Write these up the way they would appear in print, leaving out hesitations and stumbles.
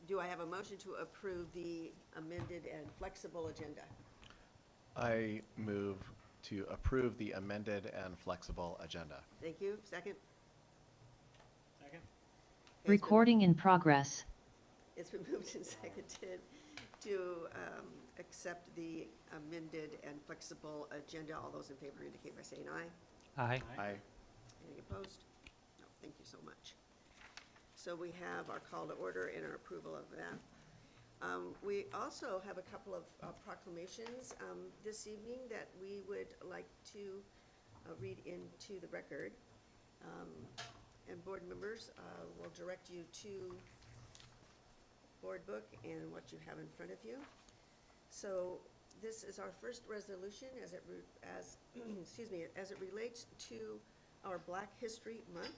Do I have a motion to approve the amended and flexible agenda? I move to approve the amended and flexible agenda. Thank you. Second? Second. Okay, Recording in progress. It's been moved and seconded to accept the amended and flexible agenda. All those in favor indicate by saying aye. Aye. Aye. Any opposed? No, thank you so much. So we have our call to order and our approval of that. We also have a couple of proclamations this evening that we would like to read into the record. And board members will direct you to board book and what you have in front of you. So this is our first resolution as it relates to our Black History Month.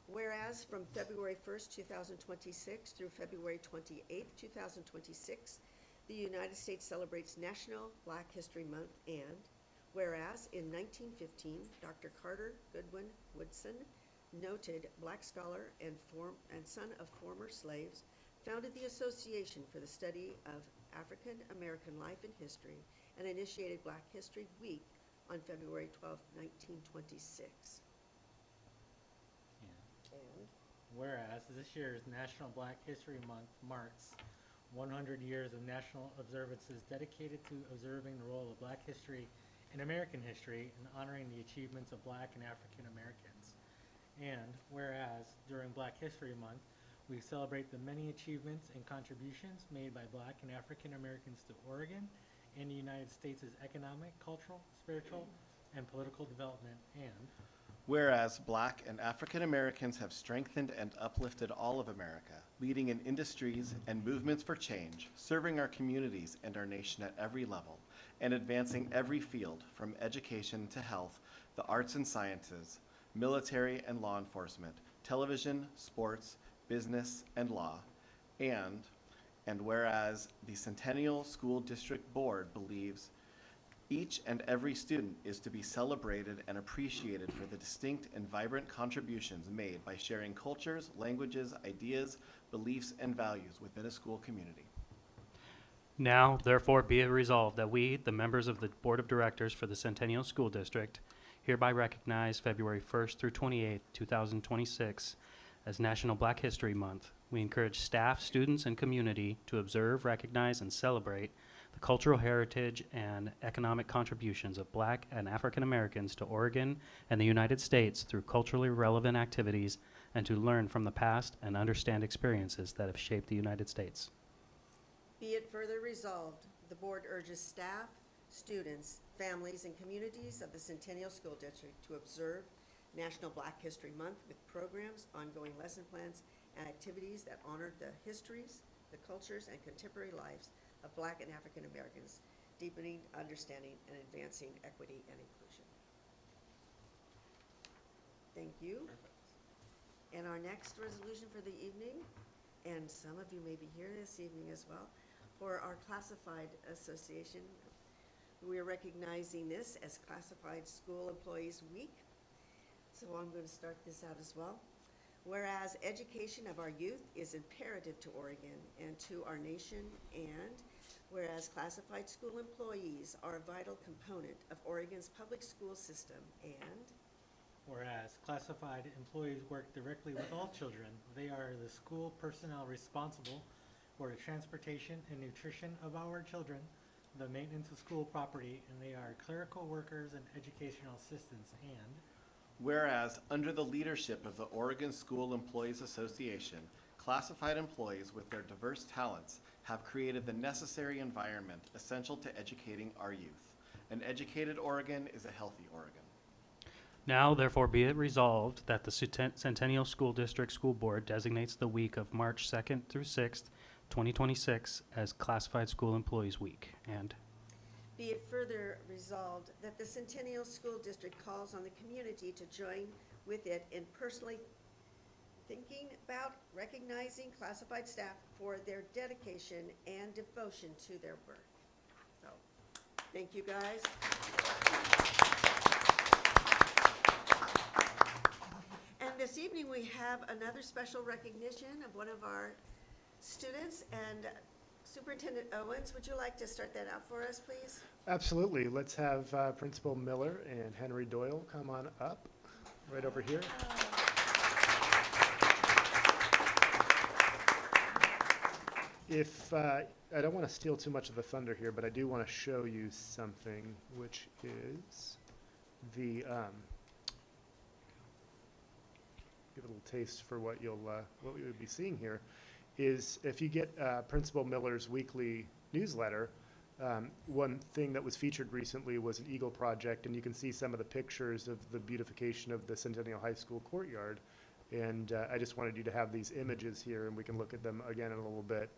Whereas from February 1st, 2026 through February 28th, 2026, the United States celebrates National Black History Month, and whereas in 1915, Dr. Carter Goodwin Woodson, noted black scholar and son of former slaves, founded the Association for the Study of African American Life and History and initiated Black History Week on February 12, 1926. And Whereas this year's National Black History Month marks 100 years of national observances dedicated to observing the role of Black history in American history and honoring the achievements of Black and African Americans. And whereas during Black History Month, we celebrate the many achievements and contributions made by Black and African Americans to Oregon and the United States' economic, cultural, spiritual, and political development. And whereas Black and African Americans have strengthened and uplifted all of America, leading in industries and movements for change, serving our communities and our nation at every level, and advancing every field from education to health, the arts and sciences, military and law enforcement, television, sports, business, and law. And whereas the Centennial School District Board believes each and every student is to be celebrated and appreciated for the distinct and vibrant contributions made by sharing cultures, languages, ideas, beliefs, and values within a school community. Now, therefore, be it resolved that we, the members of the Board of Directors for the Centennial School District, hereby recognize February 1st through 28th, 2026 as National Black History Month. We encourage staff, students, and community to observe, recognize, and celebrate the cultural heritage and economic contributions of Black and African Americans to Oregon and the United States through culturally relevant activities, and to learn from the past and understand experiences that have shaped the United States. be it further resolved, the board urges staff, students, families, and communities of the Centennial School District to observe National Black History Month with programs, ongoing lesson plans, and activities that honor the histories, the cultures, and contemporary lives of Black and African Americans, deepening understanding and advancing equity and inclusion. Thank you. perfect. And our next resolution for the evening, and some of you may be here this evening as well, for our Classified Association. We are recognizing this as Classified School Employees Week. So I'm going to start this out as well. Whereas education of our youth is imperative to Oregon and to our nation, and whereas classified school employees are a vital component of Oregon's public school system, and Whereas classified employees work directly with all children, they are the school personnel responsible for the transportation and nutrition of our children, the maintenance of school property, and they are clerical workers and educational assistants. And Whereas, under the leadership of the Oregon School Employees Association, classified employees with their diverse talents have created the necessary environment essential to educating our youth. An educated Oregon is a healthy Oregon. Now, therefore, be it resolved that the Centennial School District School Board designates the week of March 2nd through 6th, 2026 as Classified School Employees Week. And be it further resolved that the Centennial School District calls on the community to join with it in personally thinking about recognizing classified staff for their dedication and devotion to their work. So, thank you guys. And this evening we have another special recognition of one of our students. And Superintendent Owens, would you like to start that out for us, please? Absolutely. Let's have Principal Miller and Henry Doyle come on up, right over here. If I don't want to steal too much of the thunder here, but I do want to show you something, which is the give a little taste for what you'll be seeing here. Is if you get Principal Miller's weekly newsletter. One thing that was featured recently was an Eagle project, and you can see some of the pictures of the beautification of the Centennial High School courtyard. And I just wanted you to have these images here, and we can look at them again in a little bit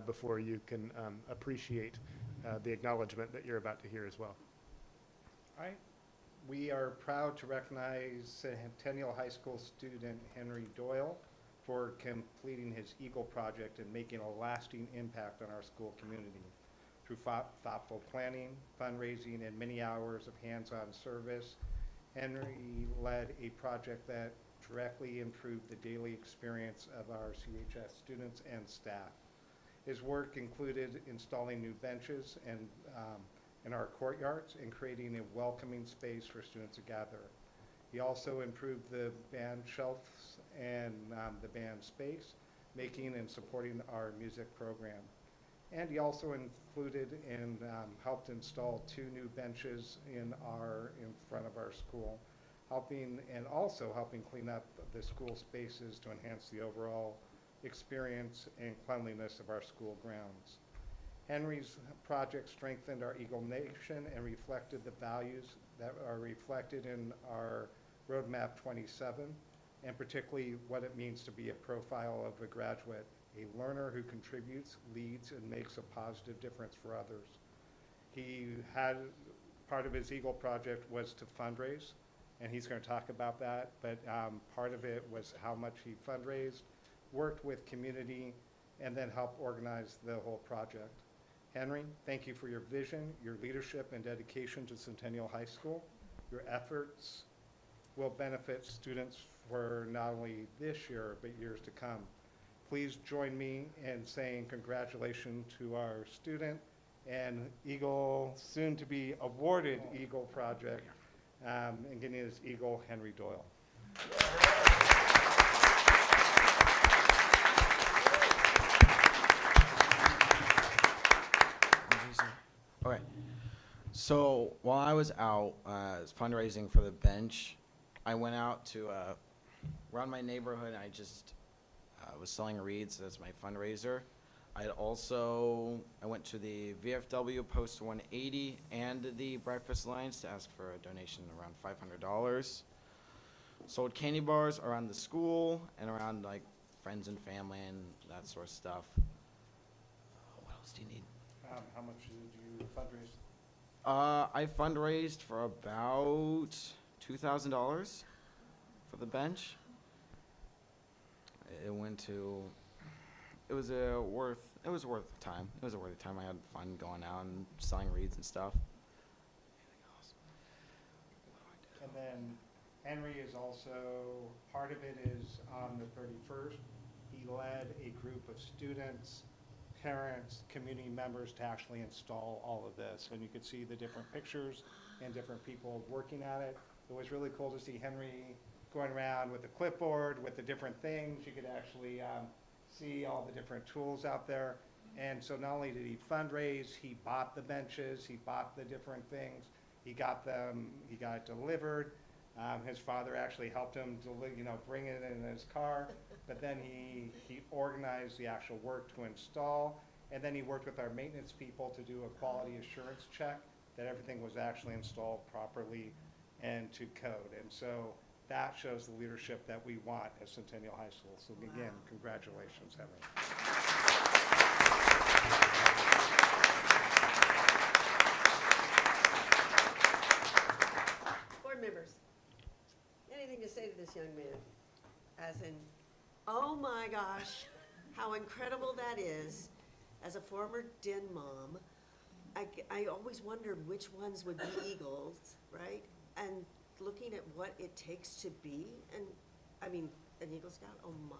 before you can appreciate the acknowledgement that you're about to hear as well. All right. We are proud to recognize Centennial High School student Henry Doyle for completing his Eagle project and making a lasting impact on our school community. Through thoughtful planning, fundraising, and many hours of hands-on service, Henry led a project that directly improved the daily experience of our CHS students and staff. His work included installing new benches in our courtyards and creating a welcoming space for students to gather. He also improved the band shelves and the band space, making and supporting our music program. And he also included and helped install 2 new benches in front of our school, helping clean up the school spaces to enhance the overall experience and cleanliness of our school grounds. Henry's project strengthened our Eagle Nation and reflected the values that are reflected in our Roadmap 27, and particularly what it means to be a profile of a graduate, a learner who contributes, leads, and makes a positive difference for others. He had, part of his Eagle project was to fundraise, and he's going to talk about that, but part of it was how much he fundraised, worked with community, and then helped organize the whole project. Henry, thank you for your vision, your leadership, and dedication to Centennial High School. Your efforts will benefit students for not only this year, but years to come. Please join me in saying congratulations to our student and Eagle, soon to be awarded Eagle project, and getting his Eagle, Henry Doyle. Okay, so while I was out fundraising for the bench, I went out to around my neighborhood, and I just was selling reeds as my fundraiser. I went to the VFW Post 180 and the Breakfast Alliance to ask for a donation around $500. Sold candy bars around the school and around like friends and family and that sort of stuff. What else do you need? How much did you fundraise? I fundraised for about $2,000 for the bench. It was worth the time. It was a worth the time. I had fun going out and selling reeds and stuff. Anything else? And then Henry is also, part of it is on the 31st. He led a group of students, parents, community members to actually install all of this. And you could see the different pictures and different people working at it. It was really cool to see Henry going around with a clipboard with the different things. You could actually see all the different tools out there. And so not only did he fundraise, he bought the benches, he bought the different things, he got it delivered. His father actually helped him bring it in his car, but then he organized the actual work to install, and then he worked with our maintenance people to do a quality assurance check that everything was actually installed properly and to code. And so that shows the leadership that we want at Centennial High School. So again, congratulations, Henry. Board members, anything to say to this young man? As in, oh my gosh, how incredible that is. As a former Den mom, I always wondered which ones would be Eagles, right? And looking at what it takes to be, an Eagle Scout, oh my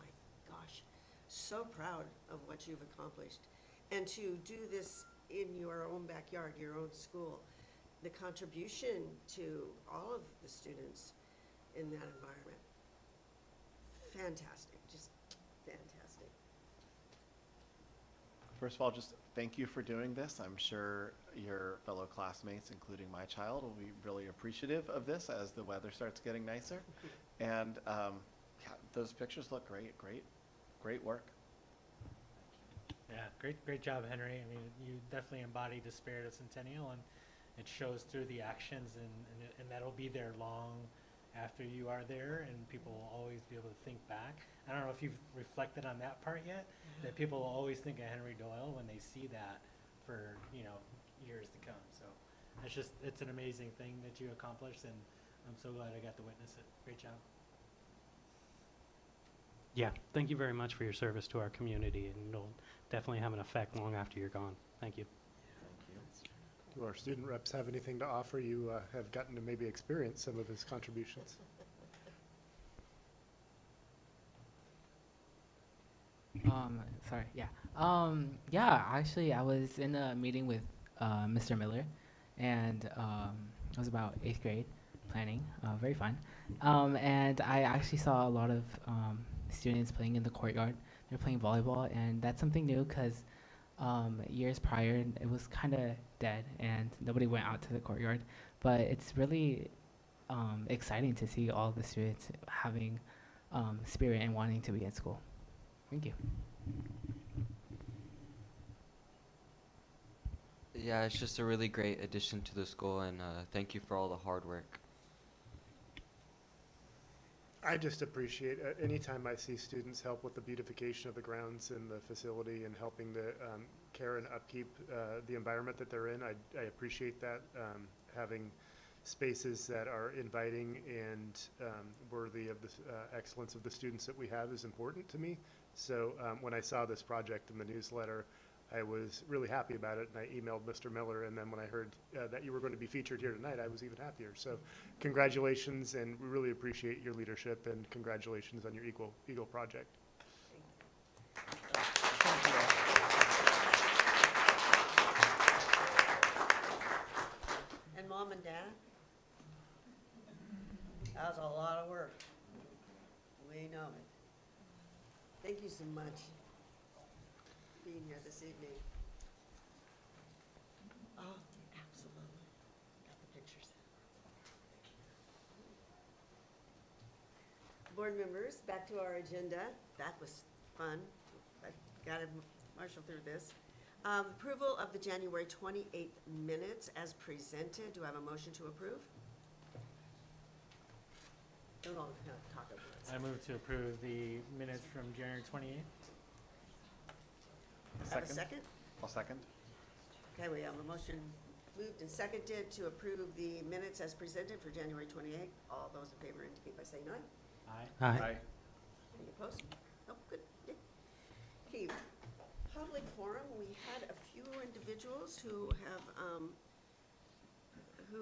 gosh. so proud of what you've accomplished. And to do this in your own backyard, your own school, the contribution to all of the students in that environment. Fantastic, just fantastic. First of all, just thank you for doing this. I'm sure your fellow classmates, including my child, will be really appreciative of this as the weather starts getting nicer. And yeah, those pictures look great, great work. Yeah, great job, Henry. I mean, you definitely embody the spirit of Centennial, and it shows through the actions, and that'll be there long after you are there, and people will always be able to think back. I don't know if you've reflected on that part yet, that people will always think of Henry Doyle when they see that for, you know, years to come. So it's an amazing thing that you accomplished, and I'm so glad I got to witness it. Great job. Yeah, thank you very much for your service to our community, and it'll definitely have an effect long after you're gone. Thank you. Do our student reps have anything to offer? You have gotten to maybe experience some of his contributions. Sorry, yeah. Yeah, actually, I was in a meeting with Mr. Miller, and it was about 8th grade planning, very fun. And I actually saw a lot of students playing in the courtyard. They're playing volleyball, and that's something new because years prior, it was kind of dead, and nobody went out to the courtyard. But it's really exciting to see all the students having spirit and wanting to be in school. Thank you. Yeah, it's just a really great addition to the school, and thank you for all the hard work. I just appreciate anytime I see students help with the beautification of the grounds and the facility and helping to care and upkeep the environment that they're in. I appreciate that. Having spaces that are inviting and worthy of the excellence of the students that we have is important to me. So when I saw this project in the newsletter, I was really happy about it, and I emailed Mr. Miller, and then when I heard that you were going to be featured here tonight, I was even happier. So congratulations, and we really appreciate your leadership, and congratulations on your Eagle project. And Mom and Dad, that was a lot of work. We know it. Thank you so much for being here this evening. Oh, absolutely. Got the pictures. Board members, back to our agenda. That was fun. I got to marshal through this. Approval of the January 28th minutes as presented. Do I have a motion to approve? Don't all talk over it. I move to approve the minutes from January 28th. Have a second? I'll second. Okay, we have a motion moved and seconded to approve the minutes as presented for January 28th. All those in favor indicate by saying aye. Aye. Aye. Any opposed? Oh, good. Okay, public forum, we had a few individuals who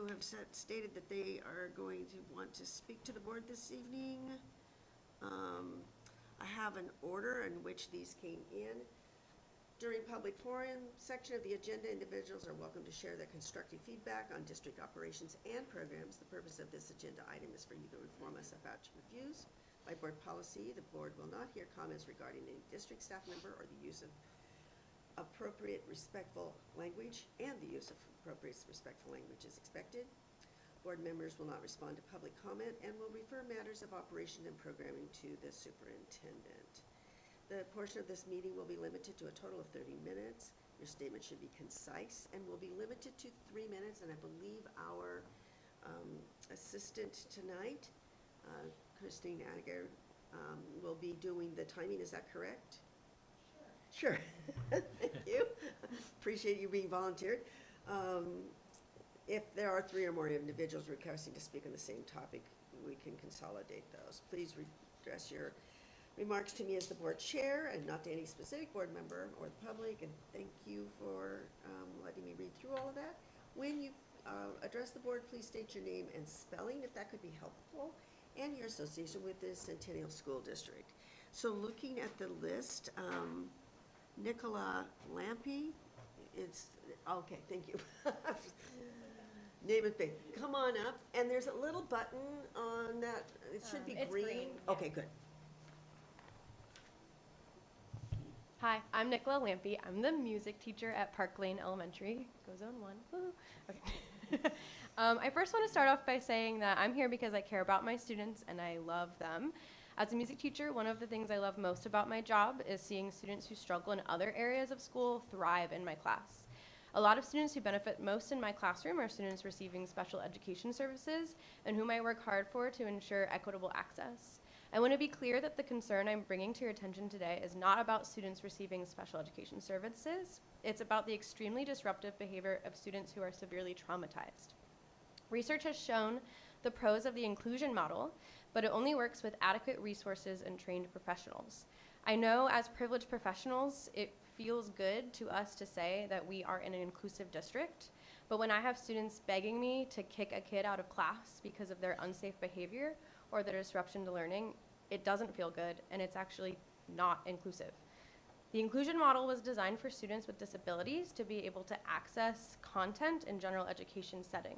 have stated that they are going to want to speak to the board this evening. I have an order in which these came in. During public forum section of the agenda, individuals are welcome to share their constructive feedback on district operations and programs. The purpose of this agenda item is for you to inform us about your views. By board policy, the board will not hear comments regarding any district staff member or the use of appropriate respectful language, and the use of appropriate respectful language is expected. Board members will not respond to public comment and will refer matters of operation and programming to the superintendent. The portion of this meeting will be limited to a total of 30 minutes. Your statement should be concise and will be limited to 3 minutes, and I believe our assistant tonight, Christine Adiger, will be doing the timing. Is that correct? Sure. Thank you. Appreciate you being volunteered. If there are 3 or more individuals requesting to speak on the same topic, we can consolidate those. Please address your remarks to me as the board chair and not to any specific board member or the public, and thank you for letting me read through all of that. When you address the board, please state your name and spelling, if that could be helpful, and your association with the Centennial School District. So looking at the list, Nicola Lampy, it's, okay, thank you. Name and faith, come on up, and there's a little button on that, it should be It's green. green, yeah. Okay, good. Hi, I'm Nicola Lampy. I'm the music teacher at Park Lane Elementary. Go Zone 1. Woo. Okay. I first want to start off by saying that I'm here because I care about my students and I love them. As a music teacher, one of the things I love most about my job is seeing students who struggle in other areas of school thrive in my class. A lot of students who benefit most in my classroom are students receiving special education services and whom I work hard for to ensure equitable access. I want to be clear that the concern I'm bringing to your attention today is not about students receiving special education services. It's about the extremely disruptive behavior of students who are severely traumatized. Research has shown the pros of the inclusion model, but it only works with adequate resources and trained professionals. I know as privileged professionals, it feels good to us to say that we are in an inclusive district, but when I have students begging me to kick a kid out of class because of their unsafe behavior or their disruption to learning, it doesn't feel good, and it's actually not inclusive. The inclusion model was designed for students with disabilities to be able to access content in general education setting,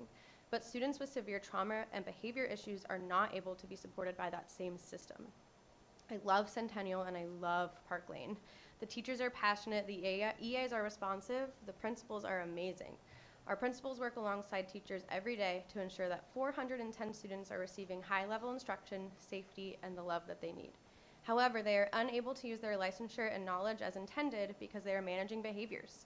but students with severe trauma and behavior issues are not able to be supported by that same system. I love Centennial and I love Park Lane. The teachers are passionate, the EAs are responsive, the principals are amazing. Our principals work alongside teachers every day to ensure that 410 students are receiving high-level instruction, safety, and the love that they need. However, they are unable to use their licensure and knowledge as intended because they are managing behaviors.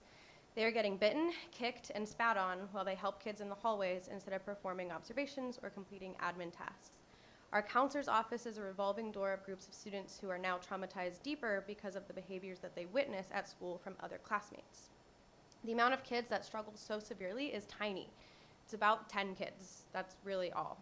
They are getting bitten, kicked, and spat on while they help kids in the hallways instead of performing observations or completing admin tasks. Our counselor's office is a revolving door of groups of students who are now traumatized deeper because of the behaviors that they witness at school from other classmates. The amount of kids that struggle so severely is tiny. It's about 10 kids. That's really all.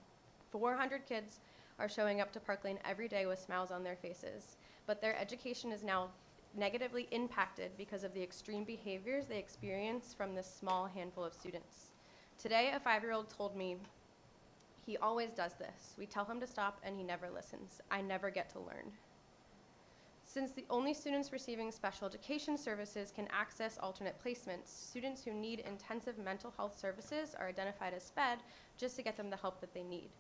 400 kids are showing up to Park Lane every day with smiles on their faces, but their education is now negatively impacted because of the extreme behaviors they experience from this small handful of students. Today, a 5-year-old told me, "He always does this. We tell him to stop and he never listens. I never get to learn." Since the only students receiving special education services can access alternate placements, students who need intensive mental health services are identified as SPED just to get them the help that they need.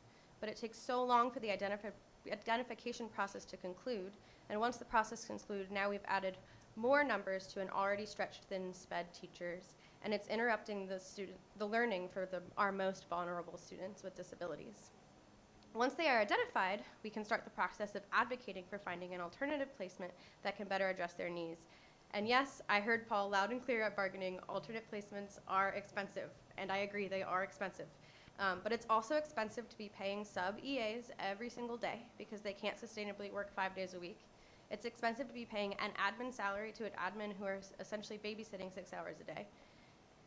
But it takes so long for the identification process to conclude, and once the process concludes, now we've added more numbers to an already stretched thin SPED teachers, and it's interrupting the learning for our most vulnerable students with disabilities. Once they are identified, we can start the process of advocating for finding an alternative placement that can better address their needs. And yes, I heard Paul loud and clear at bargaining, alternate placements are expensive, and I agree, they are expensive. But it's also expensive to be paying sub-EAs every single day because they can't sustainably work 5 days a week. It's expensive to be paying an admin salary to an admin who are essentially babysitting 6 hours a day.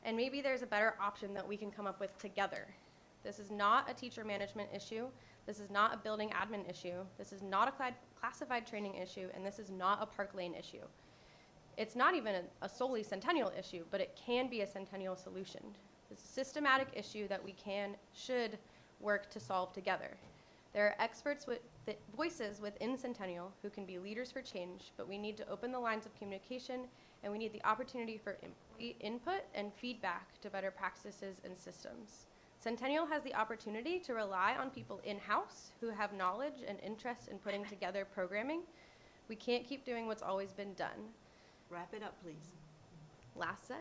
And maybe there's a better option that we can come up with together. This is not a teacher management issue. This is not a building admin issue. This is not a classified training issue, and this is not a Park Lane issue. It's not even a solely Centennial issue, but it can be a Centennial solution. It's a systematic issue that we should work to solve together. There are experts with voices within Centennial who can be leaders for change, but we need to open the lines of communication, and we need the opportunity for input and feedback to better practices and systems. Centennial has the opportunity to rely on people in-house who have knowledge and interest in putting together programming. We can't keep doing what's always been done. Wrap it up, please. Last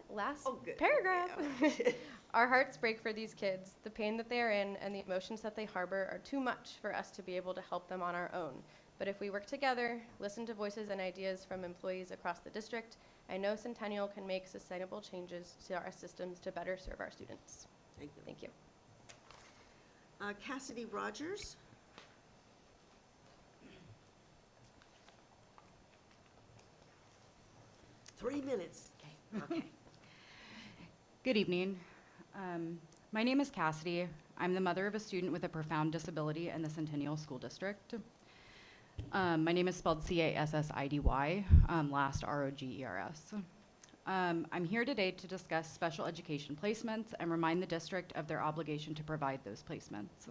Oh, good. paragraph. Okay. Our hearts break for these kids. The pain that they are in and the emotions that they harbor are too much for us to be able to help them on our own. But if we work together, listen to voices and ideas from employees across the district, I know Centennial can make sustainable changes to our systems to better serve our students. Thank you. Thank you. Cassidy Rogers. Three minutes. Okay. Good evening. My name is Cassidy. I'm the mother of a student with a profound disability in the Centennial School District. My name is spelled C-A-S-S-I-D-Y, last R-O-G-E-R-S. I'm here today to discuss special education placements and remind the district of their obligation to provide those placements.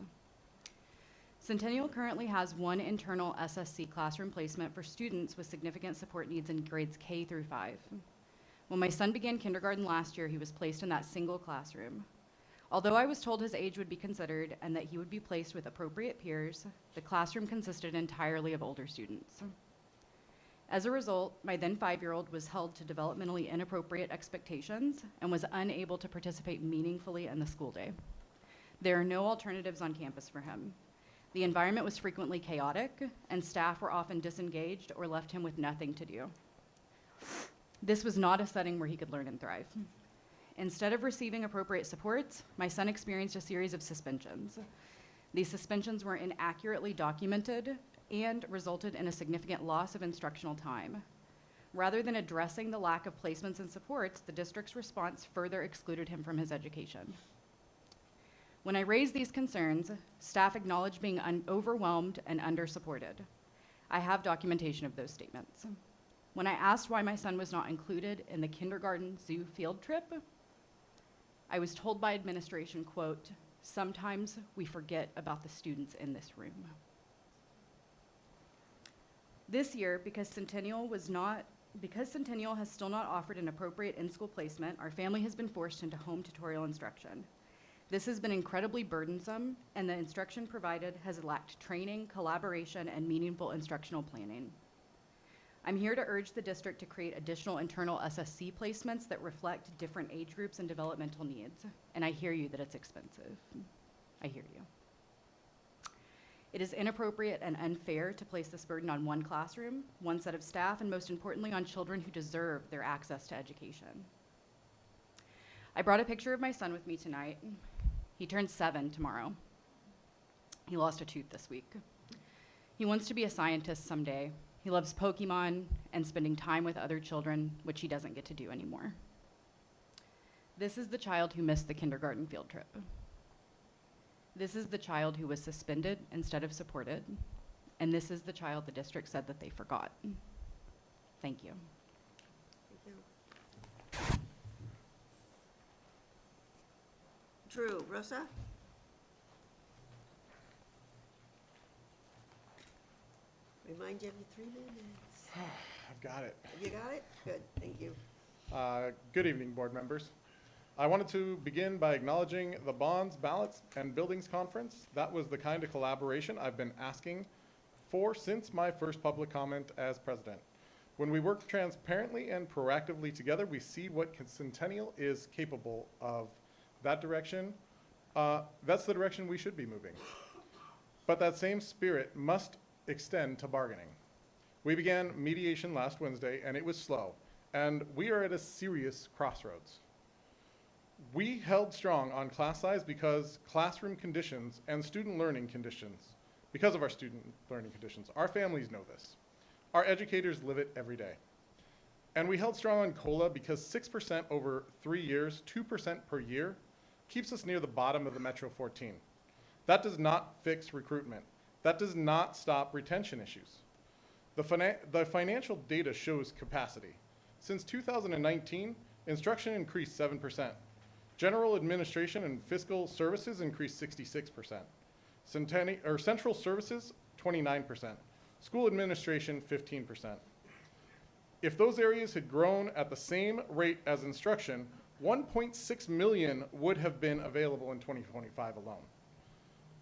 Centennial currently has one internal SSC classroom placement for students with significant support needs in grades K through 5. When my son began kindergarten last year, he was placed in that single classroom. Although I was told his age would be considered and that he would be placed with appropriate peers, the classroom consisted entirely of older students. As a result, my then 5-year-old was held to developmentally inappropriate expectations and was unable to participate meaningfully in the school day. There are no alternatives on campus for him. The environment was frequently chaotic, and staff were often disengaged or left him with nothing to do. This was not a setting where he could learn and thrive. Instead of receiving appropriate supports, my son experienced a series of suspensions. These suspensions were inaccurately documented and resulted in a significant loss of instructional time. Rather than addressing the lack of placements and supports, the district's response further excluded him from his education. When I raised these concerns, staff acknowledged being overwhelmed and under-supported. I have documentation of those statements. When I asked why my son was not included in the kindergarten zoo field trip, I was told by administration, quote, "Sometimes we forget about the students in this room." This year, because Centennial has still not offered an appropriate in-school placement, our family has been forced into home tutorial instruction. This has been incredibly burdensome, and the instruction provided has lacked training, collaboration, and meaningful instructional planning. I'm here to urge the district to create additional internal SSC placements that reflect different age groups and developmental needs. And I hear you that it's expensive. I hear you. It is inappropriate and unfair to place this burden on one classroom, one set of staff, and most importantly, on children who deserve their access to education. I brought a picture of my son with me tonight. He turns 7 tomorrow. He lost a tooth this week. He wants to be a scientist someday. He loves Pokemon and spending time with other children, which he doesn't get to do anymore. This is the child who missed the kindergarten field trip. This is the child who was suspended instead of supported. And this is the child the district said that they forgot. Thank you. Thank you. Drew, Rosa? Remind you of your 3 minutes. I've got it. You got it? Good, thank you. Good evening, board members. I wanted to begin by acknowledging the Bonds, Ballots, and Buildings Conference. That was the kind of collaboration I've been asking for since my first public comment as president. When we work transparently and proactively together, we see what Centennial is capable of. That direction, that's the direction we should be moving. But that same spirit must extend to bargaining. We began mediation last Wednesday, and it was slow, and we are at a serious crossroads. We held strong on class size because classroom conditions and student learning conditions, because of our student learning conditions. Our families know this. Our educators live it every day. And we held strong on COLA because 6% over 3 years, 2% per year, keeps us near the bottom of the Metro 14. That does not fix recruitment. That does not stop retention issues. The financial data shows capacity. Since 2019, instruction increased 7%. General administration and fiscal services increased 66%. Central services, 29%. School administration, 15%. If those areas had grown at the same rate as instruction, 1.6 million would have been available in 2025 alone.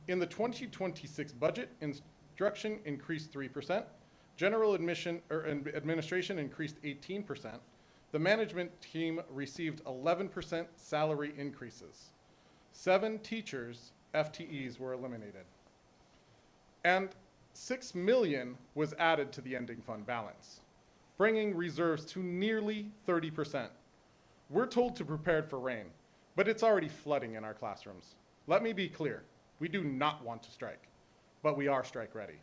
In the 2026 budget, instruction increased 3%. General administration increased 18%. The management team received 11% salary increases. 7 teachers' FTEs were eliminated. And 6 million was added to the ending fund balance, bringing reserves to nearly 30%. We're told to prepare for rain, but it's already flooding in our classrooms. Let me be clear, we do not want to strike, but we are strike ready.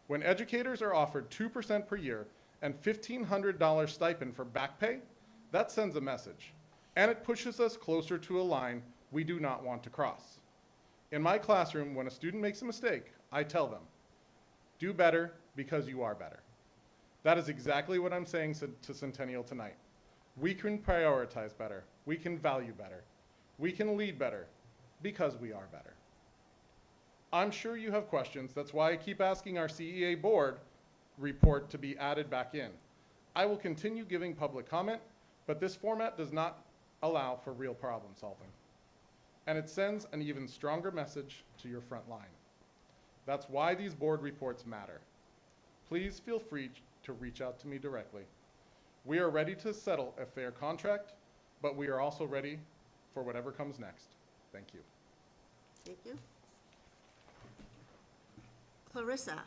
When educators are offered 2% per year and $1,500 stipend for back pay, that sends a message, and it pushes us closer to a line we do not want to cross. In my classroom, when a student makes a mistake, I tell them, do better because you are better. That is exactly what I'm saying to Centennial tonight. We can prioritize better. We can value better. We can lead better because we are better. I'm sure you have questions. That's why I keep asking our CEA board report to be added back in. I will continue giving public comment, but this format does not allow for real problem solving. And it sends an even stronger message to your front line. That's why these board reports matter. Please feel free to reach out to me directly. We are ready to settle a fair contract, but we are also ready for whatever comes next. Thank you. Thank you. Clarissa.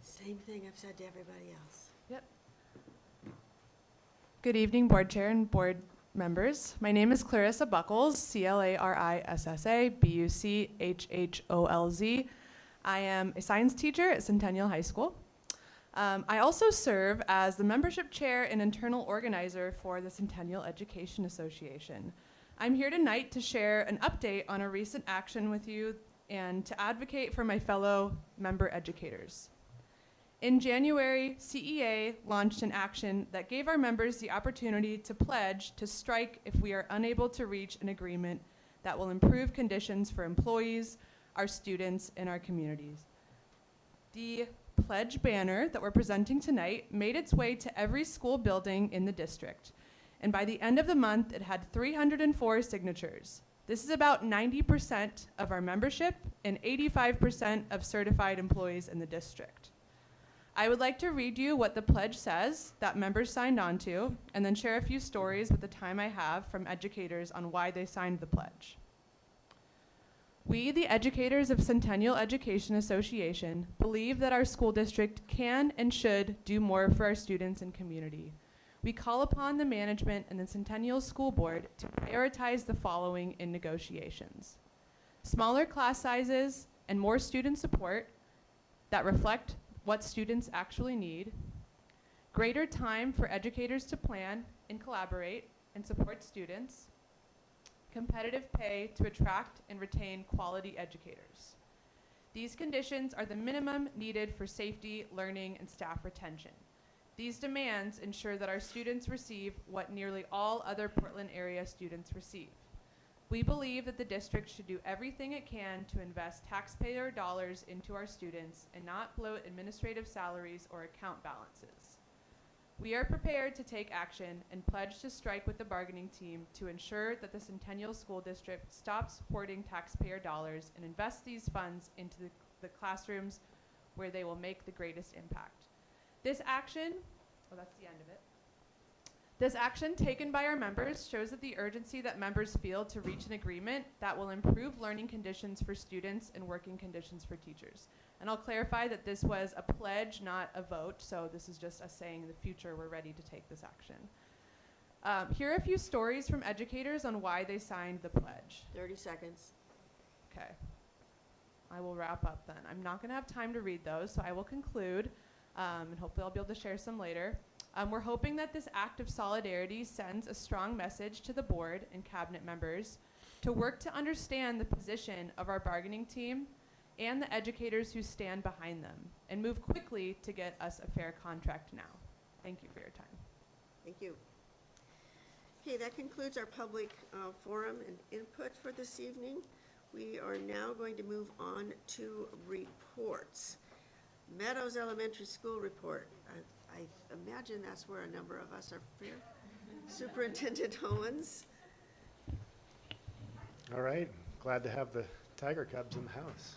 Same thing I've said to everybody else. Yep. Good evening, board chair and board members. My name is Clarissa Buckles, Clarissa Buchholz. I am a science teacher at Centennial High School. I also serve as the membership chair and internal organizer for the Centennial Education Association. I'm here tonight to share an update on a recent action with you and to advocate for my fellow member educators. In January, CEA launched an action that gave our members the opportunity to pledge to strike if we are unable to reach an agreement that will improve conditions for employees, our students, and our communities. The pledge banner that we're presenting tonight made its way to every school building in the district. And by the end of the month, it had 304 signatures. This is about 90% of our membership and 85% of certified employees in the district. I would like to read you what the pledge says that members signed on to, and then share a few stories with the time I have from educators on why they signed the pledge. We, the educators of Centennial Education Association, believe that our school district can and should do more for our students and community. We call upon the management and the Centennial School Board to prioritize the following in negotiations: smaller class sizes and more student support that reflect what students actually need, greater time for educators to plan and collaborate and support students, competitive pay to attract and retain quality educators. These conditions are the minimum needed for safety, learning, and staff retention. These demands ensure that our students receive what nearly all other Portland area students receive. We believe that the district should do everything it can to invest taxpayer dollars into our students and not bloat administrative salaries or account balances. We are prepared to take action and pledge to strike with the bargaining team to ensure that the Centennial School District stops hoarding taxpayer dollars and invests these funds into the classrooms where they will make the greatest impact. This action, that's the end of it. This action taken by our members shows that the urgency that members feel to reach an agreement that will improve learning conditions for students and working conditions for teachers. And I'll clarify that this was a pledge, not a vote, so this is just us saying in the future we're ready to take this action. Here are a few stories from educators on why they signed the pledge. 30 seconds. Okay. I will wrap up then. I'm not going to have time to read those, so I will conclude, and hopefully I'll be able to share some later. We're hoping that this act of solidarity sends a strong message to the board and cabinet members to work to understand the position of our bargaining team and the educators who stand behind them, and move quickly to get us a fair contract now. Thank you for your time. Thank you. Okay, that concludes our public forum and input for this evening. We are now going to move on to reports. Meadows Elementary School report. I imagine that's where a number of us are here. Superintendent Owens. All right, glad to have the Tiger Cubs in the house.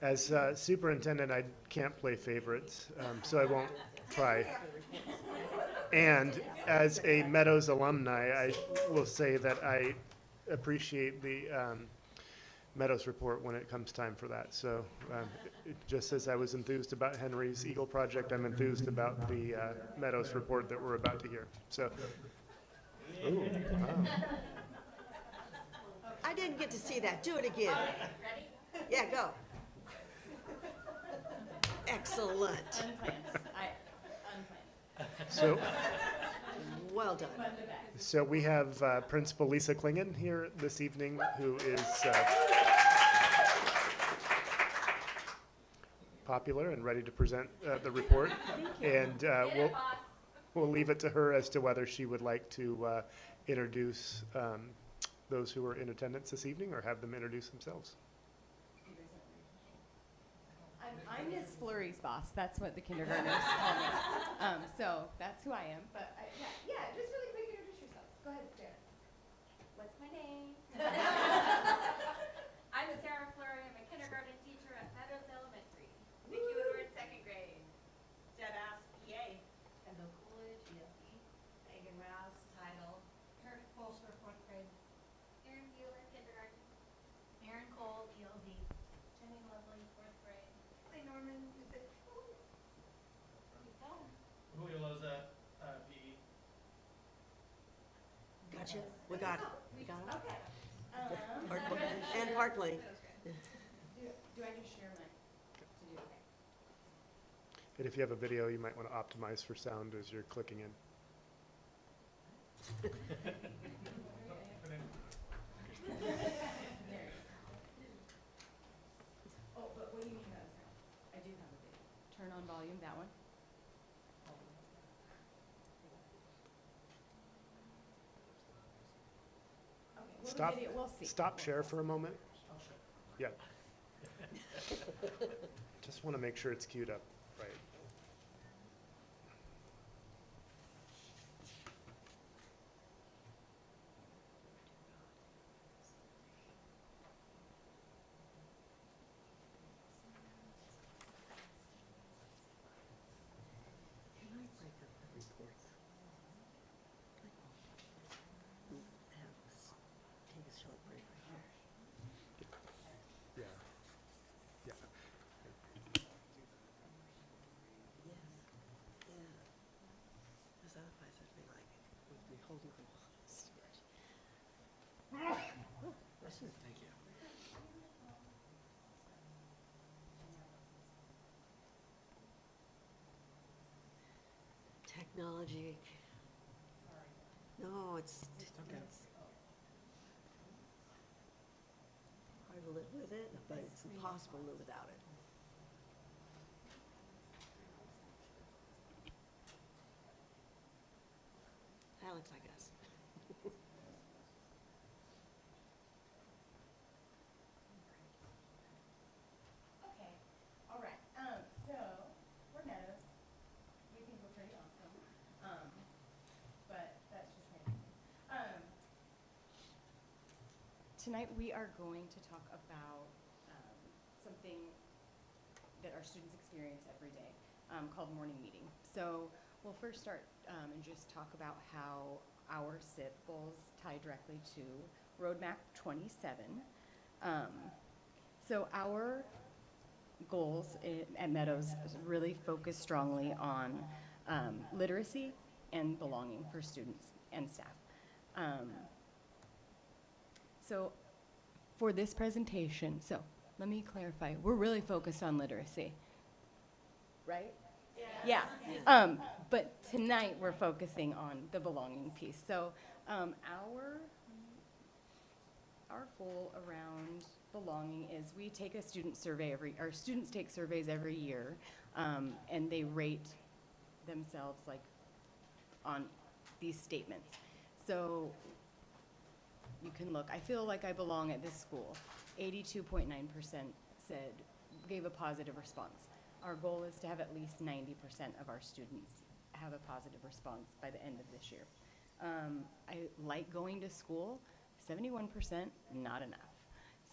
As superintendent, I can't play favorites, so I won't try. And as a Meadows alumni, I will say that I appreciate the Meadows report when it comes time for that. So just as I was enthused about Henry's Eagle Project, I'm enthused about the Meadows report that we're about to hear. So, ooh, wow. I didn't get to see that. Do it again. Ready? Yeah, go. Excellent. So, Well done. so we have Principal Lisa Klingon here this evening, who is popular and ready to present the report. And we'll leave it to her as to whether she would like to introduce those who are in attendance this evening or have them introduce themselves. I'm Miss Flurry's boss. That's what the kindergartners call me. So that's who I am. But yeah, just really quick, introduce yourselves. Go ahead, Sarah. What's my name? I'm Sarah Flurry. I'm a kindergarten teacher at Meadows Elementary. Nikki Woodward, second grade. Jed Ask, PA. Kendall Coolidge, ELD. Megan Rouse, title. Kurt Folsker, fourth grade. Erin Mueller, kindergarten. Erin Cole, ELD. Jenny Lovely, fourth grade. Clay Norman, is it? Julio Loza, PE. Gotcha. We got it. We got it. Okay. And Park Lane. Do I just share my to do? Okay. And if you have a video, you might want to optimize for sound as you're clicking in. Oh, but what do you mean by the sound? I do have a video. Turn on volume, that one. Okay, well, Stop, the video, we'll see. stop share for a moment. Yeah. Just want to make sure it's queued up right. Can I break up the report? Take a short break right here. Yeah. Yeah. Yes. Yeah. Because otherwise I'd be like, we'd be holding the walls. Thank you. Technology. No, it's hard to live with it, but it's impossible to live without it. Alex, I guess. Okay, all right. So we're Meadows. We think we're pretty awesome. But that's just me. Tonight we are going to talk about something that our students experience every day called morning meeting. So we'll first start and just talk about how our SIP goals tie directly to Roadmap 27. So our goals at Meadows really focus strongly on literacy and belonging for students and staff. So for this presentation, so let me clarify, we're really focused on literacy, right? Yeah. But tonight we're focusing on the belonging piece. So our goal around belonging is we take a student survey our students take surveys every year, and they rate themselves like on these statements. So you can look, I feel like I belong at this school. 82.9% gave a positive response. Our goal is to have at least 90% of our students have a positive response by the end of this year. I like going to school, 71%, not enough.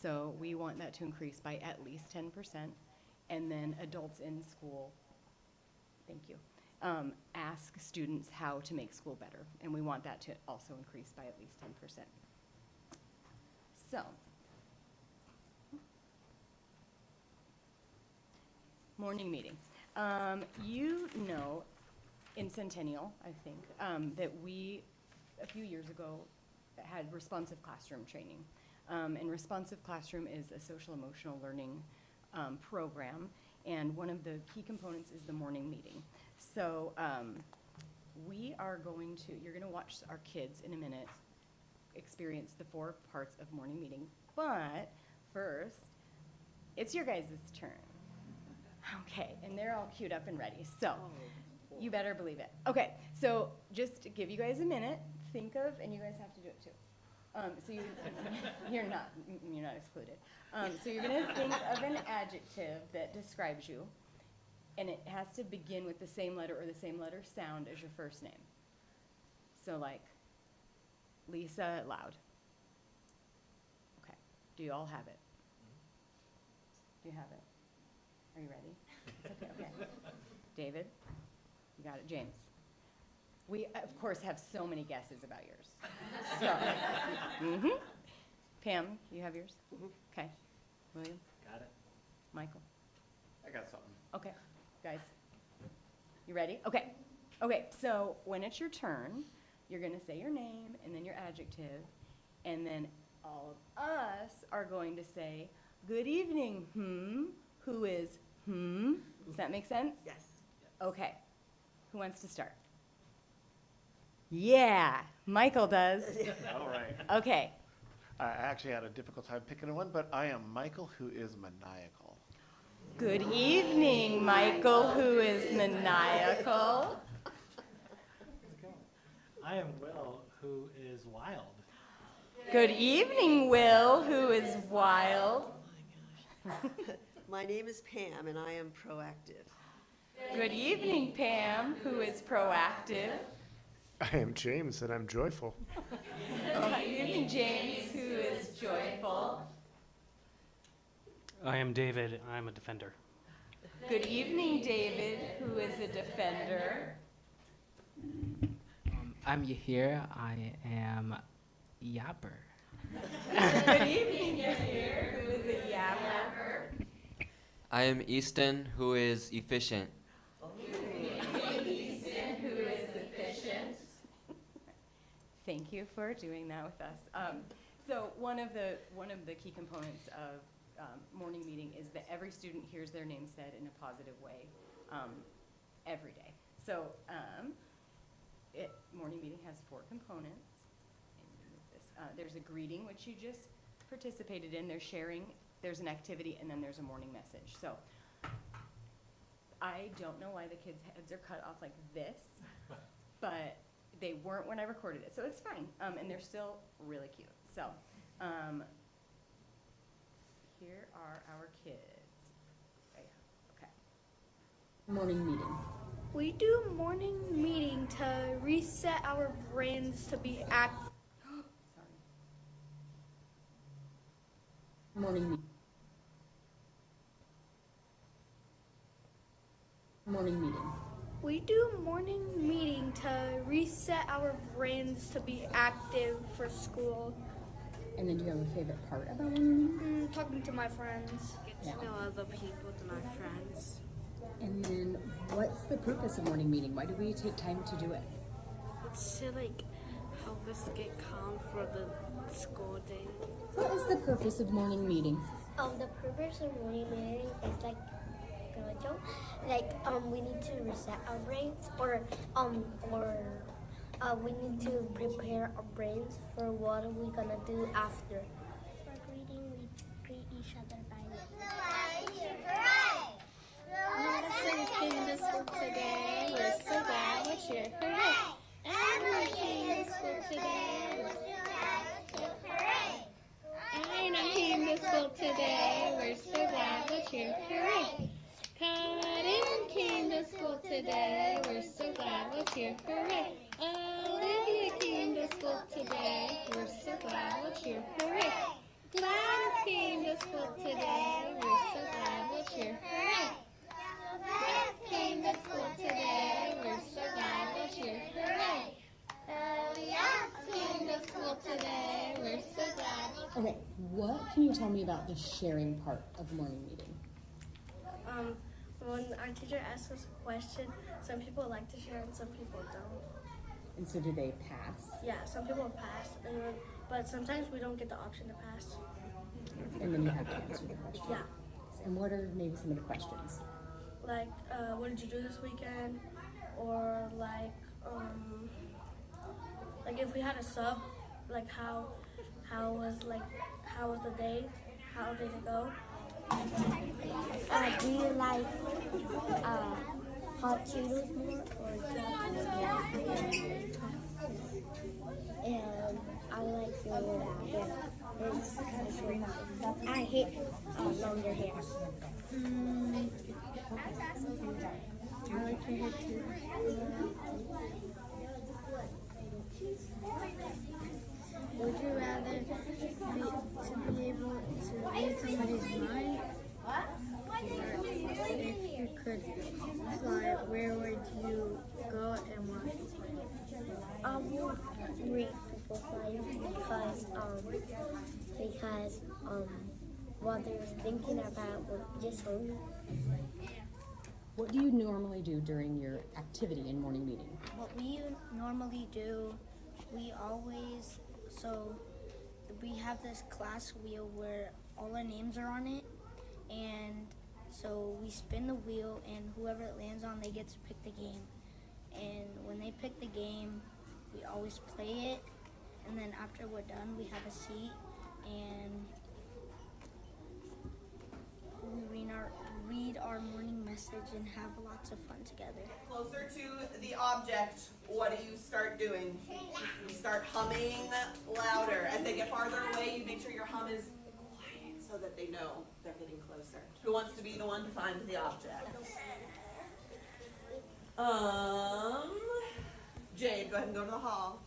So we want that to increase by at least 10%. And then adults in school, thank you, ask students how to make school better. And we want that to also increase by at least 10%. So, morning meeting. You know, in Centennial, I think, that we, a few years ago, had responsive classroom training. And responsive classroom is a social emotional learning program, and one of the key components is the morning meeting. So we are going to, you're gonna watch our kids in a minute experience the 4 parts of morning meeting, but first, it's your guys' turn. Okay, and they're all queued up and ready. So, You better believe it. Okay, so just to give you guys a minute, think of, and you guys have to do it too. So you're not excluded. So you're gonna think of an adjective that describes you, and it has to begin with the same letter or the same letter sound as your first name. So like, Lisa Loud. Okay, do you all have it? Do you have it? Are you ready? It's okay, okay. David, you got it. James. We, of course, have so many guesses about yours. So, Pam, you have yours? Okay. William? Got it. Michael? I got something. Okay, guys. You ready? Okay. Okay, so when it's your turn, you're going to say your name and then your adjective, and then all of us are going to say, good evening, who is Does that make sense? Yes. Okay. Who wants to start? Yeah, Michael does. All right. Okay. I actually had a difficult time picking one, but I am Michael, who is maniacal. Good evening, Michael, who is maniacal. I am Will, who is wild. Good evening, Will, who is wild. My name is Pam, and I am proactive. Good evening, Pam, who is proactive. I am James, and I'm joyful. Good evening, James, who is joyful. I am David. I'm a defender. Good evening, David, who is a defender. I'm Yahir. I am Yapper. Good evening, Yahir, who is a yapper. I am Easton, who is efficient. Easton, who is efficient. Thank you for doing that with us. So one of the key components of morning meeting is that every student hears their name said in a positive way every day. So morning meeting has 4 components. There's a greeting, which you just participated in. There's sharing, there's an activity, and then there's a morning message. So I don't know why the kids' heads are cut off like this, but they weren't when I recorded it, so it's fine. And they're still really cute. So here are our kids. Okay. Morning meeting. We do morning meeting to reset our brains to be active. Sorry. Morning meeting. Morning meeting. We do morning meeting to reset our brains to be active for school. And then do you have a favorite part about morning meeting? Talking to my friends. Get to know other people than my friends. And then what's the purpose of morning meeting? Why do we take time to do it? It's to help us get calm for the school day. What is the purpose of morning meeting? The purpose of morning meeting is we need to reset our brains or we need to prepare our brains for what are we gonna do after. For greeting, we greet each other by name. Madison came to school today. We're so glad we're here. Hooray! Emma came to school today. We're so glad we're here. Hooray! Anna came to school today. We're so glad we're here. Hooray! Cotton came to school today. We're so glad we're here. Hooray! Olivia came to school today. We're so glad we're here. Hooray! Gladys came to school today. We're so glad we're here. Hooray! Beth came to school today. We're so glad we're here. Hooray! Elias came to school today. We're so glad. Okay, what can you tell me about the sharing part of morning meeting? When our teacher asks us a question, some people like to share and some people don't. And so do they pass? Yeah, some people pass, but sometimes we don't get the option to pass. And then you have to answer the question? Yeah. And what are maybe some of the questions? Like, what did you do this weekend? Or if we had a sub, how was the day? How did it go? Do you like hot Cheetos more or and I like your hair. I hate longer hair. I like your hair too. Would you rather be able to read somebody's mind? Or if you could fly, where would you go and why? I would read people's minds because what they're thinking about would just home. What do you normally do during your activity in morning meeting? What we normally do, we have this class wheel where all our names are on it, and so we spin the wheel, and whoever it lands on, they get to pick the game. And when they pick the game, we always play it, and then after we're done, we have a seat, and we read our morning message and have lots of fun together. Closer to the object, what do you start doing? You start humming louder. As they get farther away, you make sure your hum is quiet so that they know they're getting closer. Who wants to be the one to find the object? Jade, go ahead and go to the hall.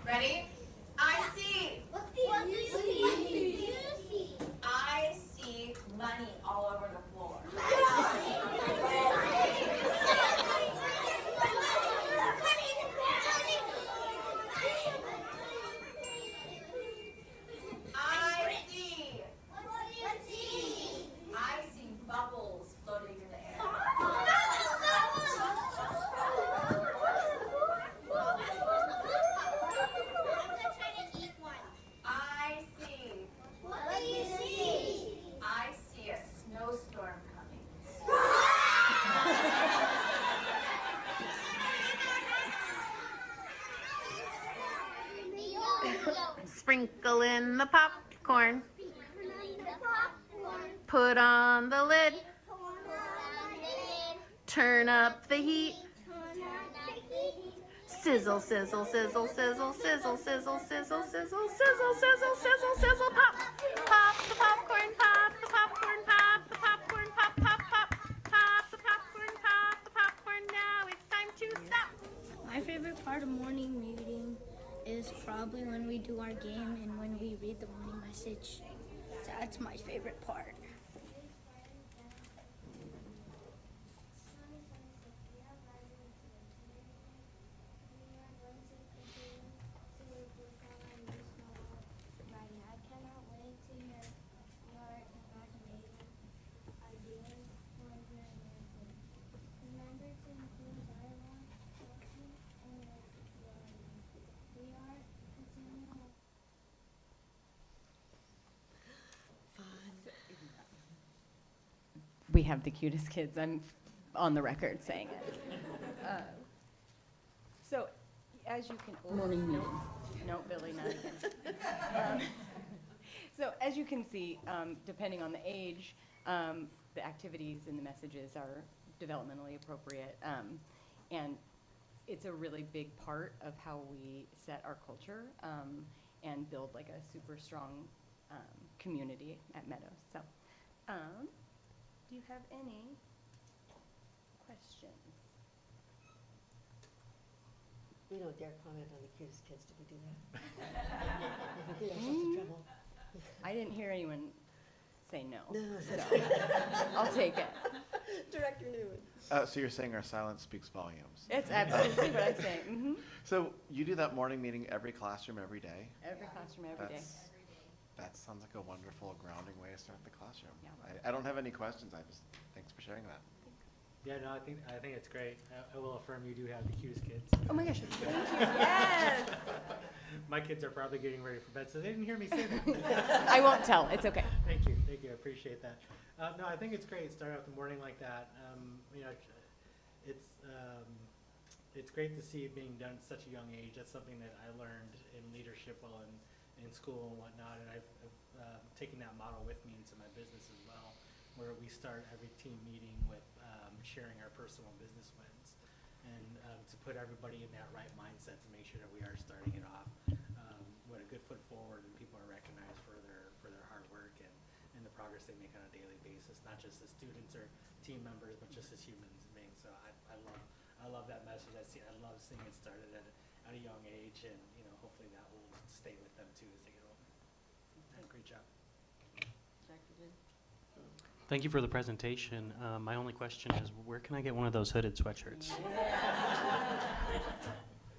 Ready? I see. What do you see? I see money all over the floor. I see bubbles floating in the air. I see a snowstorm coming. Sprinkle in the popcorn. Put on the lid. Turn up the heat. Sizzle, sizzle, sizzle, sizzle, sizzle, sizzle, sizzle, sizzle, sizzle, sizzle, sizzle, sizzle, pop. Pop the popcorn, pop the popcorn, pop the popcorn, pop, pop, pop. Pop the popcorn, pop the popcorn. Now it's time to stop. My favorite part of morning meeting is probably when we do our game and when we read the morning message. That's my favorite part. We have the cutest kids. I'm on the record saying it. So, as you can... Morning meeting. No, Billy, not again. So, as you can see, depending on the age, the activities and the messages are developmentally appropriate. And it's a really big part of how we set our culture and build like a super strong community at Meadows. So, do you have any questions? We don't dare comment on the cutest kids. Did we do that? We get ourselves in trouble. I didn't hear anyone say no. No. So I'll take it. Director Newman. So you're saying our silence speaks volumes? It's absolutely what I'm saying. Mm-hmm. So you do that morning meeting every classroom every day? Every classroom, every day. That sounds like a wonderful grounding way to start the classroom. Yeah. I don't have any questions. Thanks for sharing that. Yeah, no, I think it's great. I will affirm you do have the cutest kids. Oh my gosh, thank you, yes! My kids are probably getting ready for bed, so they didn't hear me say that. I won't tell, it's okay. Thank you, I appreciate that. No, I think it's great, start out the morning like that. You know, it's great to see it being done at such a young age. That's something that I learned in leadership while in school and whatnot, and I've taken that model with me into my business as well, where we start every team meeting with sharing our personal business wins, and to put everybody in that right mindset to make sure that we are starting it off with a good foot forward, and people are recognized for their hard work and the progress they make on a daily basis, not just as students or team members, but just as humans beings. So I love that message. I love seeing it started at a young age, and you know, hopefully that will stay with them too as they get older. Great job. Thank you for the presentation. My only question is, where can I get one of those hooded sweatshirts? Tell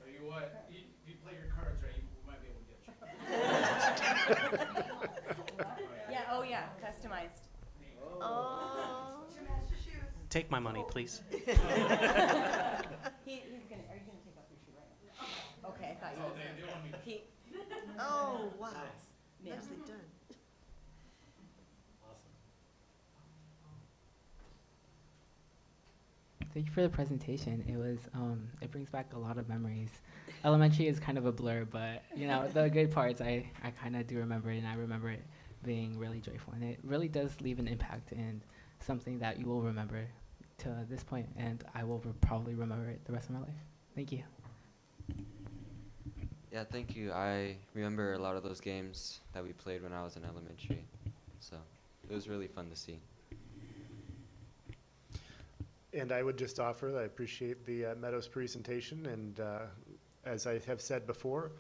you what, you play your cards right, we might be able to get you. Yeah, oh yeah, customized. Oh. Take my money, please. He's gonna, are you gonna take off your shoe right now? Okay, I thought you were. Oh, wow. Yeah. Nicely done. Thank you for the presentation. It was it brings back a lot of memories. Elementary is kind of a blur, but you know, the good parts I kind of do remember it, and I remember it being really joyful, and it really does leave an impact and something that you will remember to this point, and I will probably remember it the rest of my life. Thank you. Yeah, thank you. I remember a lot of those games that we played when I was in elementary, so it was really fun to see. And I would just offer that I appreciate the Meadows presentation, and as I have said before,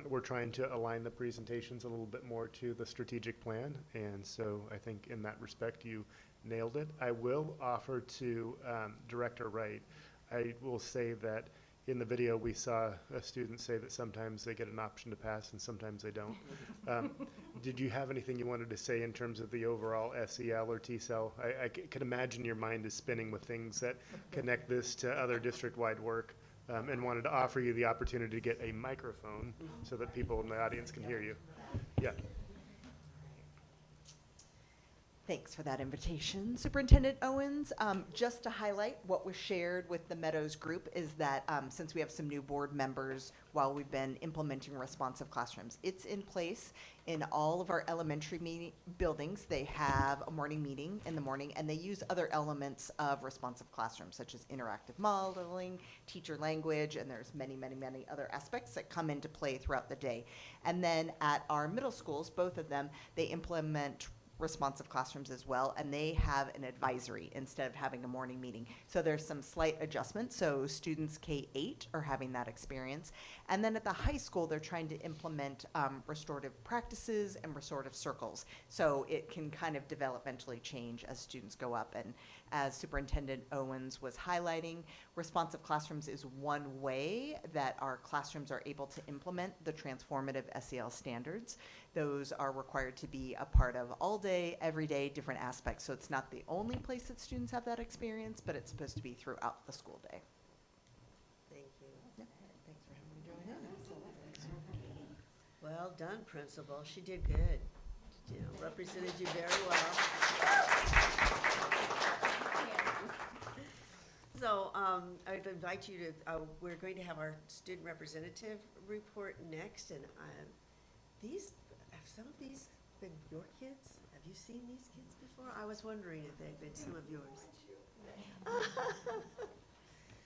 we're trying to align the presentations a little bit more to the strategic plan, and so I think in that respect you nailed it. I will offer to Director Wright, I will say that in the video we saw a student say that sometimes they get an option to pass and sometimes they don't. Did you have anything you wanted to say in terms of the overall SEL or T-cell? I can imagine your mind is spinning with things that connect this to other district-wide work, and wanted to offer you the opportunity to get a microphone so that people in the audience can hear you. Yeah. Thanks for that invitation, Superintendent Owens. Just to highlight what was shared with the Meadows group is that since we have some new board members while we've been implementing responsive classrooms, it's in place in all of our elementary buildings. They have a morning meeting in the morning, and they use other elements of responsive classrooms, such as interactive modeling, teacher language, and there's many, many, many other aspects that come into play throughout the day. And then at our middle schools, both of them, they implement responsive classrooms as well, and they have an advisory instead of having a morning meeting. So there's some slight adjustments. So students K-8 are having that experience. And then at the high school, they're trying to implement restorative practices and restorative circles. So it can kind of developmentally change as students go up. And as Superintendent Owens was highlighting, responsive classrooms is one way that our classrooms are able to implement the transformative SEL standards. Those are required to be a part of all day, every day, different aspects. So it's not the only place that students have that experience, but it's supposed to be throughout the school day. Thank you. Yep. Thanks for having me join in. Well done, Principal. She did good. You know, represented you very well. So I'd invite you to, we're going to have our student representative report next, and have some of these been your kids? Have you seen these kids before? I was wondering if they'd been some of yours.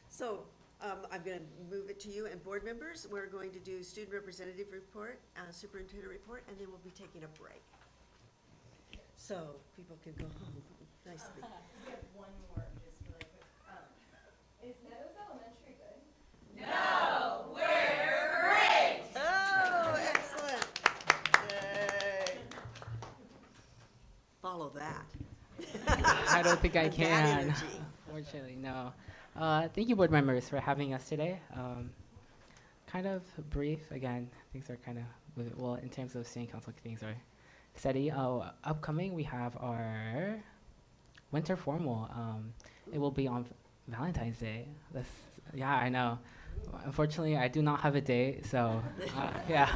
So I'm going to move it to you and board members. We're going to do student representative report, superintendent report, and then we'll be taking a break. So people can go home nicely. We have one more just really quick. Is Meadows Elementary good? No, we're great! Oh, excellent. Yay. Follow that. I don't think I That can. energy. Unfortunately, no. Thank you, board members, for having us today. Kind of brief. Again, things are kind of, well, in terms of student council, things are steady. Upcoming, we have our winter formal. It will be on Valentine's Day. Yeah, I know. Unfortunately, I do not have a date, so yeah.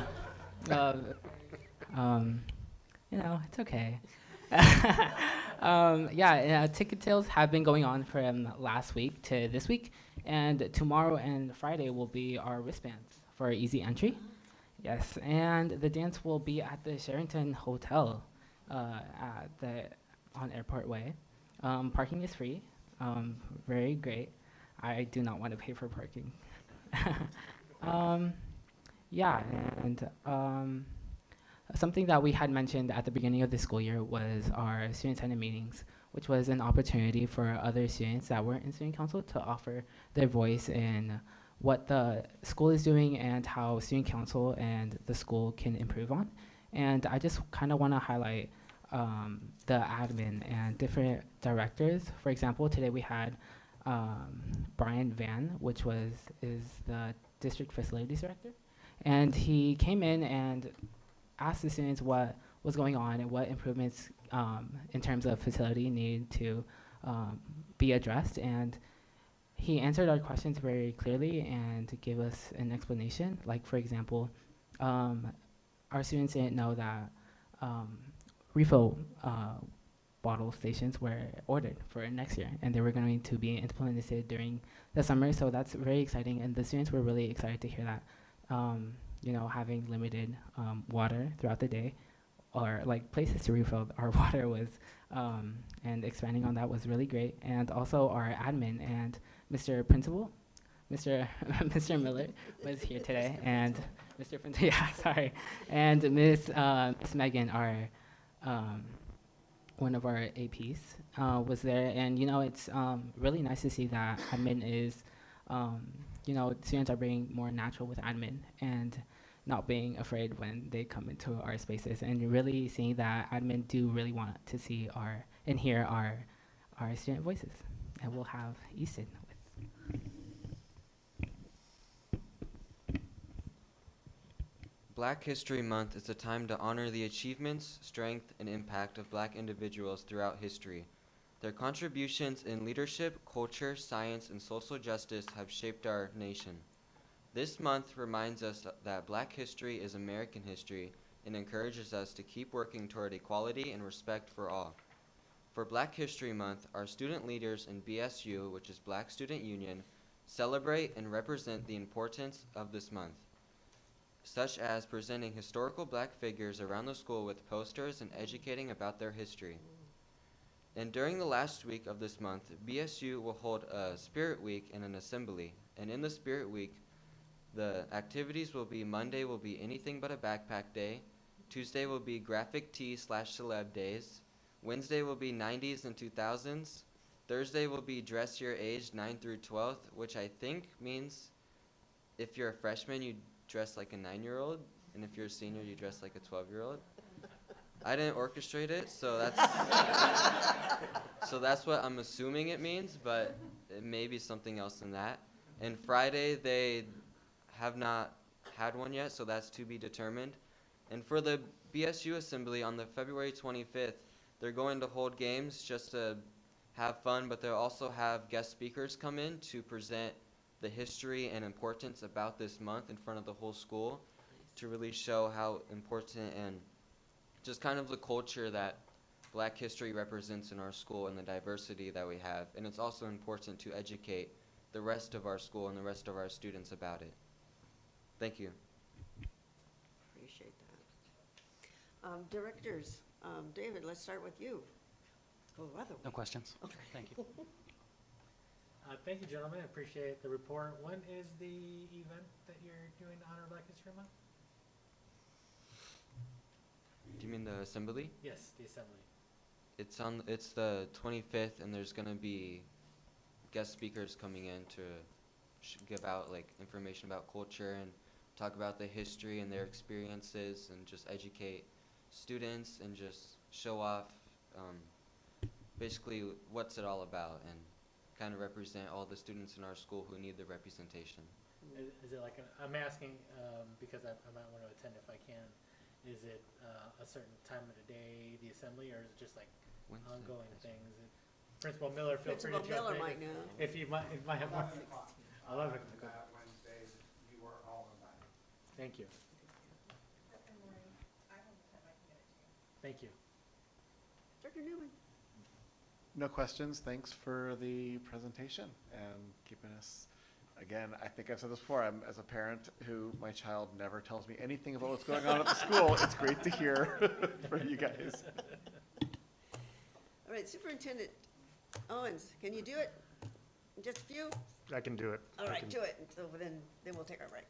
Uh, it's okay. Yeah, ticket sales have been going on from last week to this week, and tomorrow and Friday will be our wristbands for easy entry. Yes, and the dance will be at the Sheraton Hotel on Airport Way. Parking is free. Very great. I do not want to pay for parking. Yeah, and something that we had mentioned at the beginning of the school year was our student senate meetings, which was an opportunity for other students that weren't in student council to offer their voice in what the school is doing and how student council and the school can improve on. And I just kind of want to highlight the admin and different directors. For example, today we had Brian Van, which is the district facilities director, and he came in and asked the students what was going on and what improvements in terms of facility needed to be addressed. And he answered our questions very clearly and gave us an explanation. Like, for example, our students didn't know that refill bottle stations were ordered for next year, and they were going to be implemented during the summer. So that's very exciting, and the students were really excited to hear that. Having limited water throughout the day, or like places to refill our water was, and expanding on that was really great. And also our admin and Mr. Principal, Mr. Mr. Miller was here today, and Mr. Principal, yeah, sorry, and Miss Megan, our one of our APs, was there. And it's really nice to see that admin is, students are being more natural with admin and not being afraid when they come into our spaces, and really seeing that admin do really want to see and hear our student voices. And we'll have Easton with. Black History Month is a time to honor the achievements, strength, and impact of Black individuals throughout history. Their contributions in leadership, culture, science, and social justice have shaped our nation. This month reminds us that Black history is American history and encourages us to keep working toward equality and respect for all. For Black History Month, our student leaders in BSU, which is Black Student Union, celebrate and represent the importance of this month, such as presenting historical Black figures around the school with posters and educating about their history. And during the last week of this month, BSU will hold a Spirit Week and an assembly. And in the Spirit Week, the activities will be: Monday will be Anything But a Backpack Day, Tuesday will be Graphic Tee/Celeb Days, Wednesday will be 90s and 2000s, Thursday will be Dress Your Age 9 through 12th, which I think means if you're a freshman, you dress like a 9-year-old, and if you're a senior, you dress like a 12-year-old. I didn't orchestrate it, so that's what I'm assuming it means, but it may be something else than that. And Friday, they have not had one yet, so that's to be determined. And for the BSU Assembly on the February 25th, they're going to hold games just to have fun, but they'll also have guest speakers come in to present the history and importance about this month in front of the whole school, to really show how important and just kind of the culture that Black history represents in our school and the diversity that we have. And it's also important to educate the rest of our school and the rest of our students about it. Thank you. Appreciate that. Directors, David, let's start with you. Go other way. No questions. Okay. Thank you. Thank you, gentlemen. I appreciate the report. When is the event that you're doing to honor Black History Month? Do you mean the assembly? Yes, the assembly. It's the 25th, and there's gonna be guest speakers coming in to give out like information about culture and talk about the history and their experiences, and just educate students and just show off basically what's it all about, and kind of represent all the students in our school who need the representation. Is it like I'm asking because I might want to attend if I can. Is it a certain time of the day, the assembly, or is it just like Wednesday, ongoing Thursday. things? Principal Miller, feel free to Principal jump Miller in might know. if you might have more. 11 o'clock. Wednesdays, you are all invited. Thank you. Thank you. Dr. Newman. No questions. Thanks for the presentation and keeping us, again, I think I've said this before, I'm as a parent who my child never tells me anything about what's going on at the school. It's great to hear from you guys. All right, Superintendent Owens, can you do it? Just a few? I can do it. All I right, can- do it. So then we'll take our break.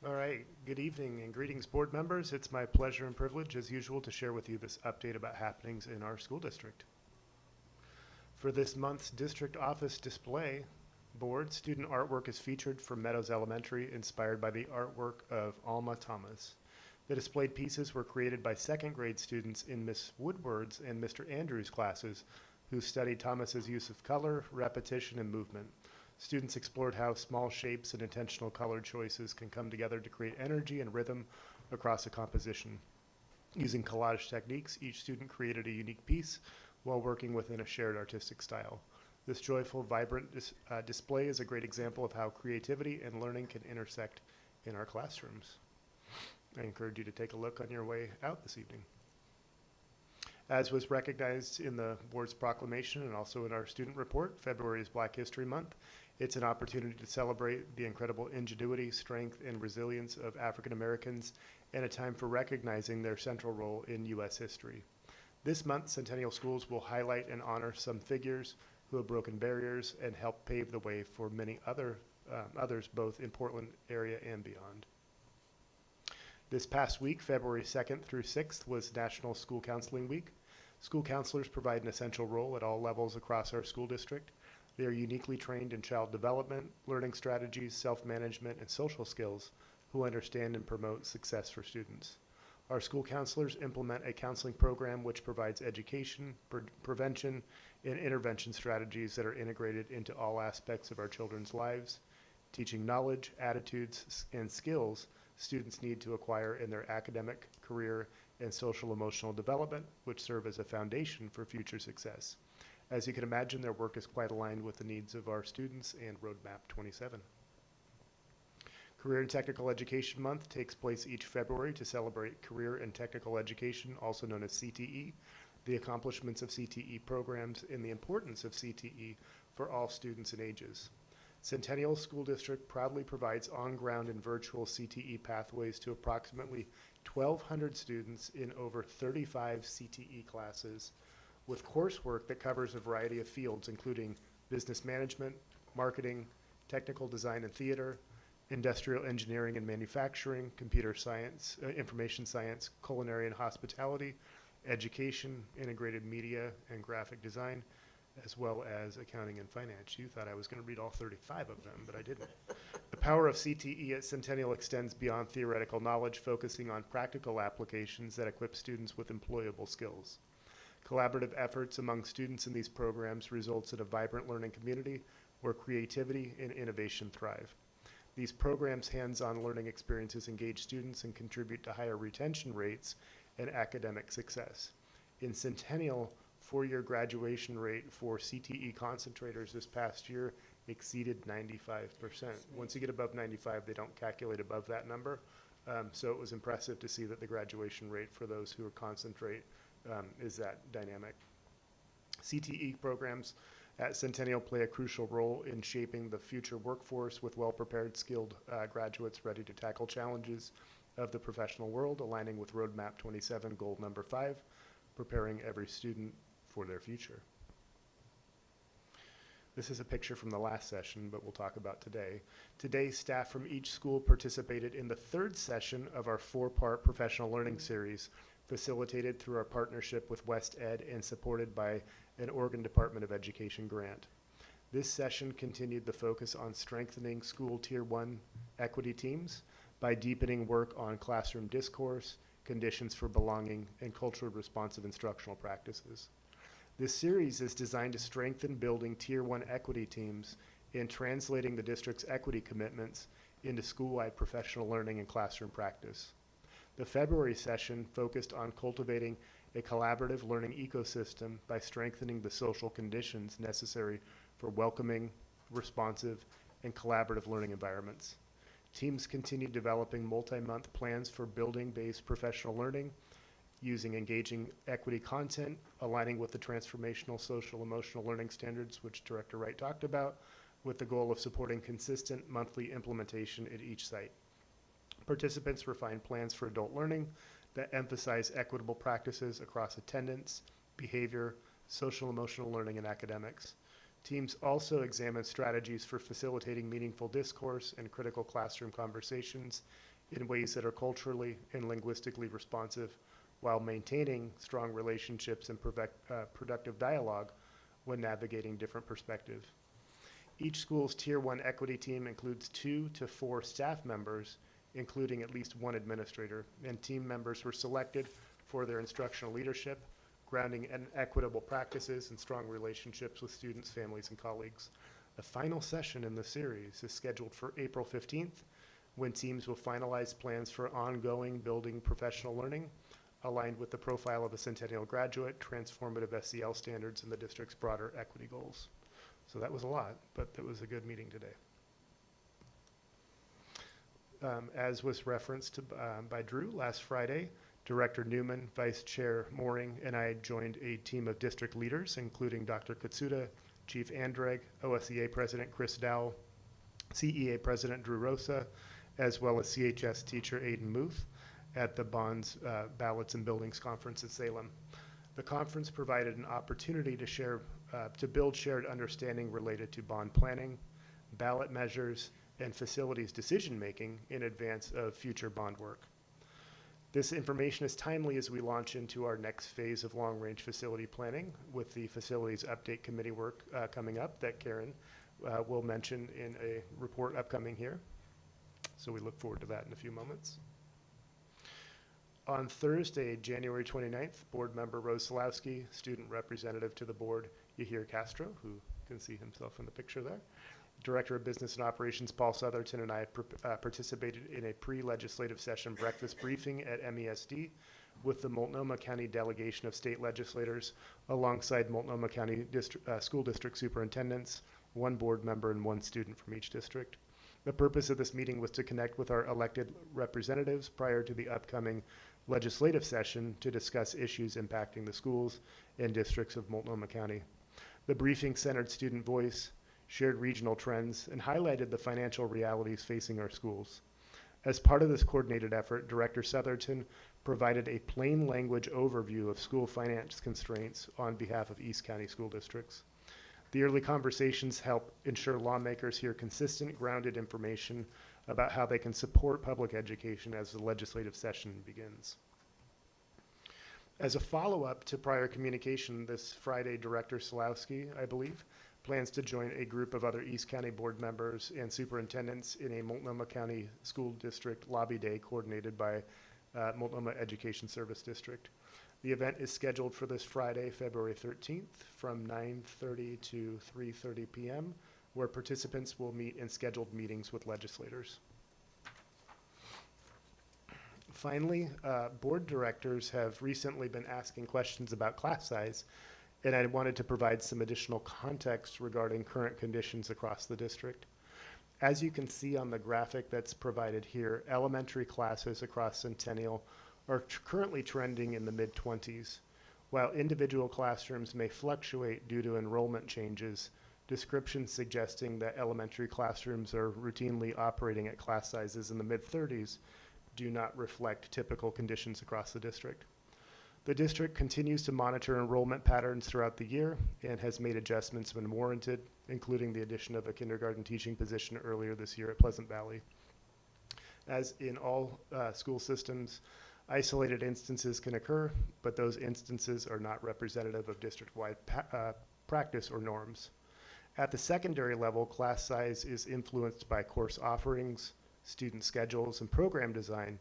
All right, good evening and greetings, board members. It's my pleasure and privilege, as usual, to share with you this update about happenings in our school district. For this month's district office display board, student artwork is featured from Meadows Elementary, inspired by the artwork of Alma Thomas. The displayed pieces were created by second grade students in Miss Woodward's and Mr. Andrews' classes, who studied Thomas's use of color, repetition, and movement. Students explored how small shapes and intentional color choices can come together to create energy and rhythm across a composition. Using collage techniques, each student created a unique piece while working within a shared artistic style. This joyful, vibrant display is a great example of how creativity and learning can intersect in our classrooms. I encourage you to take a look on your way out this evening. As was recognized in the board's proclamation and also in our student report, February is Black History Month. It's an opportunity to celebrate the incredible ingenuity, strength, and resilience of African Americans, and a time for recognizing their central role in U.S. history. This month, Centennial Schools will highlight and honor some figures who have broken barriers and helped pave the way for many others, both in Portland area and beyond. This past week, February 2nd through 6th, was National School Counseling Week. School counselors provide an essential role at all levels across our school district. They are uniquely trained in child development, learning strategies, self-management, and social skills, who understand and promote success for students. Our school counselors implement a counseling program which provides education, prevention, and intervention strategies that are integrated into all aspects of our children's lives, teaching knowledge, attitudes, and skills students need to acquire in their academic, career, and social-emotional development, which serve as a foundation for future success. As you can imagine, their work is quite aligned with the needs of our students and Roadmap 27. Career and Technical Education Month takes place each February to celebrate career and technical education, also known as CTE, the accomplishments of CTE programs, and the importance of CTE for all students and ages. Centennial School District proudly provides on-ground and virtual CTE pathways to approximately 1,200 students in over 35 CTE classes, with coursework that covers a variety of fields, including business management, marketing, technical design and theater, industrial engineering and manufacturing, computer science, information science, culinary and hospitality, education, integrated media and graphic design, as well as accounting and finance. You thought I was going to read all 35 of them, but I didn't. The power of CTE at Centennial extends beyond theoretical knowledge, focusing on practical applications that equip students with employable skills. Collaborative efforts among students in these programs results in a vibrant learning community where creativity and innovation thrive. These programs' hands-on learning experiences engage students and contribute to higher retention rates and academic success. In Centennial, four-year graduation rate for CTE concentrators this past year exceeded 95%. Once you get above 95, they don't calculate above that number. So it was impressive to see that the graduation rate for those who concentrate is that dynamic. CTE programs at Centennial play a crucial role in shaping the future workforce with well-prepared, skilled graduates ready to tackle challenges of the professional world, aligning with Roadmap 27, goal number 5, preparing every student for their future. This is a picture from the last session, but we'll talk about today. Today, staff from each school participated in the third session of our 4-part professional learning series, facilitated through our partnership with West Ed and supported by an Oregon Department of Education grant. This session continued the focus on strengthening school Tier 1 equity teams by deepening work on classroom discourse, conditions for belonging, and culturally responsive instructional practices. This series is designed to strengthen building Tier 1 equity teams in translating the district's equity commitments into school-wide professional learning and classroom practice. The February session focused on cultivating a collaborative learning ecosystem by strengthening the social conditions necessary for welcoming, responsive, and collaborative learning environments. Teams continued developing multi-month plans for building-based professional learning, using engaging equity content, aligning with the transformational social emotional learning standards, which Director Wright talked about, with the goal of supporting consistent monthly implementation at each site. Participants refined plans for adult learning that emphasize equitable practices across attendance, behavior, social emotional learning, and academics. Teams also examined strategies for facilitating meaningful discourse and critical classroom conversations in ways that are culturally and linguistically responsive, while maintaining strong relationships and productive dialogue when navigating different perspectives. Each school's Tier 1 equity team includes 2 to 4 staff members, including at least 1 administrator, and team members were selected for their instructional leadership, grounding in equitable practices and strong relationships with students, families, and colleagues. The final session in the series is scheduled for April 15th, when teams will finalize plans for ongoing building professional learning, aligned with the profile of a Centennial graduate, transformative SEL standards, and the district's broader equity goals. So that was a lot, but it was a good meeting today. As was referenced by Drew last Friday, Director Newman, Vice Chair Mooring, and I joined a team of district leaders, including Dr. Katsuda, Chief Andreg, OSEA President Chris Dowell, CEA President Drew Rosa, as well as CHS teacher Aiden Muth, at the Bonds Ballots and Buildings Conference in Salem. The conference provided an opportunity to build shared understanding related to bond planning, ballot measures, and facilities decision-making in advance of future bond work. This information is timely as we launch into our next phase of long-range facility planning with the Facilities Update Committee work coming up that Karen will mention in a report upcoming here. So we look forward to that in a few moments. On Thursday, January 29th, board member Rose Solowski, student representative to the board, Yahir Castro, who can see himself in the picture there, Director of Business and Operations Paul Southerton, and I participated in a pre-legislative session breakfast briefing at MESD with the Multnomah County delegation of state legislators alongside Multnomah County school district superintendents, 1 board member, and 1 student from each district. The purpose of this meeting was to connect with our elected representatives prior to the upcoming legislative session to discuss issues impacting the schools and districts of Multnomah County. The briefing centered student voice, shared regional trends, and highlighted the financial realities facing our schools. As part of this coordinated effort, Director Southerton provided a plain language overview of school finance constraints on behalf of East County school districts. The early conversations help ensure lawmakers hear consistent, grounded information about how they can support public education as the legislative session begins. As a follow-up to prior communication, this Friday, Director Solowski, I believe, plans to join a group of other East County board members and superintendents in a Multnomah County School District Lobby Day coordinated by Multnomah Education Service District. The event is scheduled for this Friday, February 13th from 9:30 to 3:30 p.m., where participants will meet in scheduled meetings with legislators. Finally, board directors have recently been asking questions about class size, and I wanted to provide some additional context regarding current conditions across the district. As you can see on the graphic that's provided here, elementary classes across Centennial are currently trending in the mid-20s. While individual classrooms may fluctuate due to enrollment changes, descriptions suggesting that elementary classrooms are routinely operating at class sizes in the mid-30s do not reflect typical conditions across the district. The district continues to monitor enrollment patterns throughout the year and has made adjustments when warranted, including the addition of a kindergarten teaching position earlier this year at Pleasant Valley. As in all school systems, isolated instances can occur, but those instances are not representative of district-wide practice or norms. At the secondary level, class size is influenced by course offerings, student schedules, and program design.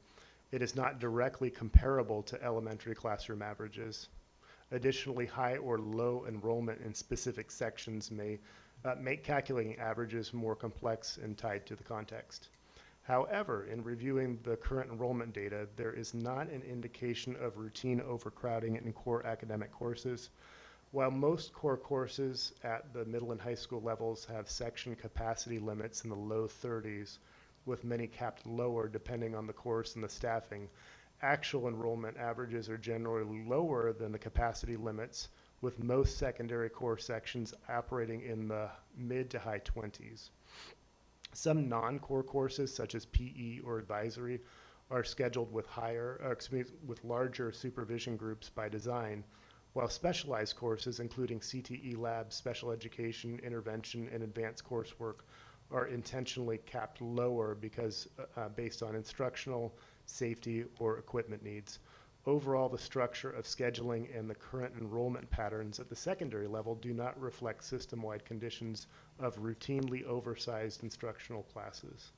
It is not directly comparable to elementary classroom averages. Additionally, high or low enrollment in specific sections may make calculating averages more complex and tied to the context. However, in reviewing the current enrollment data, there is not an indication of routine overcrowding in core academic courses. While most core courses at the middle and high school levels have section capacity limits in the low 30s, with many capped lower depending on the course and the staffing, actual enrollment averages are generally lower than the capacity limits, with most secondary core sections operating in the mid to high 20s. Some non-core courses, such as PE or advisory, are scheduled with with larger supervision groups by design, while specialized courses, including CTE labs, special education, intervention, and advanced coursework, are intentionally capped lower because based on instructional, safety, or equipment needs. Overall, the structure of scheduling and the current enrollment patterns at the secondary level do not reflect system-wide conditions of routinely oversized instructional classes.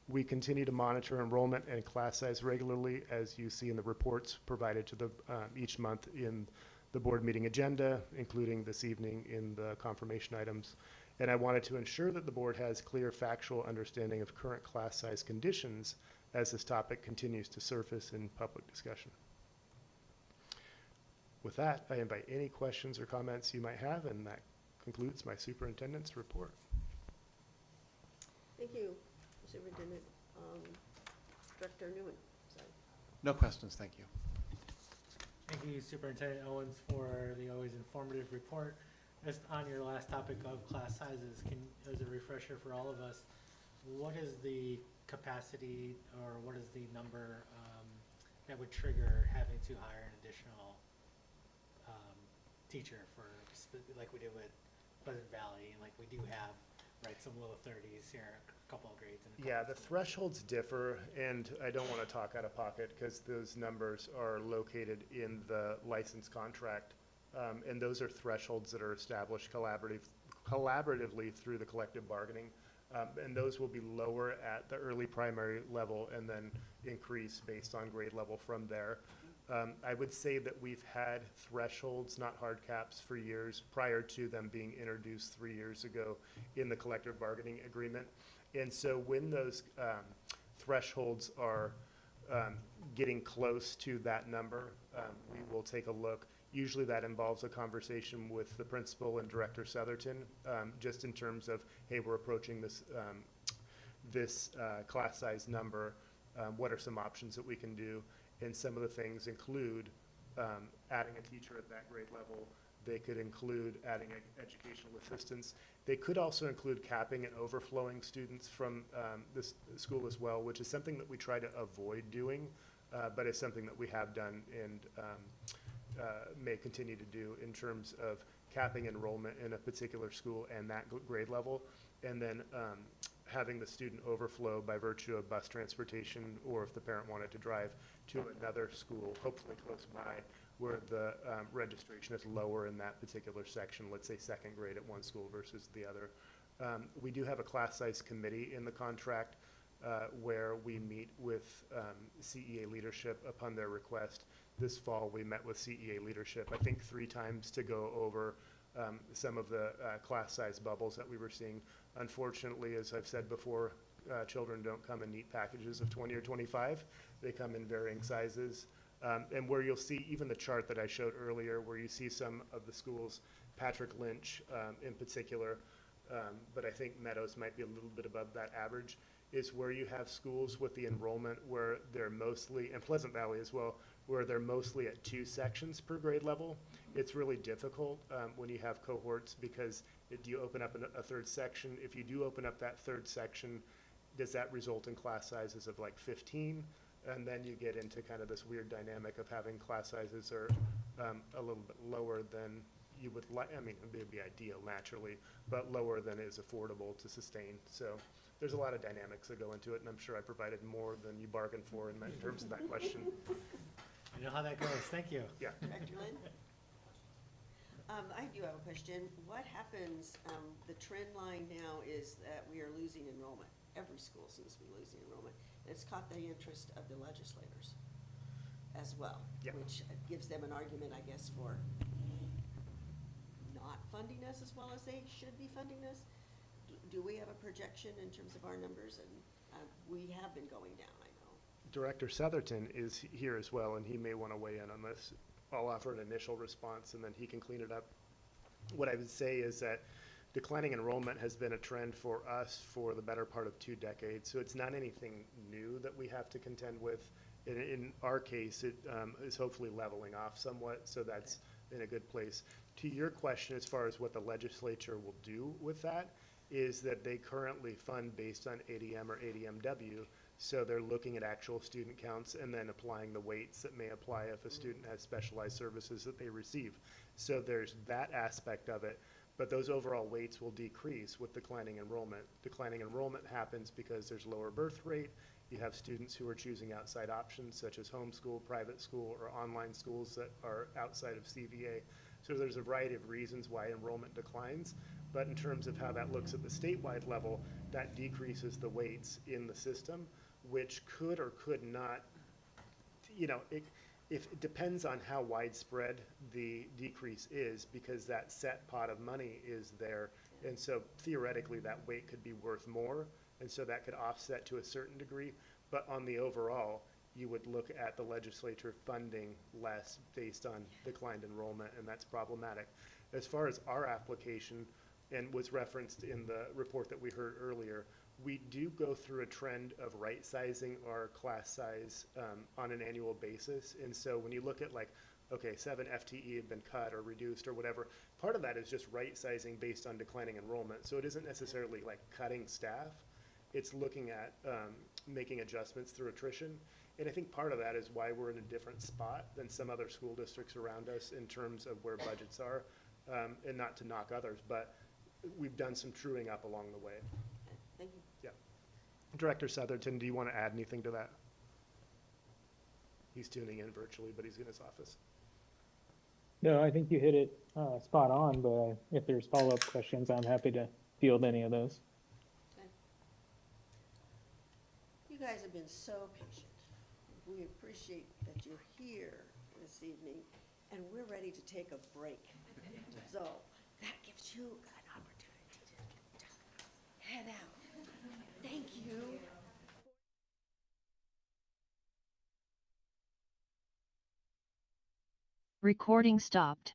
We continue to monitor enrollment and class size regularly, as you see in the reports provided to the each month in the board meeting agenda, including this evening in the confirmation items. And I wanted to ensure that the board has clear factual understanding of current class size conditions as this topic continues to surface in public discussion. With that, I invite any questions or comments you might have, and that concludes my superintendent's report. Thank you, Superintendent. Director Newman, sorry. No questions, thank you. Thank you, Superintendent Owens, for the always informative report. Just on your last topic of class sizes, as a refresher for all of us, what is the capacity or what is the number that would trigger having to hire an additional teacher for, like we did with Pleasant Valley, and like we do have, right, some low 30s here, a couple of grades. And Yeah, the thresholds differ, and I don't want to talk out of pocket because those numbers are located in the license contract, and those are thresholds that are established collaboratively through the collective bargaining, and those will be lower at the early primary level and then increase based on grade level from there. I would say that we've had thresholds, not hard caps, for years prior to them being introduced 3 years ago in the collective bargaining agreement. And so when those thresholds are getting close to that number, we will take a look. Usually that involves a conversation with the principal and Director Southerton, just in terms of, hey, we're approaching this, class size number. What are some options that we can do? And some of the things include adding a teacher at that grade level. They could include adding educational assistants. They could also include capping and overflowing students from this school as well, which is something that we try to avoid doing, but it's something that we have done and may continue to do in terms of capping enrollment in a particular school and that grade level, and then having the student overflow by virtue of bus transportation, or if the parent wanted to drive to another school, hopefully close by, where the registration is lower in that particular section, let's say second grade at one school versus the other. We do have a class size committee in the contract where we meet with CEA leadership upon their request. This fall we met with CEA leadership, I think 3 times, to go over some of the class size bubbles that we were seeing. Unfortunately, as I've said before, children don't come in neat packages of 20 or 25. They come in varying sizes. And where you'll see even the chart that I showed earlier, where you see some of the schools, Patrick Lynch in particular, but I think Meadows might be a little bit above that average, is where you have schools with the enrollment where they're mostly, and Pleasant Valley as well, where they're mostly at 2 sections per grade level. It's really difficult when you have cohorts, because do you open up a 3rd section? If you do open up that 3rd section, does that result in class sizes of like 15? And then you get into kind of this weird dynamic of having class sizes are a little bit lower than you would like. I mean, it would be ideal naturally, but lower than is affordable to sustain. So there's a lot of dynamics that go into it, and I'm sure I provided more than you bargained for in terms of that question. I know how that goes. Thank you. Yeah. Director Lynn? I do have a question. What happens, the trend line now is that we are losing enrollment. Every school seems to be losing enrollment. And it's caught the interest of the legislators as well, yeah, which gives them an argument, I guess, for not not funding us as well as they should be funding us? Do we have a projection in terms of our numbers? And we have been going down, I know. Director Southerton is here as well, and he may want to weigh in on this. I'll offer an initial response, and then he can clean it up. What I would say is that declining enrollment has been a trend for us for the better part of 2 decades, so it's not anything new that we have to contend with. In our case, it is hopefully leveling off somewhat, so that's in a good place. To your question, as far as what the legislature will do with that, is that they currently fund based on ADM or ADMW, so they're looking at actual student counts and then applying the weights that may apply if a student has specialized services that they receive. So there's that aspect of it, but those overall weights will decrease with declining enrollment. Declining enrollment happens because there's lower birth rate. You have students who are choosing outside options such as homeschool, private school, or online schools that are outside of CVA. So there's a variety of reasons why enrollment declines, but in terms of how that looks at the statewide level, that decreases the weights in the system, which could or could not, if it depends on how widespread the decrease is, because that set pot of money is there, and so theoretically that weight could be worth more, and so that could offset to a certain degree, but on the overall, you would look at the legislature funding less based on declined enrollment, and that's problematic. As far as our application, and was referenced in the report that we heard earlier, we do go through a trend of right-sizing our class size on an annual basis. And so when you look at okay, 7 FTE have been cut or reduced or whatever, part of that is just right-sizing based on declining enrollment. So it isn't necessarily like cutting staff. It's looking at making adjustments through attrition. And I think part of that is why we're in a different spot than some other school districts around us in terms of where budgets are. And not to knock others, but we've done some truing up along the way. Thank you. Yeah. Director Southerton, do you want to add anything to that? He's tuning in virtually, but he's in his office. No, I think you hit it spot on, but if there's follow-up questions, I'm happy to field any of those. Okay. You guys have been so patient. We appreciate that you're here this evening, and we're ready to take a break. So that gives you an opportunity to just head out. Thank you. Recording stopped.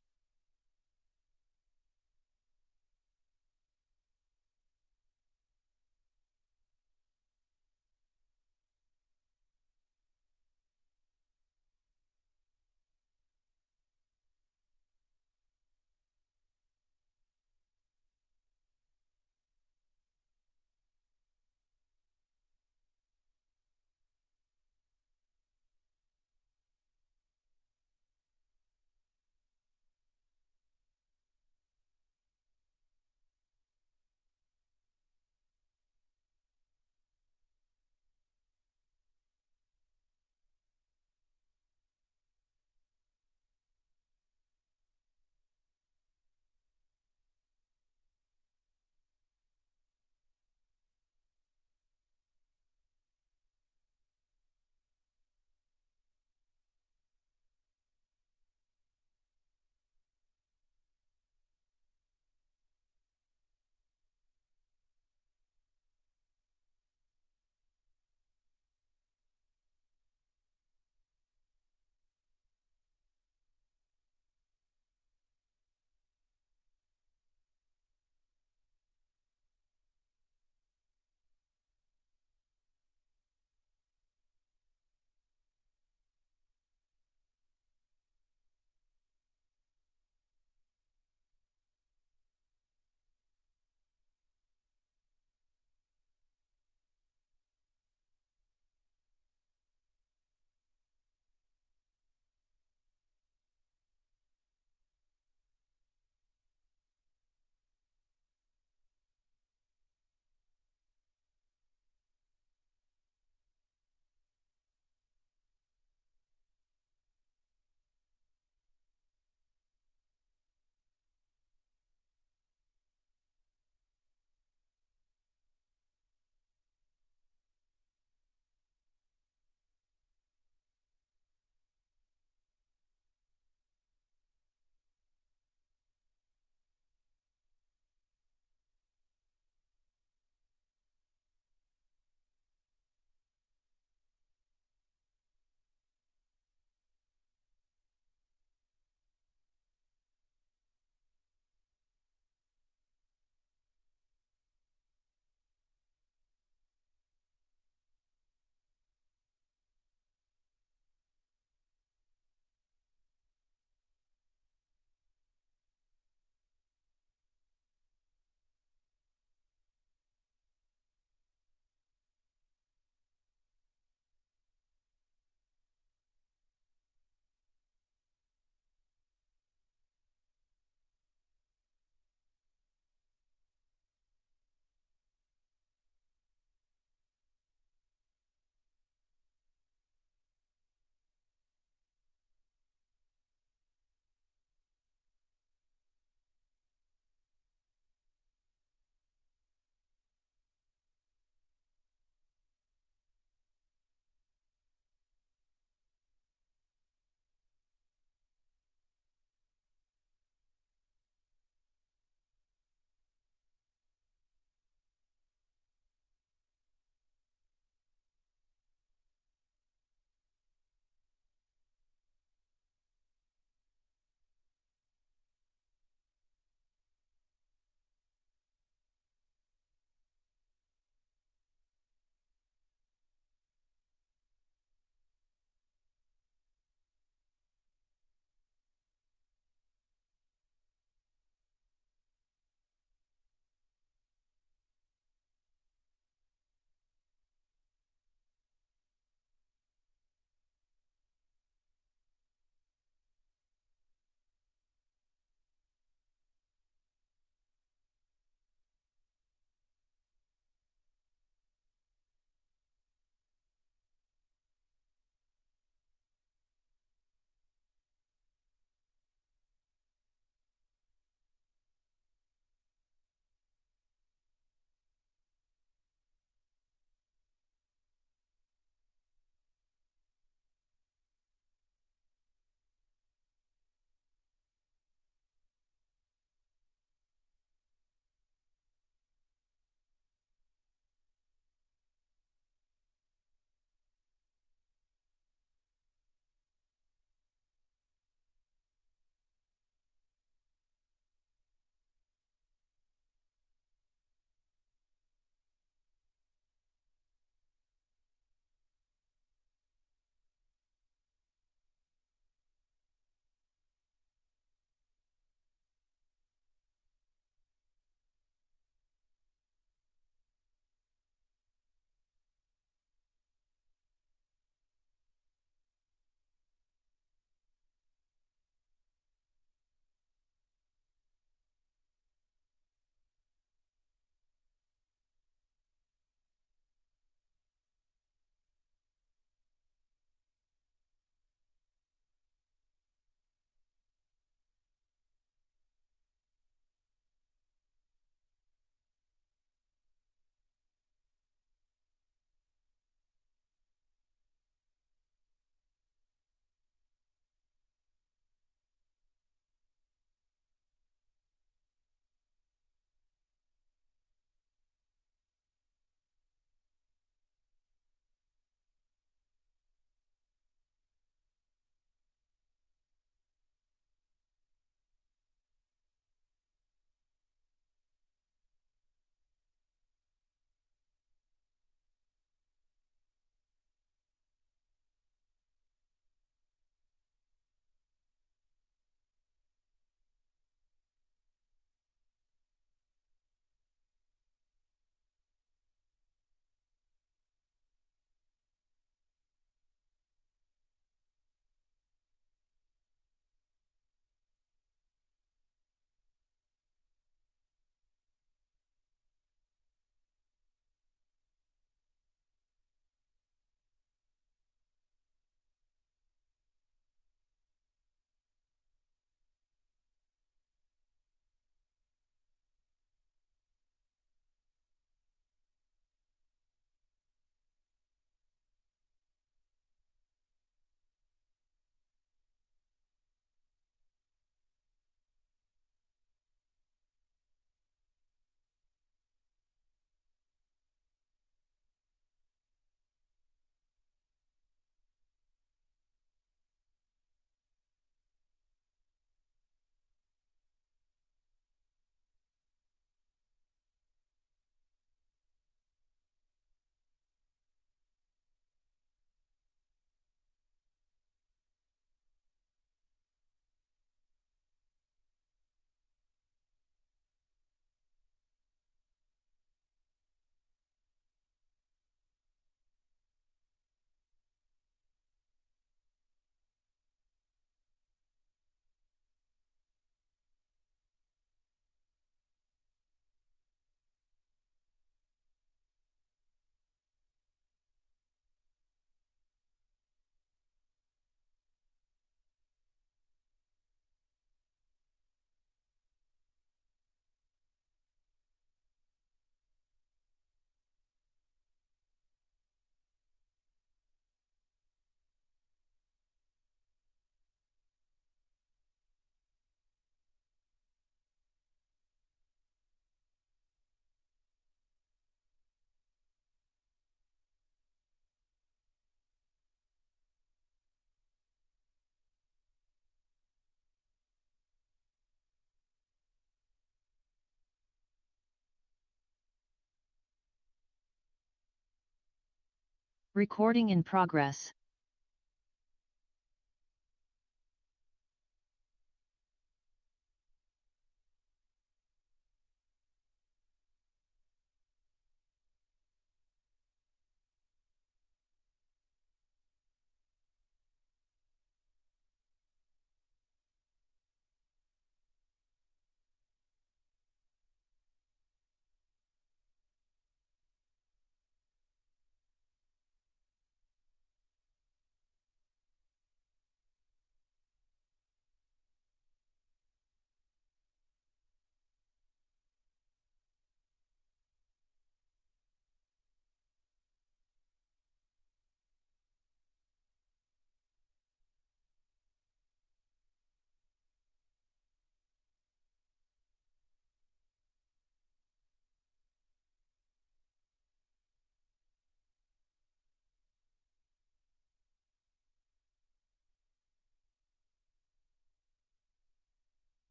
Recording in progress.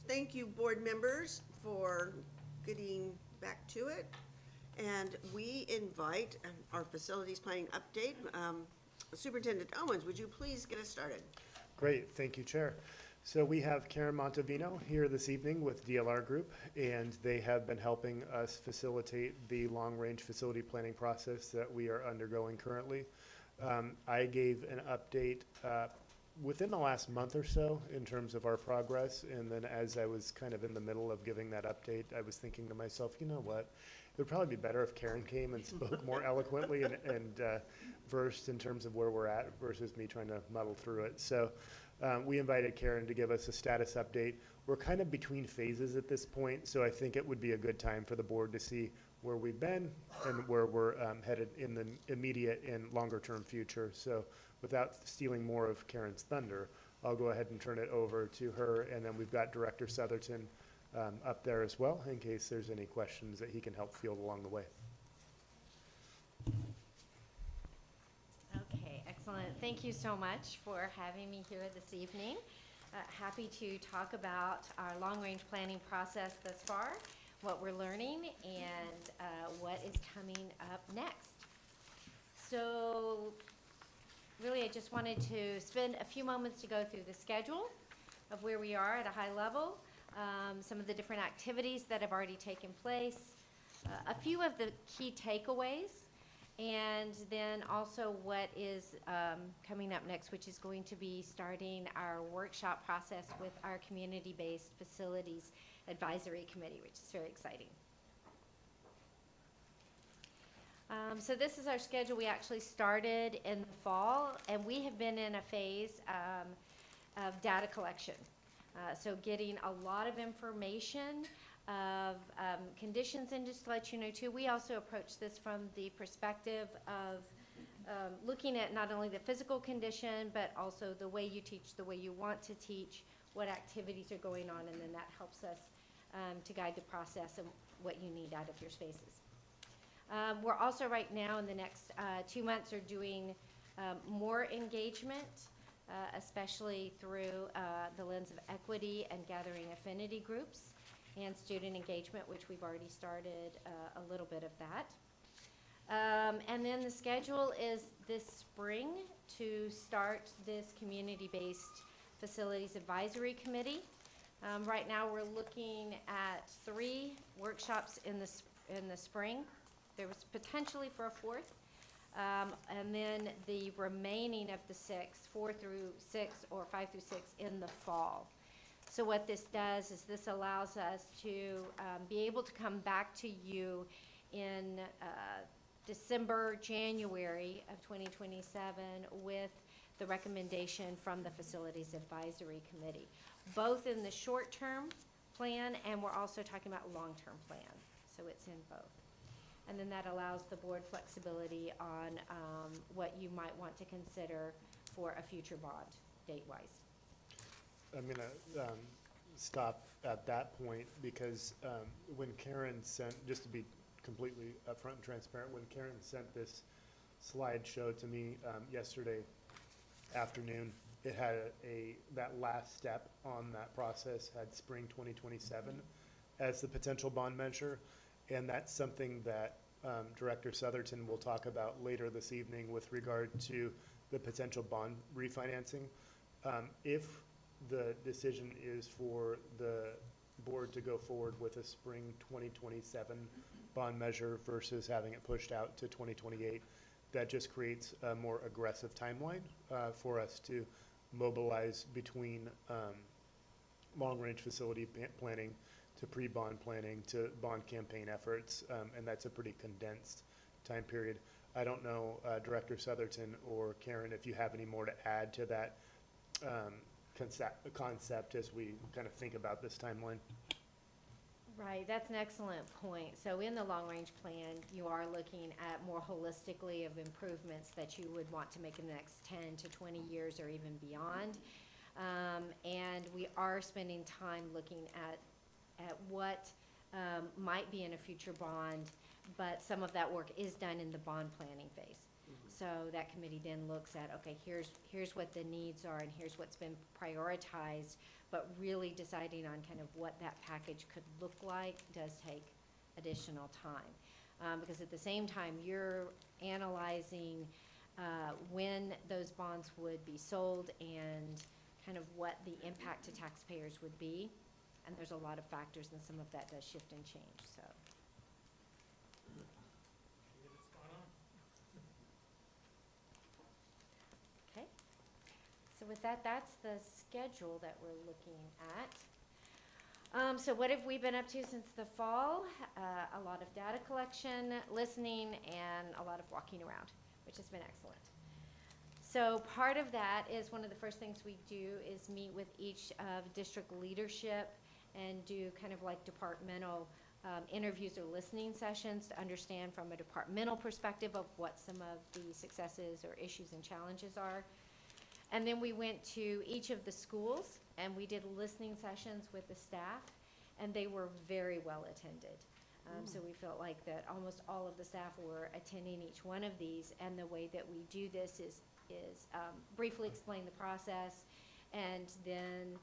Thank you, board members, for getting back to it. And we invite our facilities planning update. Superintendent Owens, would you please get us started? Great, thank you, Chair. So we have Karen Montevino here this evening with DLR Group, and they have been helping us facilitate the long-range facility planning process that we are undergoing currently. I gave an update within the last month or so in terms of our progress, and then as I was kind of in the middle of giving that update, I was thinking to myself, you know what, it would probably be better if Karen came and spoke more eloquently and versed in terms of where we're at versus me trying to muddle through it. So we invited Karen to give us a status update. We're kind of between phases at this point, so I think it would be a good time for the board to see where we've been and where we're headed in the immediate and longer term future. So without stealing more of Karen's thunder, I'll go ahead and turn it over to her, and then we've got Director Southerton up there as well in case there's any questions that he can help field along the way. Okay, excellent. Thank you so much for having me here this evening. Happy to talk about our long-range planning process thus far, what we're learning, and what is coming up next. So really, I just wanted to spend a few moments to go through the schedule of where we are at a high level, some of the different activities that have already taken place, a few of the key takeaways, and then also what is coming up next, which is going to be starting our workshop process with our community-based facilities advisory committee, which is very exciting. So this is our schedule. We actually started in the fall, and we have been in a phase of data collection. So getting a lot of information of conditions, and just to let you know too, we also approach this from the perspective of looking at not only the physical condition, but also the way you teach, the way you want to teach, what activities are going on, and then that helps us to guide the process and what you need out of your spaces. We're also right now in the next 2 months are doing more engagement, especially through the lens of equity and gathering affinity groups and student engagement, which we've already started a little bit of that. And then the schedule is this spring to start this community-based facilities advisory committee. Right now, we're looking at 3 workshops in the spring. There was potentially for a 4th. And then the remaining of the 6, 4 through 6 or 5 through 6 in the fall. So what this does is this allows us to be able to come back to you in December, January of 2027 with the recommendation from the Facilities Advisory Committee, both in the short-term plan and we're also talking about long-term plan. So it's in both. And then that allows the board flexibility on what you might want to consider for a future bond, date-wise. I'm going to stop at that point because when Karen sent, just to be completely upfront and transparent, when Karen sent this slideshow to me yesterday afternoon, it had that last step on that process had spring 2027 as the potential bond measure. And that's something that Director Southerton will talk about later this evening with regard to the potential bond refinancing. If the decision is for the board to go forward with a spring 2027 bond measure versus having it pushed out to 2028, that just creates a more aggressive timeline for us to mobilize between long-range facility planning to pre-bond planning to bond campaign efforts, and that's a pretty condensed time period. I don't know, Director Southerton or Karen, if you have any more to add to that concept as we kind of think about this timeline. Right, that's an excellent point. So in the long-range plan, you are looking at more holistically of improvements that you would want to make in the next 10 to 20 years or even beyond. And we are spending time looking at what might be in a future bond, but some of that work is done in the bond planning phase. So that committee then looks at, okay, here's what the needs are and here's what's been prioritized, but really deciding on kind of what that package could look like does take additional time. Because at the same time, you're analyzing when those bonds would be sold and kind of what the impact to taxpayers would be. And there's a lot of factors, and some of that does shift and change, so. Okay. So with that, that's the schedule that we're looking at. So what have we been up to since the fall? A lot of data collection, listening, and a lot of walking around, which has been excellent. So part of that is one of the first things we do is meet with each of district leadership and do kind of like departmental interviews or listening sessions to understand from a departmental perspective of what some of the successes or issues and challenges are. And then we went to each of the schools and we did listening sessions with the staff, and they were very well attended. So we felt like that almost all of the staff were attending each one of these, and the way that we do this is briefly explain the process and then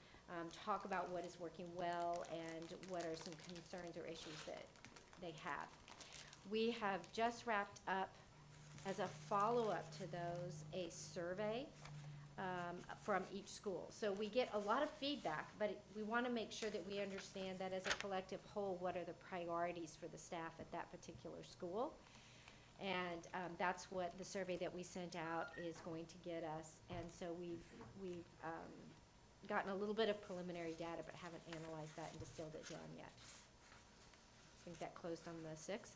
talk about what is working well and what are some concerns or issues that they have. We have just wrapped up, as a follow-up to those, a survey from each school. So we get a lot of feedback, but we want to make sure that we understand that as a collective whole, what are the priorities for the staff at that particular school. And that's what the survey that we sent out is going to get us. And so we've gotten a little bit of preliminary data, but haven't analyzed that and distilled it down yet. I think that closed on the 6th.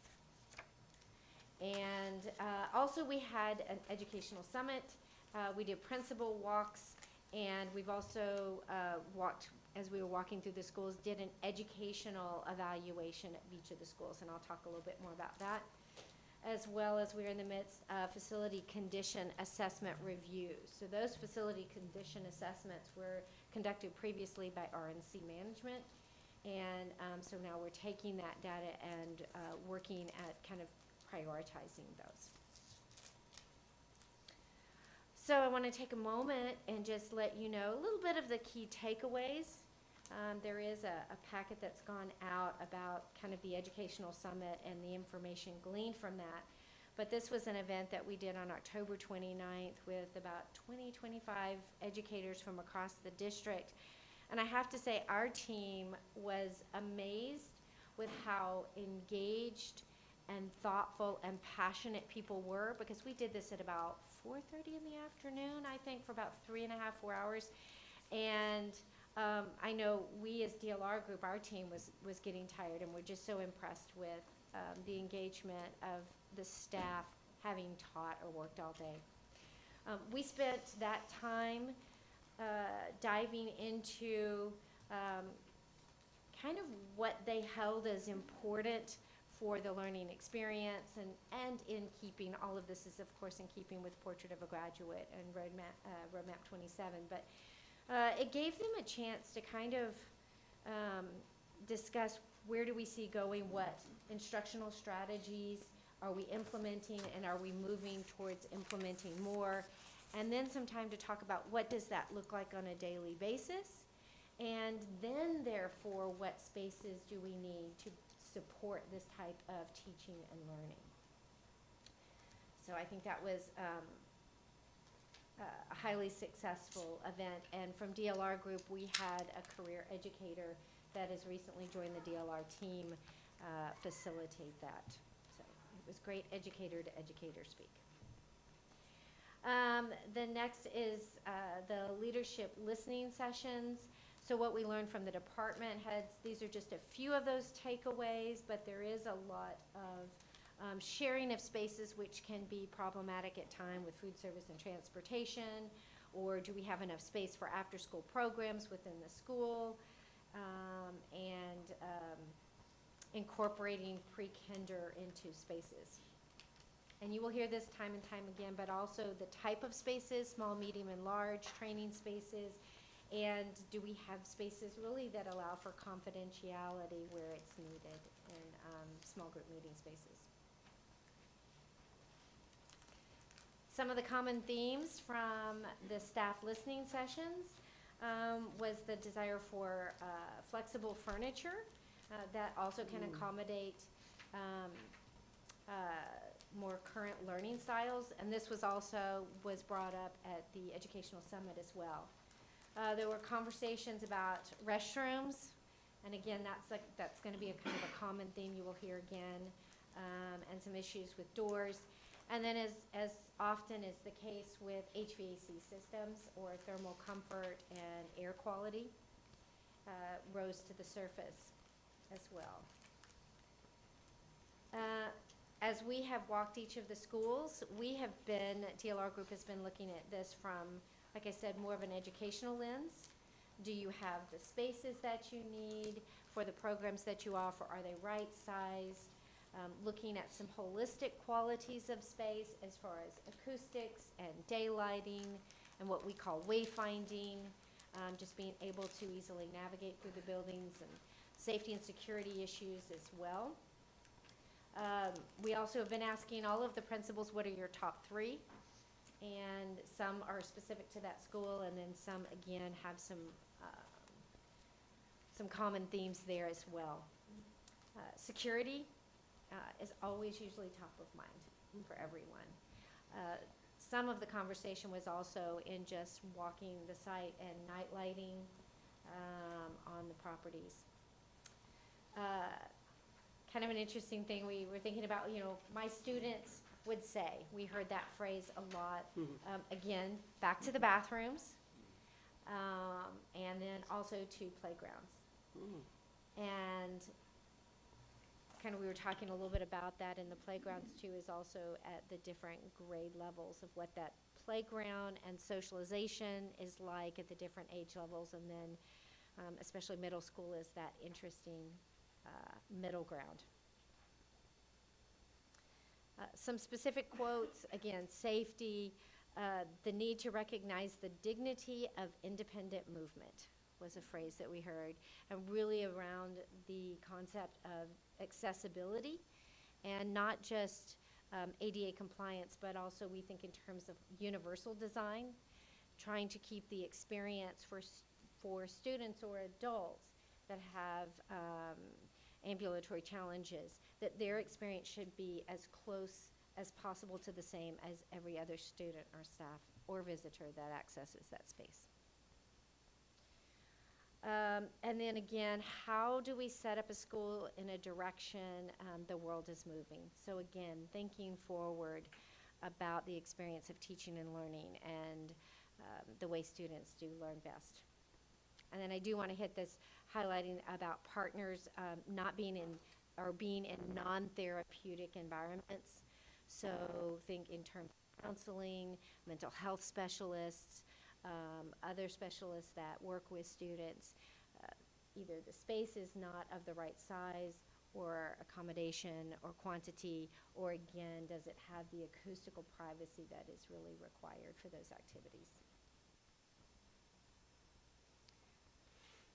And also we had an educational summit. We did principal walks, and we've also walked, as we were walking through the schools, did an educational evaluation at each of the schools, and I'll talk a little bit more about that. As well as we're in the midst of facility condition assessment reviews. So those facility condition assessments were conducted previously by RNC management, and so now we're taking that data and working at kind of prioritizing those. So I want to take a moment and just let you know a little bit of the key takeaways. There is a packet that's gone out about kind of the educational summit and the information gleaned from that. But this was an event that we did on October 29th with about 25 educators from across the district. And I have to say, our team was amazed with how engaged and thoughtful and passionate people were, because we did this at about 4:30 in the afternoon, I think, for about 3.5, 4 hours. And I know we as DLR group, our team was getting tired, and we're just so impressed with the engagement of the staff having taught or worked all day. We spent that time diving into kind of what they held as important for the learning experience, and in keeping, all of this is of course in keeping with Portrait of a Graduate and Roadmap 27, but it gave them a chance to kind of discuss where do we see going, what instructional strategies are we implementing, and are we moving towards implementing more, and then some time to talk about what does that look like on a daily basis, and then therefore what spaces do we need to support this type of teaching and learning. So I think that was a highly successful event, and from DLR Group we had a career educator that has recently joined the DLR team facilitate that. So it was great educator to educator speak. The next is the leadership listening sessions. So what we learned from the department heads, these are just a few of those takeaways, but there is a lot of sharing of spaces which can be problematic at time with food service and transportation, or do we have enough space for after-school programs within the school, and incorporating pre-kinder into spaces. And you will hear this time and time again, but also the type of spaces, small, medium, and large, training spaces, and do we have spaces really that allow for confidentiality where it's needed in small group meeting spaces. Some of the common themes from the staff listening sessions was the desire for flexible furniture that also can accommodate more current learning styles, and this was also brought up at the Educational Summit as well. There were conversations about restrooms, and again, that's going to be a kind of a common theme you will hear again, and some issues with doors. And then as often is the case with HVAC systems or thermal comfort and air quality rose to the surface as well. As we have walked each of the schools, DLR Group has been looking at this from, like I said, more of an educational lens. Do you have the spaces that you need for the programs that you offer? Are they right-sized? Looking at some holistic qualities of space as far as acoustics and daylighting and what we call wayfinding, just being able to easily navigate through the buildings, and safety and security issues as well. We also have been asking all of the principals, what are your top 3? And some are specific to that school, and then some again have some common themes there as well. Security is always usually top of mind for everyone. Some of the conversation was also in just walking the site and night lighting on the properties. Kind of an interesting thing we were thinking about, my students would say, we heard that phrase a lot. Again, back to the bathrooms, and then also to playgrounds. And kind of we were talking a little bit about that in the playgrounds too, is also at the different grade levels of what that playground and socialization is like at the different age levels, and then especially middle school is that interesting middle ground. Some specific quotes, again, safety, the need to recognize the dignity of independent movement was a phrase that we heard, and really around the concept of accessibility, and not just ADA compliance, but also we think in terms of universal design, trying to keep the experience for students or adults that have ambulatory challenges, that their experience should be as close as possible to the same as every other student or staff or visitor that accesses that space. And then again, how do we set up a school in a direction the world is moving? So again, thinking forward about the experience of teaching and learning and the way students do learn best. And then I do want to hit this, highlighting about partners not being in, or being in non-therapeutic environments. So think in terms of counseling, mental health specialists, other specialists that work with students. Either the space is not of the right size or accommodation or quantity, or again, does it have the acoustical privacy that is really required for those activities.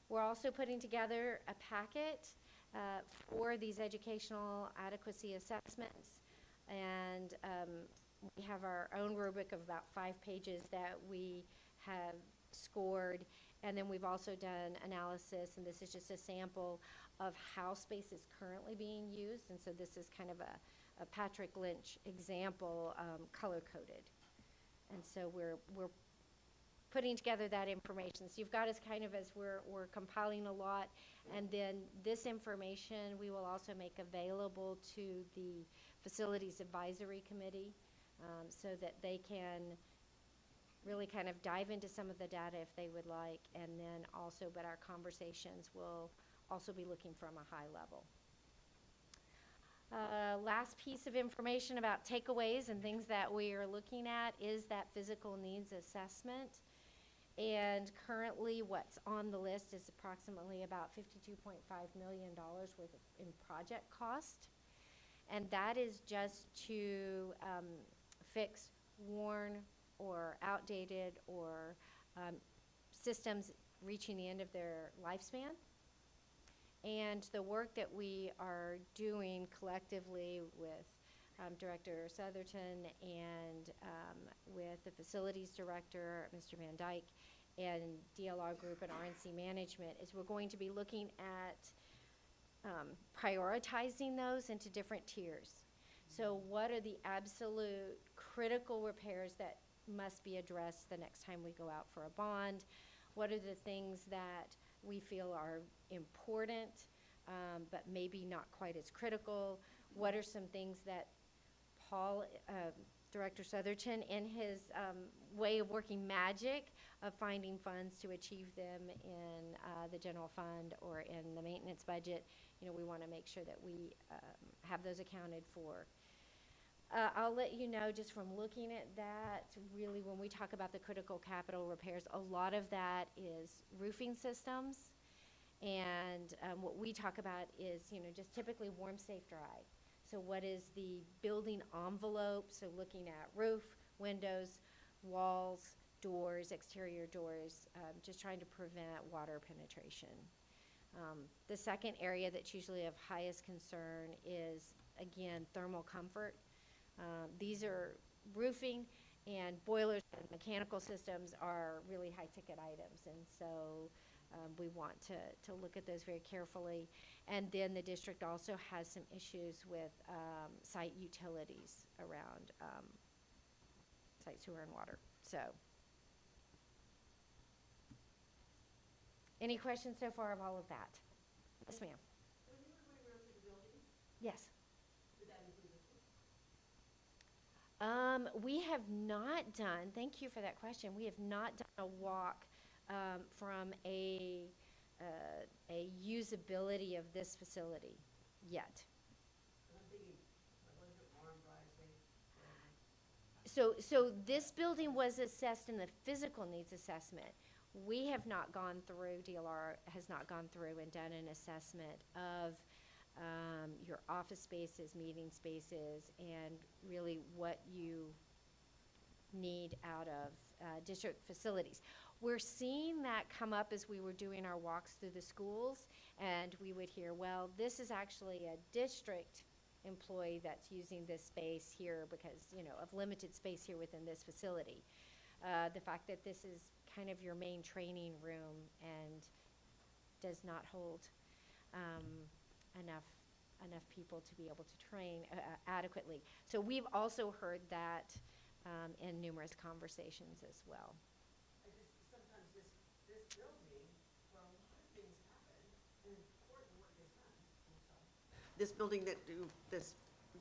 We're also putting together a packet for these educational adequacy assessments, and we have our own rubric of about 5 pages that we have scored, and then we've also done analysis, and this is just a sample of how space is currently being used, and so this is kind of a Patrick Lynch example, color-coded. And so we're putting together that information. So you've got us kind of as we're compiling a lot, and then this information we will also make available to the Facilities Advisory Committee so that they can really kind of dive into some of the data if they would like, and then also, but our conversations will also be looking from a high level. Last piece of information about takeaways and things that we are looking at is that physical needs assessment. And currently what's on the list is approximately about $52.5 million worth in project cost. And that is just to fix worn or outdated or systems reaching the end of their lifespan. And the work that we are doing collectively with Director Southerton and with the facilities director, Mr. Van Dyke, and DLR Group and RNC Management is we're going to be looking at prioritizing those into different tiers. So what are the absolute critical repairs that must be addressed the next time we go out for a bond? What are the things that we feel are important but maybe not quite as critical? What are some things that Paul, Director Southerton, in his way of working magic of finding funds to achieve them in the general fund or in the maintenance budget, you know, we want to make sure that we have those accounted for. I'll let you know just from looking at that, really when we talk about the critical capital repairs, a lot of that is roofing systems. And what we talk about is, you know, just typically warm, safe, dry. So what is the building envelope? So looking at roof, windows, walls, doors, exterior doors, just trying to prevent water penetration. The second area that's usually of highest concern is, again, thermal comfort. These are roofing and boilers and mechanical systems are really high-ticket items, and so we want to look at those very carefully. And then the district also has some issues with site utilities around site sewer and water. So, any questions so far of all of that? Yes, ma'am. Yes. We have not done, thank you for that question, we have not done a walk from a usability of this facility yet. So this building was assessed in the physical needs assessment. We have not gone through, DLR has not gone through and done an assessment of your office spaces, meeting spaces, and really what you need out of district facilities. We're seeing that come up as we were doing our walks through the schools, and we would hear, well, this is actually a district employee that's using this space here because, you know, of limited space here within this facility. The fact that this is kind of your main training room and does not hold enough enough people to be able to train adequately. So we've also heard that in numerous conversations as well. Sometimes this building, where a lot of things happen and important work is done. This building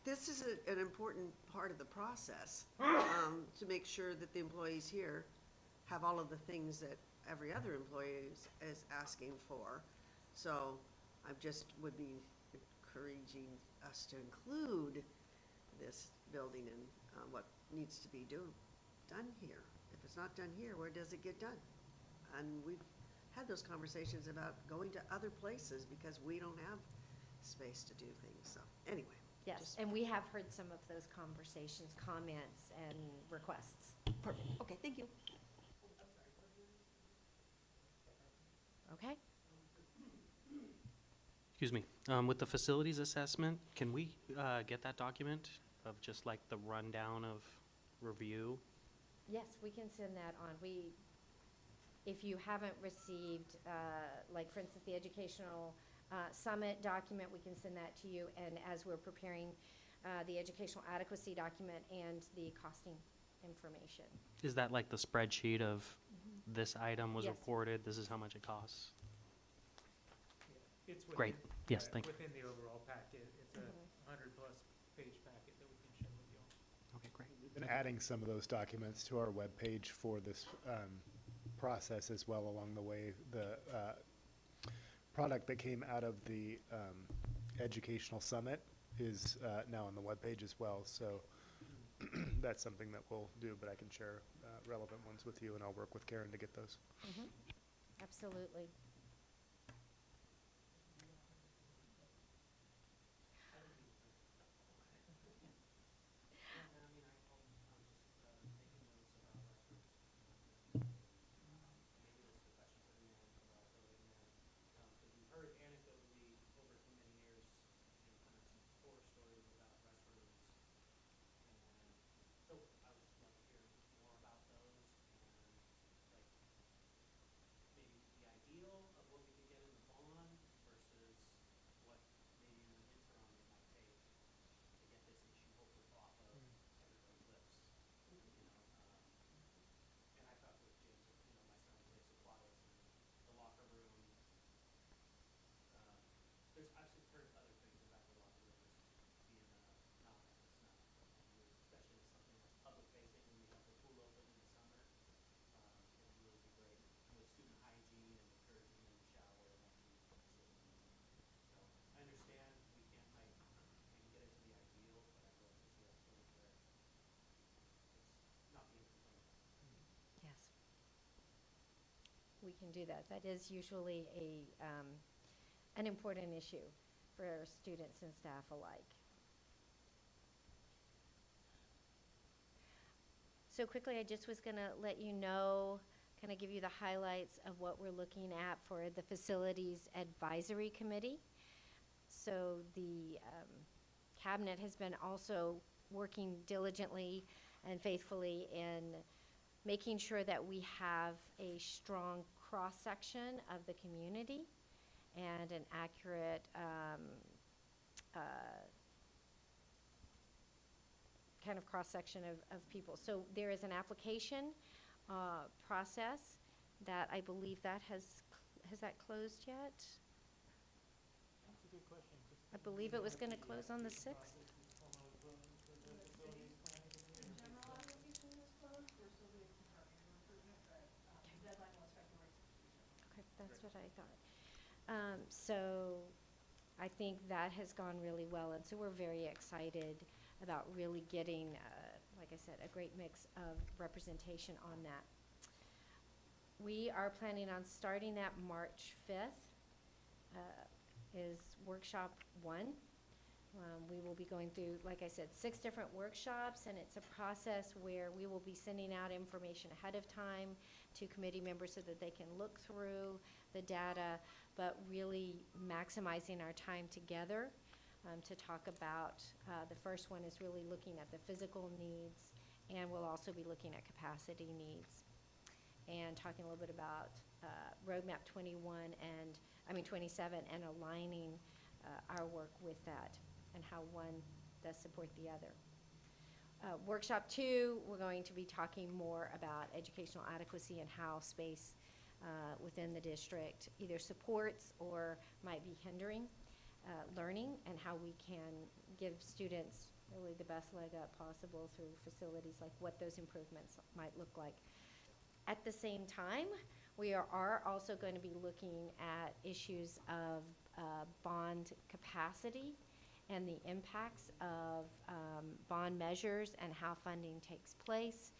this is an important part of the process, to make sure that the employees here have all of the things that every other employee is asking for. So I just would be encouraging us to include this building in what needs to be done here. If it's not done here, where does it get done? And we've had those conversations about going to other places because we don't have space to do things. So anyway. Yes, and we have heard some of those conversations, comments, and requests. Perfect. Okay, thank you. Okay? Excuse me. With the facilities assessment, can we get that document of just like the rundown of review? Yes, we can send that on. If you haven't received, like for instance, the educational summit document, we can send that to you. And as we're preparing the educational adequacy document and the costing information. Is that like the spreadsheet of this item was Yes. reported, this is how much it costs? It's within, Great. Yes, thank you. within the overall packet. It's a 100-plus page packet that we can share with you all. Okay, great. We've been adding some of those documents to our webpage for this process as well along the way. The product that came out of the educational summit is now on the webpage as well. So that's something that we'll do, but I can share relevant ones with you, and I'll work with Karen to get those. Absolutely. Heard anecdotally over so many years, kind of some horror stories about restrooms. And so I would just love to hear more about those and like maybe the ideal of what we could get in the bond versus what maybe in the interim it might take to get this issue hopefully off of everybody's lips. And I talked with James, my son plays aquatics and the locker room. I've heard other things about the locker rooms being not up to snuff, especially with something that's public facing when we have the pool open in the summer. It would really be great with student hygiene and encouraging them to shower and actually sit in. So I understand we can't maybe get into the ideal, but I'd love to see us go where it's not being complained about. Yes. We can do that. That is usually an important issue for students and staff alike. So quickly, I just was going to let you know, kind of give you the highlights of what we're looking at for the Facilities Advisory Committee. So the Cabinet has been also working diligently and faithfully in making sure that we have a strong cross-section of the community and an accurate kind of cross-section of people. So there is an application process that I believe that has that closed yet? That's a good question. I believe it was going to close on the 6th. Okay, that's what I thought. So I think that has gone really well, and so we're very excited about really getting, like I said, a great mix of representation on that. We are planning on starting that March 5th, is workshop 1. We will be going through, like I said, 6 different workshops, and it's a process where we will be sending out information ahead of time to committee members so that they can look through the data, but really maximizing our time together to talk about, the first one is really looking at the physical needs, and we'll also be looking at capacity needs, and talking a little bit about Roadmap 27 and aligning our work with that and how one does support the other. Workshop 2, we're going to be talking more about educational adequacy and how space within the district either supports or might be hindering learning, and how we can give students really the best leg up possible through facilities, like what those improvements might look like. At the same time, we are also going to be looking at issues of bond capacity and the impacts of bond measures and how funding takes place,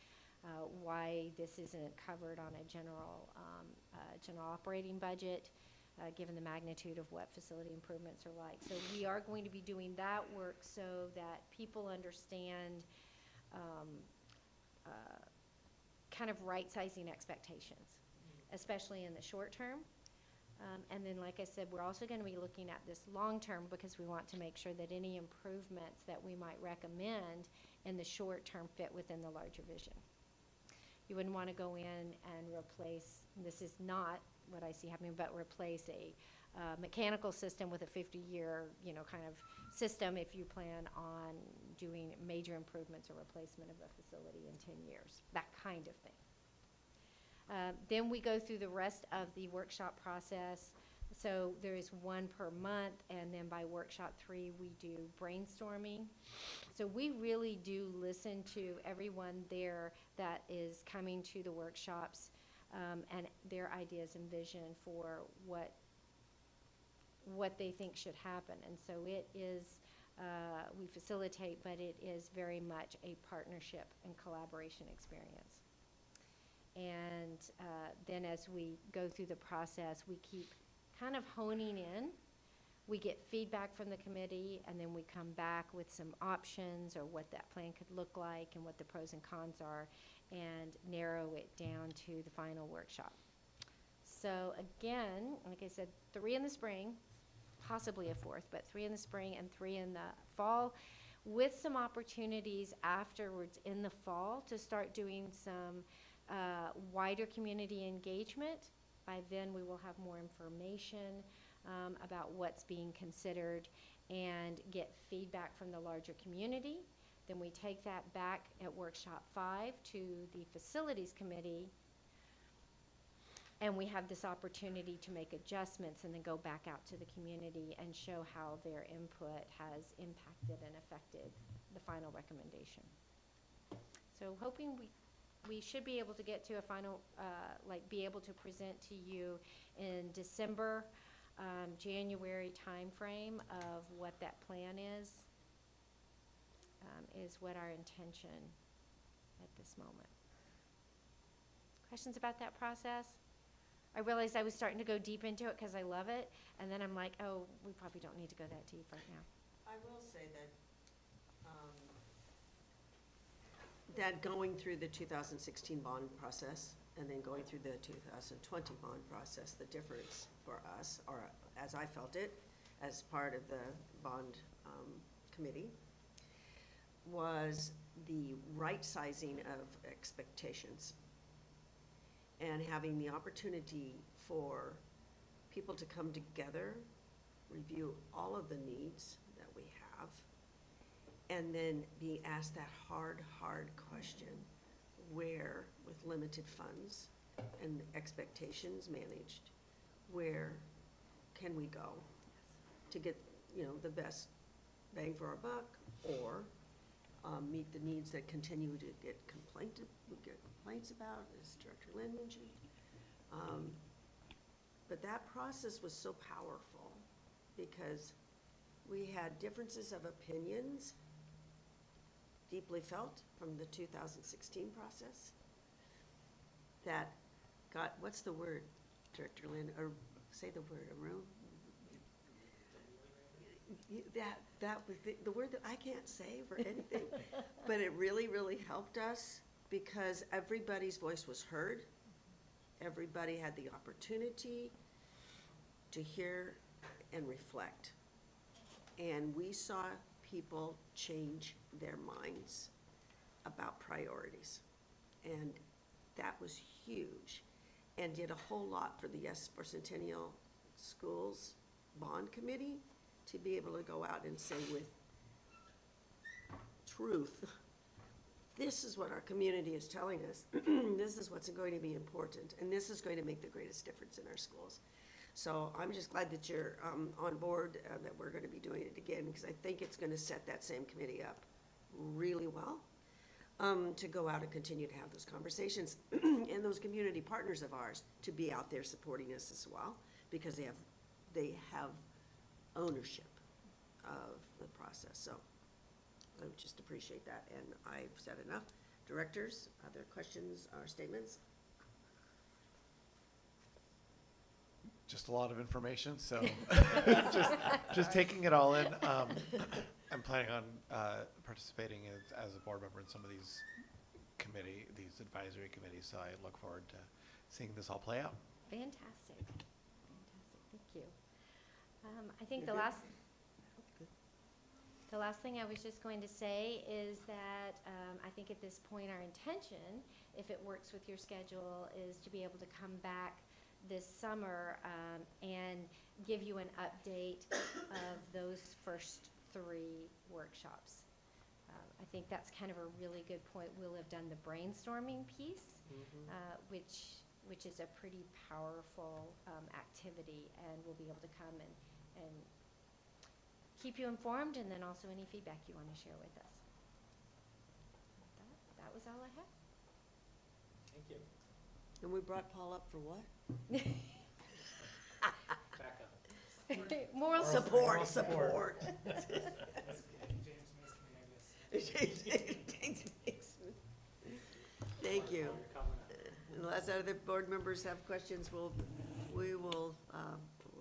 why this isn't covered on a general operating budget, given the magnitude of what facility improvements are like. So we are going to be doing that work so that people understand kind of right-sizing expectations, especially in the short term. And then, like I said, we're also going to be looking at this long term, because we want to make sure that any improvements that we might recommend in the short term fit within the larger vision. You wouldn't want to go in and replace, and this is not what I see happening, but replace a mechanical system with a 50-year, kind of system if you plan on doing major improvements or replacement of a facility in 10 years, that kind of thing. Then we go through the rest of the workshop process. So there is one per month, and then by workshop 3, we do brainstorming. So we really do listen to everyone there that is coming to the workshops, and their ideas and vision for what they think should happen. And so it is, we facilitate, but it is very much a partnership and collaboration experience. And then as we go through the process, we keep kind of honing in. We get feedback from the committee, and then we come back with some options or what that plan could look like and what the pros and cons are, and narrow it down to the final workshop. So again, like I said, 3 in the spring, possibly a 4th, but 3 in the spring and 3 in the fall, with some opportunities afterwards in the fall to start doing some wider community engagement. By then, we will have more information about what's being considered and get feedback from the larger community. Then we take that back at workshop 5 to the facilities committee, and we have this opportunity to make adjustments and then go back out to the community and show how their input has impacted and affected the final recommendation. So hoping we should be able to get to a final, be able to present to you in December, January timeframe of what that plan is what our intention at this moment. Questions about that process? I realized I was starting to go deep into it because I love it, and then I'm like, oh, we probably don't need to go that deep right now. I will say that going through the 2016 bond process and then going through the 2020 bond process, the difference for us, or as I felt it, as part of the bond committee, was the right sizing of expectations and having the opportunity for people to come together, review all of the needs that we have, and then be asked that hard question, where, with limited funds and expectations managed, where can we go to get, the best bang for our buck, or meet the needs that continue to get complaints about, as Director Lynn mentioned. But that process was so powerful because we had differences of opinions deeply felt from the 2016 process that got, what's the word, Director Lynn, or say the word, Arun? That was the word that I can't say for anything, but it really, really helped us because everybody's voice was heard. Everybody had the opportunity to hear and reflect. And we saw people change their minds about priorities. And that was huge and did a whole lot for the Yes for Centennial Schools Bond Committee to be able to go out and say with truth, this is what our community is telling us, this is what's going to be important, and this is going to make the greatest difference in our schools. So I'm just glad that you're on board, that we're going to be doing it again, because I think it's going to set that same committee up really well to go out and continue to have those conversations, and those community partners of ours to be out there supporting us as well, because they have ownership of the process. So I would just appreciate that, and I've said enough. Directors, other questions or statements? Just a lot of information, so just taking it all in. I'm planning on participating as a board member in some of these advisory committees, so I look forward to seeing this all play out. Fantastic. Thank you. I think the last thing I was just going to say is that I think at this point our intention, if it works with your schedule, is to be able to come back this summer and give you an update of those first 3 workshops. I think that's kind of a really good point. We'll have done the brainstorming piece, which is a pretty powerful activity, and we'll be able to come and keep you informed, and then also any feedback you want to share with us. That was all I had. Thank you. And we brought Paul up for what? Back up. Moral support. James Mason, I guess. Thank you. Unless other board members have questions, we will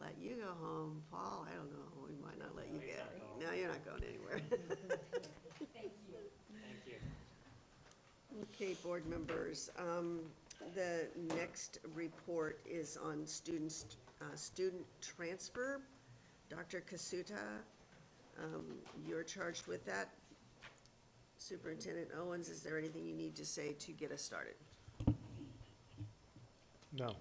let you go home. Paul, I don't know, we might not let you go. No, you're not going anywhere. Thank you. Thank you. Okay, board members, the next report is on student transfer. Dr. Kasuta, you're charged with that. Superintendent Owens, is there anything you need to say to get us started? No.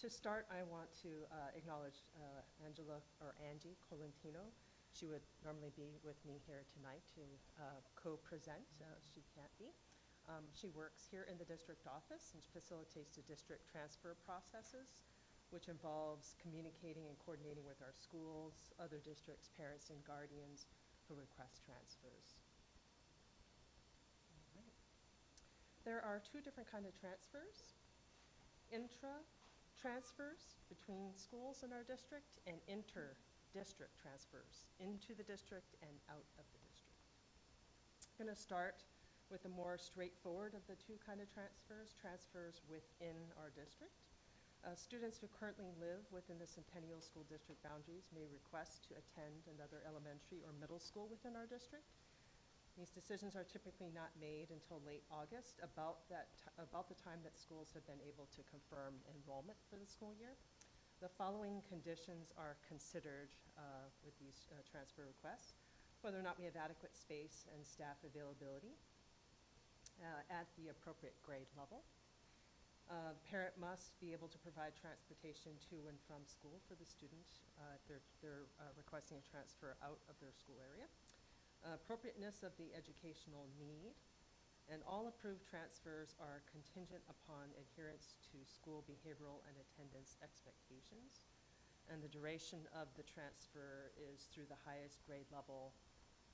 To start, I want to acknowledge Angie Colantino. She would normally be with me here tonight to co-present. She can't be. She works here in the district office and facilitates the district transfer processes, which involves communicating and coordinating with our schools, other districts, parents, and guardians who request transfers. All right. There are 2 different kinds of transfers. Intra-transfers between schools in our district, and inter-district transfers into the district and out of the district. I'm going to start with the more straightforward of the 2 kinds of transfers within our district. Students who currently live within the Centennial School District boundaries may request to attend another elementary or middle school within our district. These decisions are typically not made until late August, about the time that schools have been able to confirm enrollment for the school year. The following conditions are considered with these transfer requests: whether or not we have adequate space and staff availability at the appropriate grade level. Parent must be able to provide transportation to and from school for the student if they're requesting a transfer out of their school area. Appropriateness of the educational need, and all approved transfers are contingent upon adherence to school behavioral and attendance expectations, and the duration of the transfer is through the highest grade level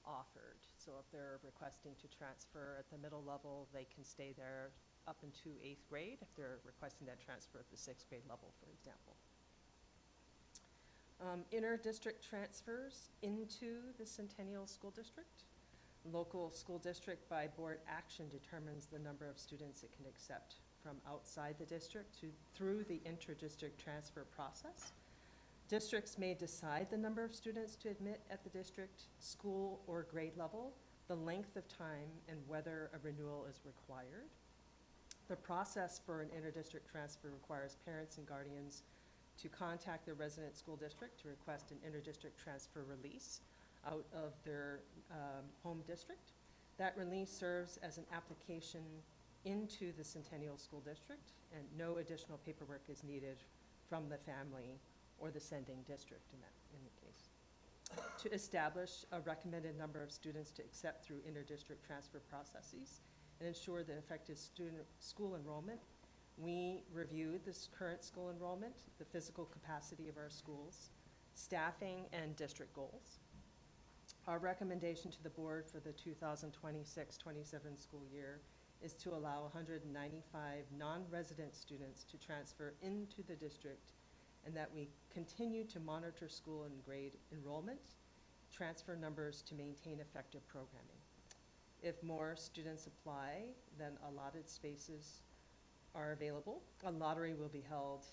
offered. So if they're requesting to transfer at the middle level, they can stay there up into 8th grade if they're requesting that transfer at the 6th grade level, for example. Inter-district transfers into the Centennial School District. Local school district by board action determines the number of students it can accept from outside the district through the inter-district transfer process. Districts may decide the number of students to admit at the district, school, or grade level, the length of time, and whether a renewal is required. The process for an inter-district transfer requires parents and guardians to contact their resident school district to request an inter-district transfer release out of their home district. That release serves as an application into the Centennial School District, and no additional paperwork is needed from the family or the sending district in the case. To establish a recommended number of students to accept through inter-district transfer processes and ensure the effective school enrollment, we reviewed this current school enrollment, the physical capacity of our schools, staffing, and district goals. Our recommendation to the board for the 2026-27 school year is to allow 195 non-resident students to transfer into the district, and that we continue to monitor school and grade enrollment, transfer numbers to maintain effective programming. If more students apply, then allotted spaces are available. A lottery will be held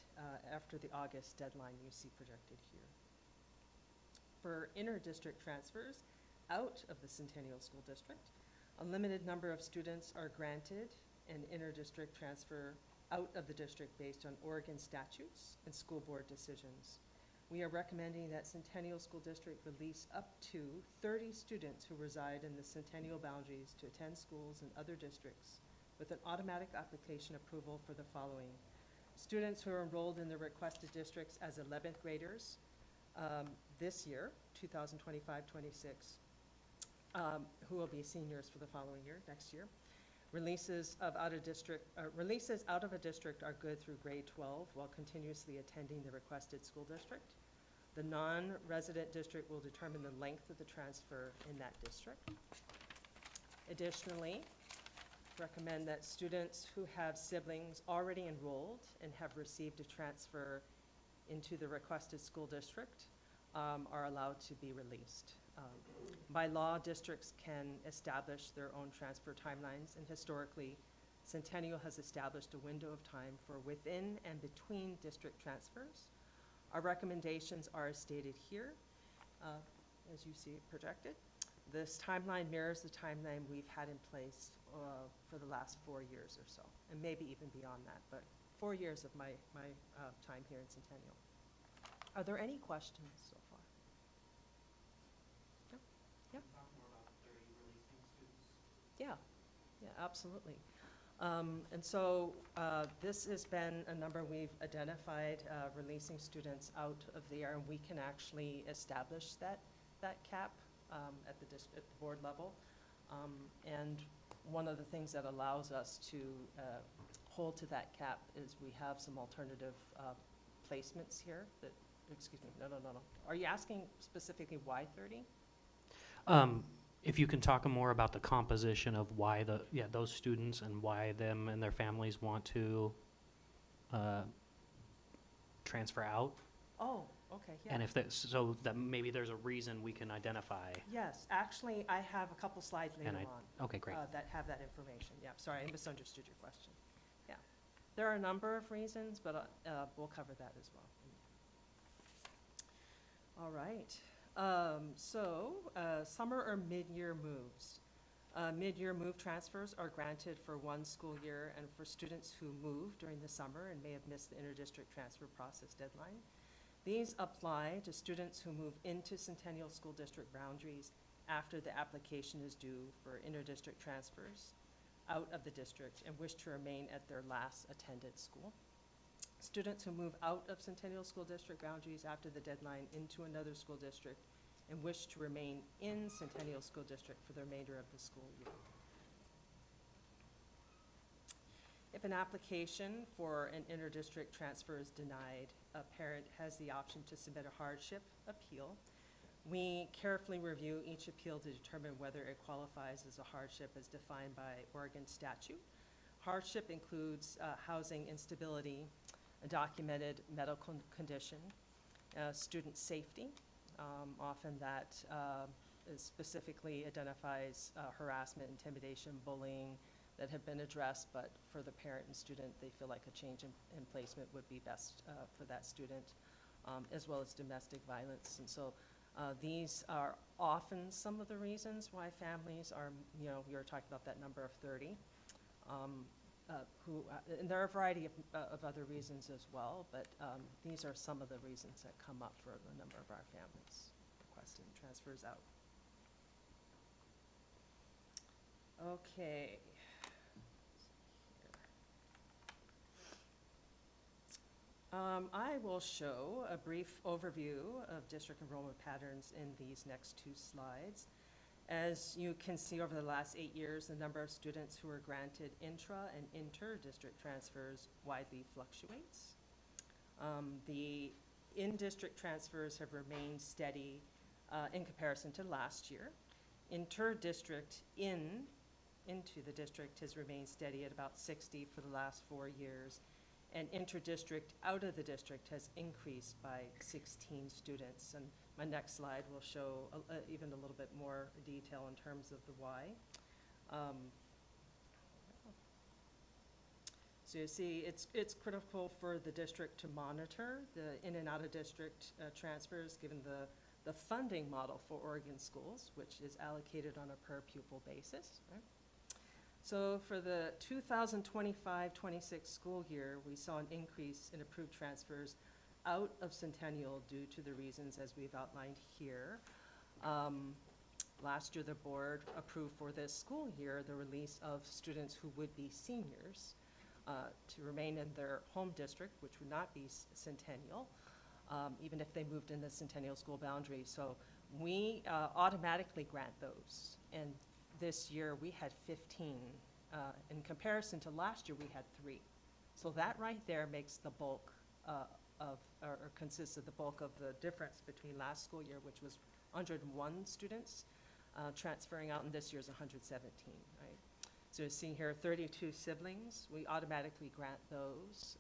after the August deadline you see projected here. For inter-district transfers out of the Centennial School District, a limited number of students are granted an inter-district transfer out of the district based on Oregon statutes and school board decisions. We are recommending that Centennial School District release up to 30 students who reside in the Centennial boundaries to attend schools in other districts with an automatic application approval for the following: students who are enrolled in the requested districts as 11th graders this year, 2025-26, who will be seniors for the following year, next year. Releases out of a district are good through grade 12 while continuously attending the requested school district. The non-resident district will determine the length of the transfer in that district. Additionally, recommend that students who have siblings already enrolled and have received a transfer into the requested school district are allowed to be released. By law, districts can establish their own transfer timelines, and historically, Centennial has established a window of time for within and between district transfers. Our recommendations are as stated here, as you see it projected. This timeline mirrors the timeline we've had in place for the last 4 years or so, and maybe even beyond that, but 4 years of my time here in Centennial. Are there any questions so far? No? Yep. Talk more about 30 releasing students. Yeah, absolutely. And so this has been a number we've identified, releasing students out of the year, and we can actually establish that cap at the board level. And one of the things that allows us to hold to that cap is we have some alternative placements here that, excuse me, no. Are you asking specifically why 30? If you can talk more about the composition of why those students and why them and their families want to transfer out. Oh, okay, yeah. And if that, so that maybe there's a reason we can identify. Yes, actually, I have a couple slides later on. Okay, great. That have that information. Yeah, sorry, I misunderstood your question. Yeah, there are a number of reasons, but we'll cover that as well. All right. Summer or mid-year moves. Mid-year move transfers are granted for one school year and for students who move during the summer and may have missed the inter-district transfer process deadline. These apply to students who move into Centennial School District boundaries after the application is due for inter-district transfers out of the district and wish to remain at their last attended school. Students who move out of Centennial School District boundaries after the deadline into another school district and wish to remain in Centennial School District for the remainder of the school year. If an application for an inter-district transfer is denied, a parent has the option to submit a hardship appeal. We carefully review each appeal to determine whether it qualifies as a hardship as defined by Oregon statute. Hardship includes housing instability, a documented medical condition, student safety. Often that specifically identifies harassment, intimidation, bullying that have been addressed, but for the parent and student, they feel like a change in placement would be best for that student, as well as domestic violence. And so these are often some of the reasons why families are, you know, we were talking about that number of 30, and there are a variety of other reasons as well, but these are some of the reasons that come up for a number of our families requesting transfers out. Okay. I will show a brief overview of district enrollment patterns in these next two slides. As you can see, over the last 8 years, the number of students who are granted intra and inter-district transfers widely fluctuates. The in-district transfers have remained steady in comparison to last year. Inter-district into the district has remained steady at about 60 for the last 4 years, and inter-district out of the district has increased by 16 students. And my next slide will show even a little bit more detail in terms of the why. So you see, it's critical for the district to monitor the in and out of district transfers, given the funding model for Oregon schools, which is allocated on a per pupil basis, right? So for the 2025-26 school year, we saw an increase in approved transfers out of Centennial due to the reasons as we've outlined here. Last year, the board approved for this school year the release of students who would be seniors to remain in their home district, which would not be Centennial, even if they moved in the Centennial school boundary. So we automatically grant those. And this year, we had 15. In comparison to last year, we had 3. So that right there makes the bulk or consists of the bulk of the difference between last school year, which was 101 students transferring out, and this year's 117, right? So you're seeing here 32 siblings. We automatically grant those,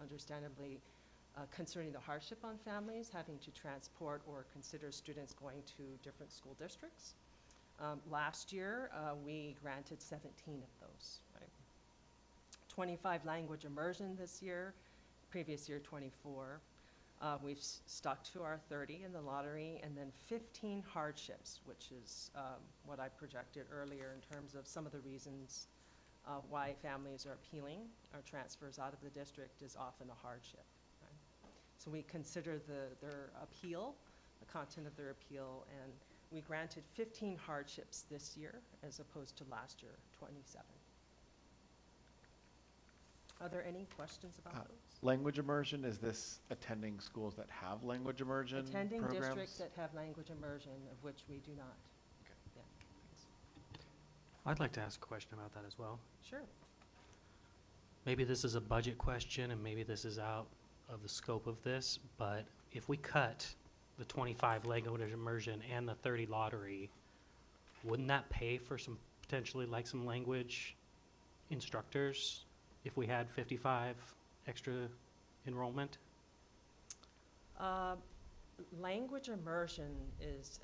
understandably concerning the hardship on families having to transport or consider students going to different school districts. Last year, we granted 17 of those, right? 25 language immersion this year, previous year 24. We've stuck to our 30 in the lottery, and then 15 hardships, which is what I projected earlier in terms of some of the reasons why families are appealing or transfers out of the district is often a hardship, right? So we consider their appeal, the content of their appeal, and we granted 15 hardships this year as opposed to last year, 27. Are there any questions about those? Language immersion, is this attending schools that have language immersion Attending programs? districts that have language immersion, of which we do not. Okay. Yeah, thanks. I'd like to ask a question about that as well. Sure. Maybe this is a budget question, and maybe this is out of the scope of this, but if we cut the 25 language immersion and the 30 lottery, wouldn't that pay for some potentially like some language instructors if we had 55 extra enrollment? Language immersion is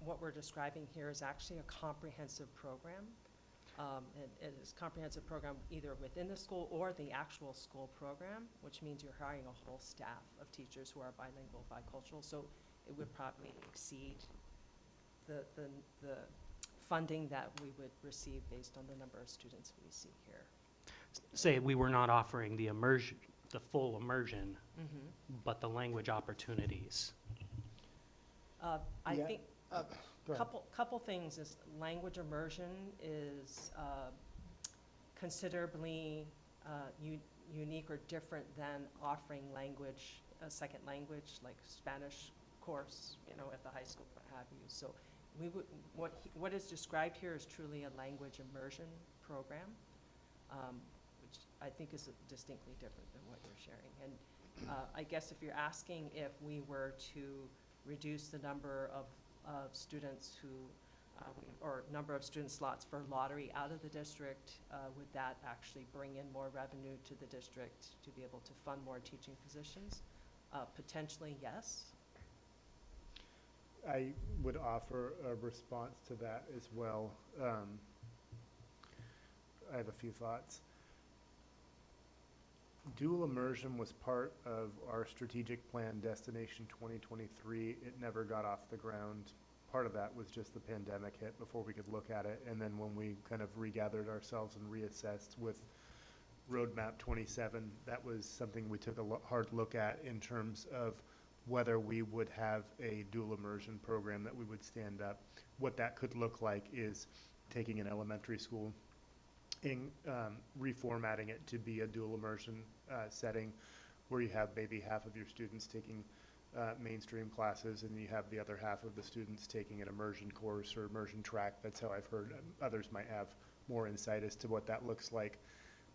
what we're describing here is actually a comprehensive program. It is a comprehensive program either within the school or the actual school program, which means you're hiring a whole staff of teachers who are bilingual, bicultural. So it would probably exceed the funding that we would receive based on the number of students we see here. Say we were not offering the immersion, the full immersion, but the language opportunities. I think Go ahead. couple things is language immersion is considerably unique or different than offering language, a second language like Spanish course, you know, at the high school, what have you. So we would, what is described here is truly a language immersion program, which I think is distinctly different than what you're sharing. And I guess if you're asking if we were to reduce the number of students who, or number of student slots for lottery out of the district, would that actually bring in more revenue to the district to be able to fund more teaching positions? Potentially, yes. I would offer a response to that as well. I have a few thoughts. Dual immersion was part of our strategic plan, Destination 2023. It never got off the ground. Part of that was just the pandemic hit before we could look at it. And then when we kind of regathered ourselves and reassessed with Roadmap 27, that was something we took a hard look at in terms of whether we would have a dual immersion program that we would stand up. What that could look like is taking an elementary school and reformatting it to be a dual immersion setting where you have maybe half of your students taking mainstream classes and you have the other half of the students taking an immersion course or immersion track. That's how I've heard. Others might have more insight as to what that looks like.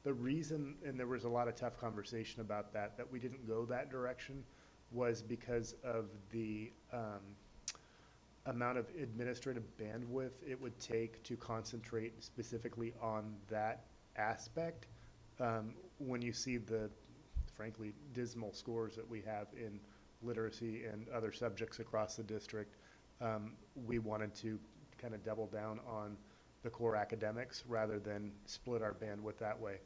The reason, and there was a lot of tough conversation about that we didn't go that direction was because of the amount of administrative bandwidth it would take to concentrate specifically on that aspect. When you see the, frankly, dismal scores that we have in literacy and other subjects across the district, we wanted to kind of double down on the core academics rather than split our bandwidth that way.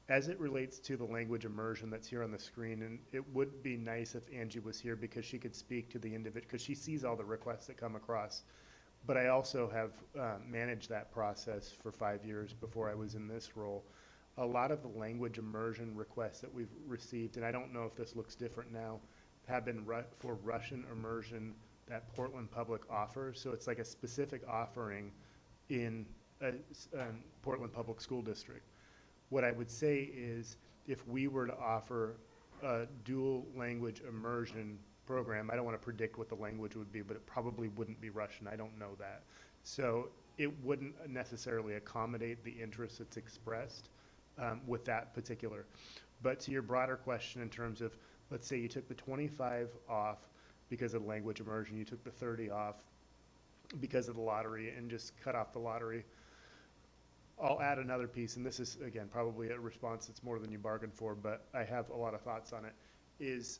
As it relates to the language immersion that's here on the screen, and it would be nice if Angie was here because she could speak to the individual, because she sees all the requests that come across. But I also have managed that process for 5 years before I was in this role. A lot of the language immersion requests that we've received, and I don't know if this looks different now, have been for Russian immersion that Portland Public offers. So it's like a specific offering in a Portland Public School District. What I would say is if we were to offer a dual language immersion program, I don't want to predict what the language would be, but it probably wouldn't be Russian. I don't know that. So it wouldn't necessarily accommodate the interest that's expressed with that particular. But to your broader question in terms of, let's say you took the 25 off because of language immersion, you took the 30 off because of the lottery and just cut off the lottery. I'll add another piece, and this is, again, probably a response that's more than you bargained for, but I have a lot of thoughts on it, is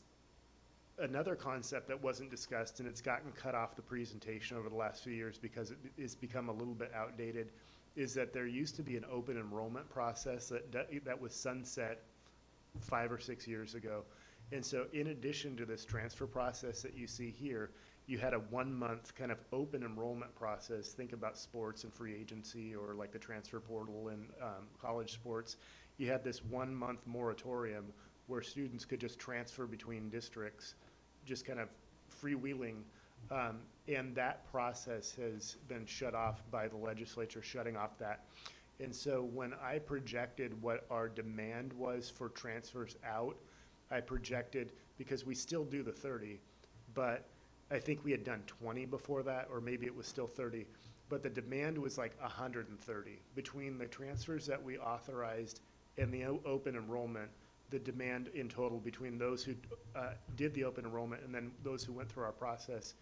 another concept that wasn't discussed, and it's gotten cut off the presentation over the last few years because it's become a little bit outdated, is that there used to be an open enrollment process that was sunset 5 or 6 years ago. And so in addition to this transfer process that you see here, you had a 1 month kind of open enrollment process. Think about sports and free agency or like the transfer portal in college sports. You had this 1 month moratorium where students could just transfer between districts, just kind of freewheeling. And that process has been shut off by the legislature shutting off that. And so when I projected what our demand was for transfers out, I projected, because we still do the 30, but I think we had done 20 before that, or maybe it was still 30, but the demand was like 130. Between the transfers that we authorized and the open enrollment, the demand in total between those who did the open enrollment and then those who went through our process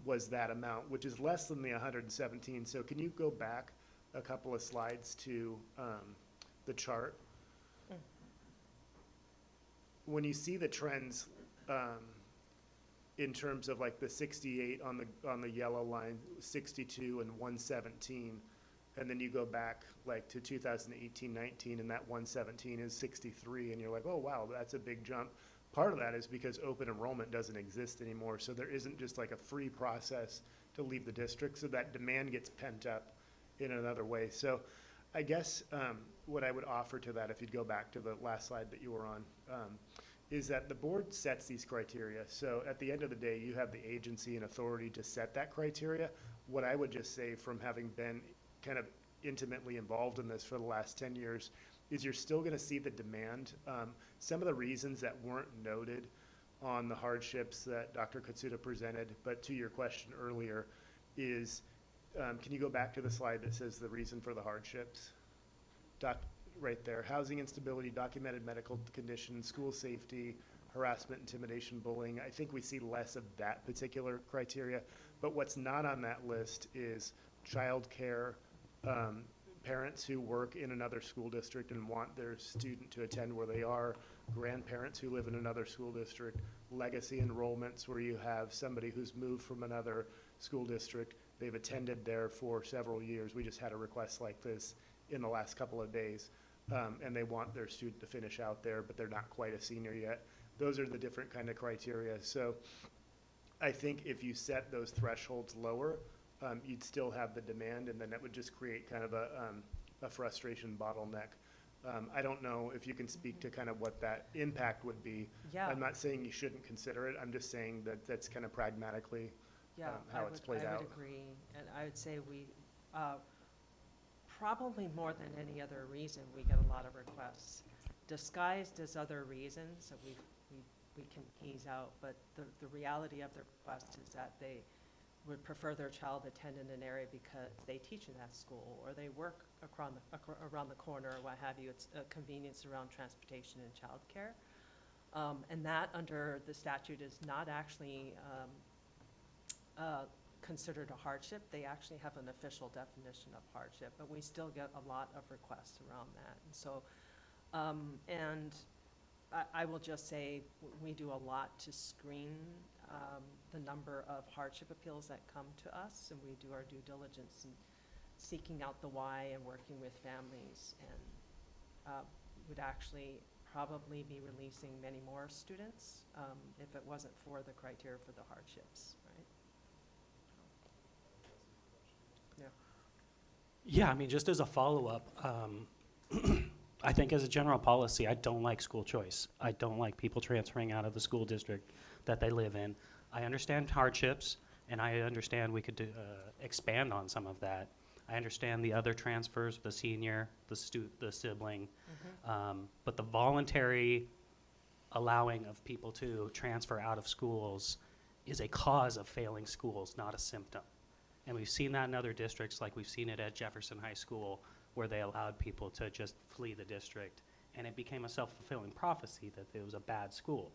was that amount, which is less than the 117. So can you go back a couple of slides to the chart? When you see the trends, in terms of like the 68 on the yellow line, 62 and 117, and then you go back like to 2018-19 and that 117 is 63 and you're like, oh wow, that's a big jump. Part of that is because open enrollment doesn't exist anymore, so there isn't just like a free process to leave the district, so that demand gets pent up in another way. So I guess what I would offer to that, if you'd go back to the last slide that you were on, is that the board sets these criteria. So at the end of the day, you have the agency and authority to set that criteria. What I would just say, from having been kind of intimately involved in this for the last 10 years, is you're still going to see the demand. Some of the reasons that weren't noted on the hardships that Dr. Katsuda presented, but to your question earlier, is, can you go back to the slide that says the reason for the hardships? Right there, housing instability, documented medical conditions, school safety, harassment, intimidation, bullying. I think we see less of that particular criteria, but what's not on that list is childcare, parents who work in another school district and want their student to attend where they are, grandparents who live in another school district, legacy enrollments where you have somebody who's moved from another school district. They've attended there for several years. We just had a request like this in the last couple of days. And they want their student to finish out there, but they're not quite a senior yet. Those are the different kind of criteria. So I think if you set those thresholds lower, you'd still have the demand, and then that would just create kind of a frustration bottleneck. I don't know if you can speak to kind of what that impact would be. Yeah. I'm not saying you shouldn't consider it. I'm just saying that that's kind of pragmatically how it's played out. I would agree, and I would say we, probably more than any other reason, we get a lot of requests. Disguised as other reasons that we can tease out, but the reality of the request is that they would prefer their child attend in an area because they teach in that school, or they work around the corner, or what have you. It's a convenience around transportation and childcare. And that, under the statute, is not actually considered a hardship. They actually have an official definition of hardship, but we still get a lot of requests around that. And so, and I will just say, we do a lot to screen the number of hardship appeals that come to us, and we do our due diligence in seeking out the why and working with families, and would actually probably be releasing many more students if it wasn't for the criteria for the hardships, right? Yeah. Yeah, I mean, just as a follow-up, I think as a general policy, I don't like school choice. I don't like people transferring out of the school district that they live in. I understand hardships, and I understand we could expand on some of that. I understand the other transfers, the senior, the sibling, but the voluntary allowing of people to transfer out of schools is a cause of failing schools, not a symptom. And we've seen that in other districts, like we've seen it at Jefferson High School, where they allowed people to just flee the district, and it became a self-fulfilling prophecy that it was a bad school.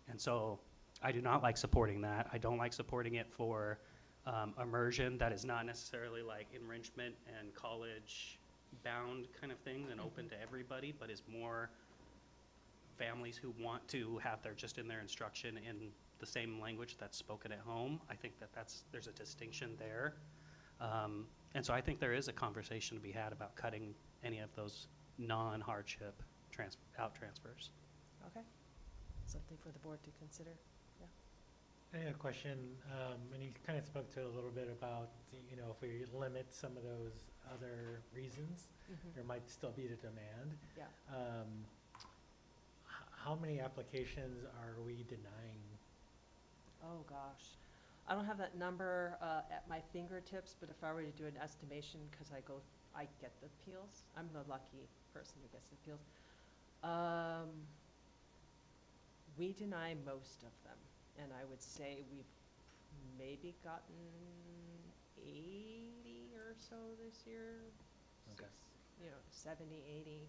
And so I do not like supporting that. I don't like supporting it for immersion that is not necessarily like enrichment and college bound kind of things and open to everybody, but is more families who want to have their instruction in the same language that's spoken at home. I think that there's a distinction there. And so I think there is a conversation to be had about cutting any of those non-hardship transfers. Okay. Something for the board to consider. Yeah. I had a question, and you kind of spoke to it a little bit about, if we limit some of those other reasons, there might still be the demand. Yeah. How many applications are we denying? Oh, gosh. I don't have that number at my fingertips, but if I were to do an estimation, because I get the appeals. I'm the lucky person who gets the appeals. We deny most of them, and I would say we've maybe gotten 80 or so this year. Okay. 70, 80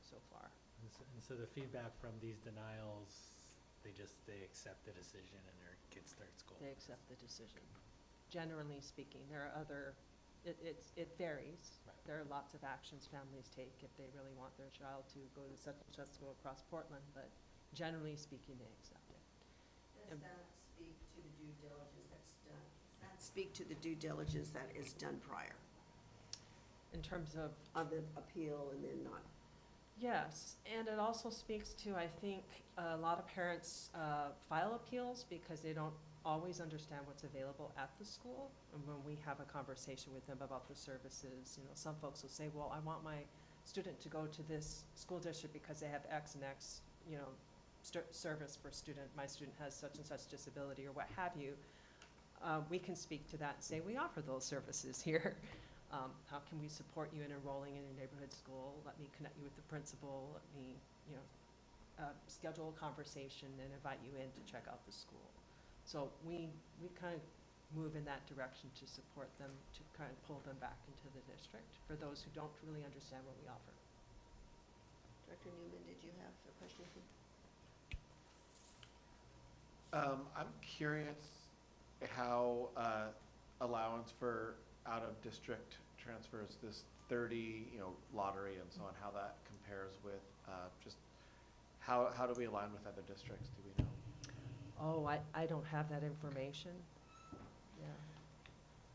so far. And so the feedback from these denials, they accept the decision and their kids start school. They accept the decision. Generally speaking, there are other, it varies. Right. There are lots of actions families take if they really want their child to go to such and such school across Portland, but generally speaking, they accept it. Does that speak to the due diligence that's done? Does that speak to the due diligence that is done prior? In terms of the appeal and then not? Yes, and it also speaks to, I think, a lot of parents file appeals because they don't always understand what's available at the school. And when we have a conversation with them about the services, some folks will say, well, I want my student to go to this school district because they have X and X, service for student. My student has such and such disability or what have you. We can speak to that and say, we offer those services here. How can we support you in enrolling in your neighborhood school? Let me connect you with the principal. Let me, schedule a conversation and invite you in to check out the school. So we kind of move in that direction to support them, to kind of pull them back into the district for those who don't really understand what we offer. Director Newman, did you have a question? I'm curious how allowance for out-of-district transfers, this 30, lottery and so on, how that compares with just How do we align with other districts? Do we know? Oh, I don't have that information. Yeah.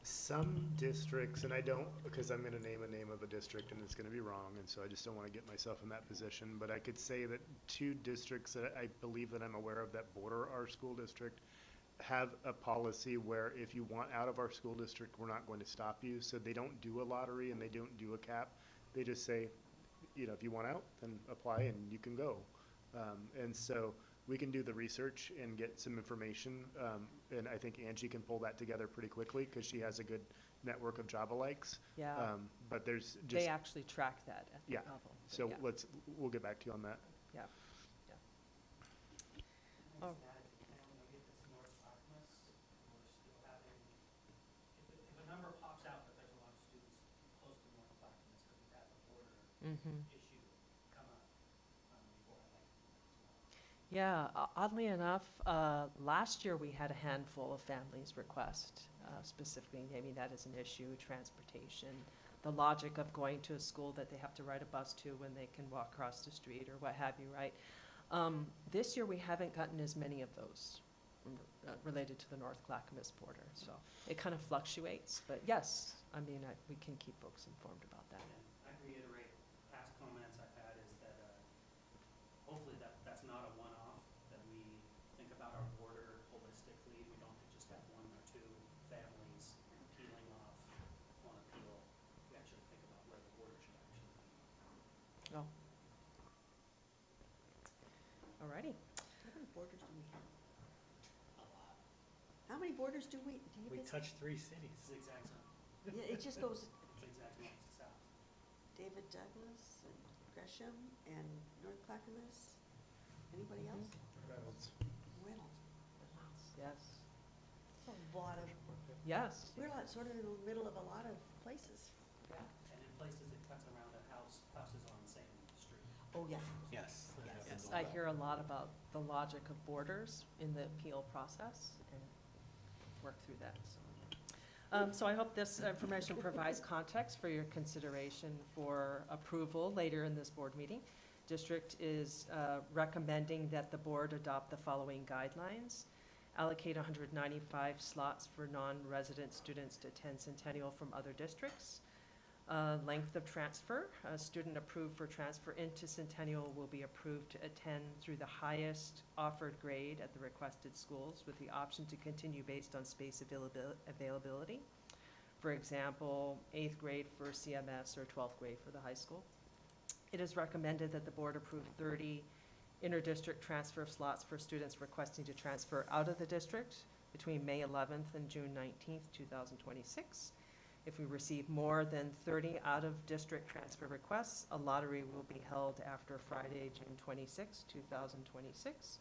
Some districts, and I don't, because I'm gonna name a name of a district and it's gonna be wrong, and so I just don't wanna get myself in that position, but I could say that 2 districts that I believe that I'm aware of that border our school district have a policy where if you want out of our school district, we're not going to stop you. So they don't do a lottery and they don't do a cap. They just say, you know, if you want out, then apply and you can go. And so we can do the research and get some information. And I think Angie can pull that together pretty quickly because she has a good network of job alikes. Yeah. But there's just. They actually track that at the Yeah. level. but So yeah. we'll get back to you on that. Yeah. Yeah. Oh. If a number pops out that there's a lot of students close to North Clackamas, because we've had the border Mhm. issue come up before, I'd like to know that as well. Yeah, oddly enough, last year we had a handful of families request, specifically naming that as an issue, transportation, the logic of going to a school that they have to ride a bus to when they can walk across the street or what have you, right? This year we haven't gotten as many of those related to the North Clackamas border, so it kind of fluctuates, but yes, I mean, we can keep folks informed about that. And I reiterate, past comments I've had is that hopefully that's not a one-off, that we think about our border holistically. We don't just have 1 or 2 families peeling off on appeal. We actually think about where the border should actually be. Oh. Alrighty. How many borders do we have? How many borders do you We visit? touched 3 cities. Zigzag zone. Yeah, it just goes Zigzag north to south. David Douglas and Gresham and North Clackamas. Anybody else? Reynolds. Reynolds. Yes. That's a lot of, Yes. we're like sort of in the middle of a lot of places. Yeah. And in places it cuts around a houses on the same street. Oh, yeah. Yes. that happens Yes, a I lot. hear a lot about the logic of borders in the appeal process and work through that, so. So I hope this information provides context for your consideration for approval later in this board meeting. District is recommending that the board adopt the following guidelines. Allocate 195 slots for non-resident students to attend Centennial from other districts. Length of transfer, a student approved for transfer into Centennial will be approved to attend through the highest offered grade at the requested schools with the option to continue based on space availability. For example, 8th grade for CMS or 12th grade for the high school. It is recommended that the board approve 30 inter-district transfer slots for students requesting to transfer out of the district between May 11th and June 19th, 2026. If we receive more than 30 out-of-district transfer requests, a lottery will be held after Friday, June 26, 2026.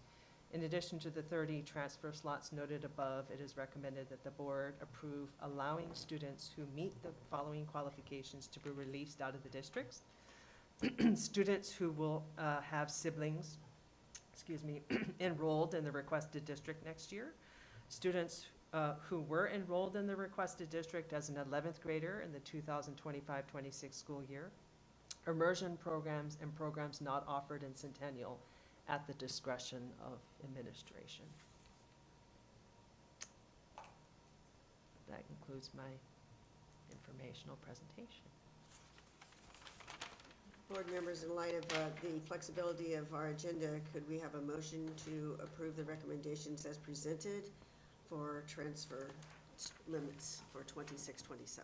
In addition to the 30 transfer slots noted above, it is recommended that the board approve allowing students who meet the following qualifications to be released out of the districts. Students who will have siblings, enrolled in the requested district next year. Students who were enrolled in the requested district as an 11th grader in the 2025-26 school year. Immersion programs and programs not offered in Centennial at the discretion of administration. That concludes my informational presentation. Board members, in light of the flexibility of our agenda, could we have a motion to approve the recommendations as presented for transfer limits for 26-27?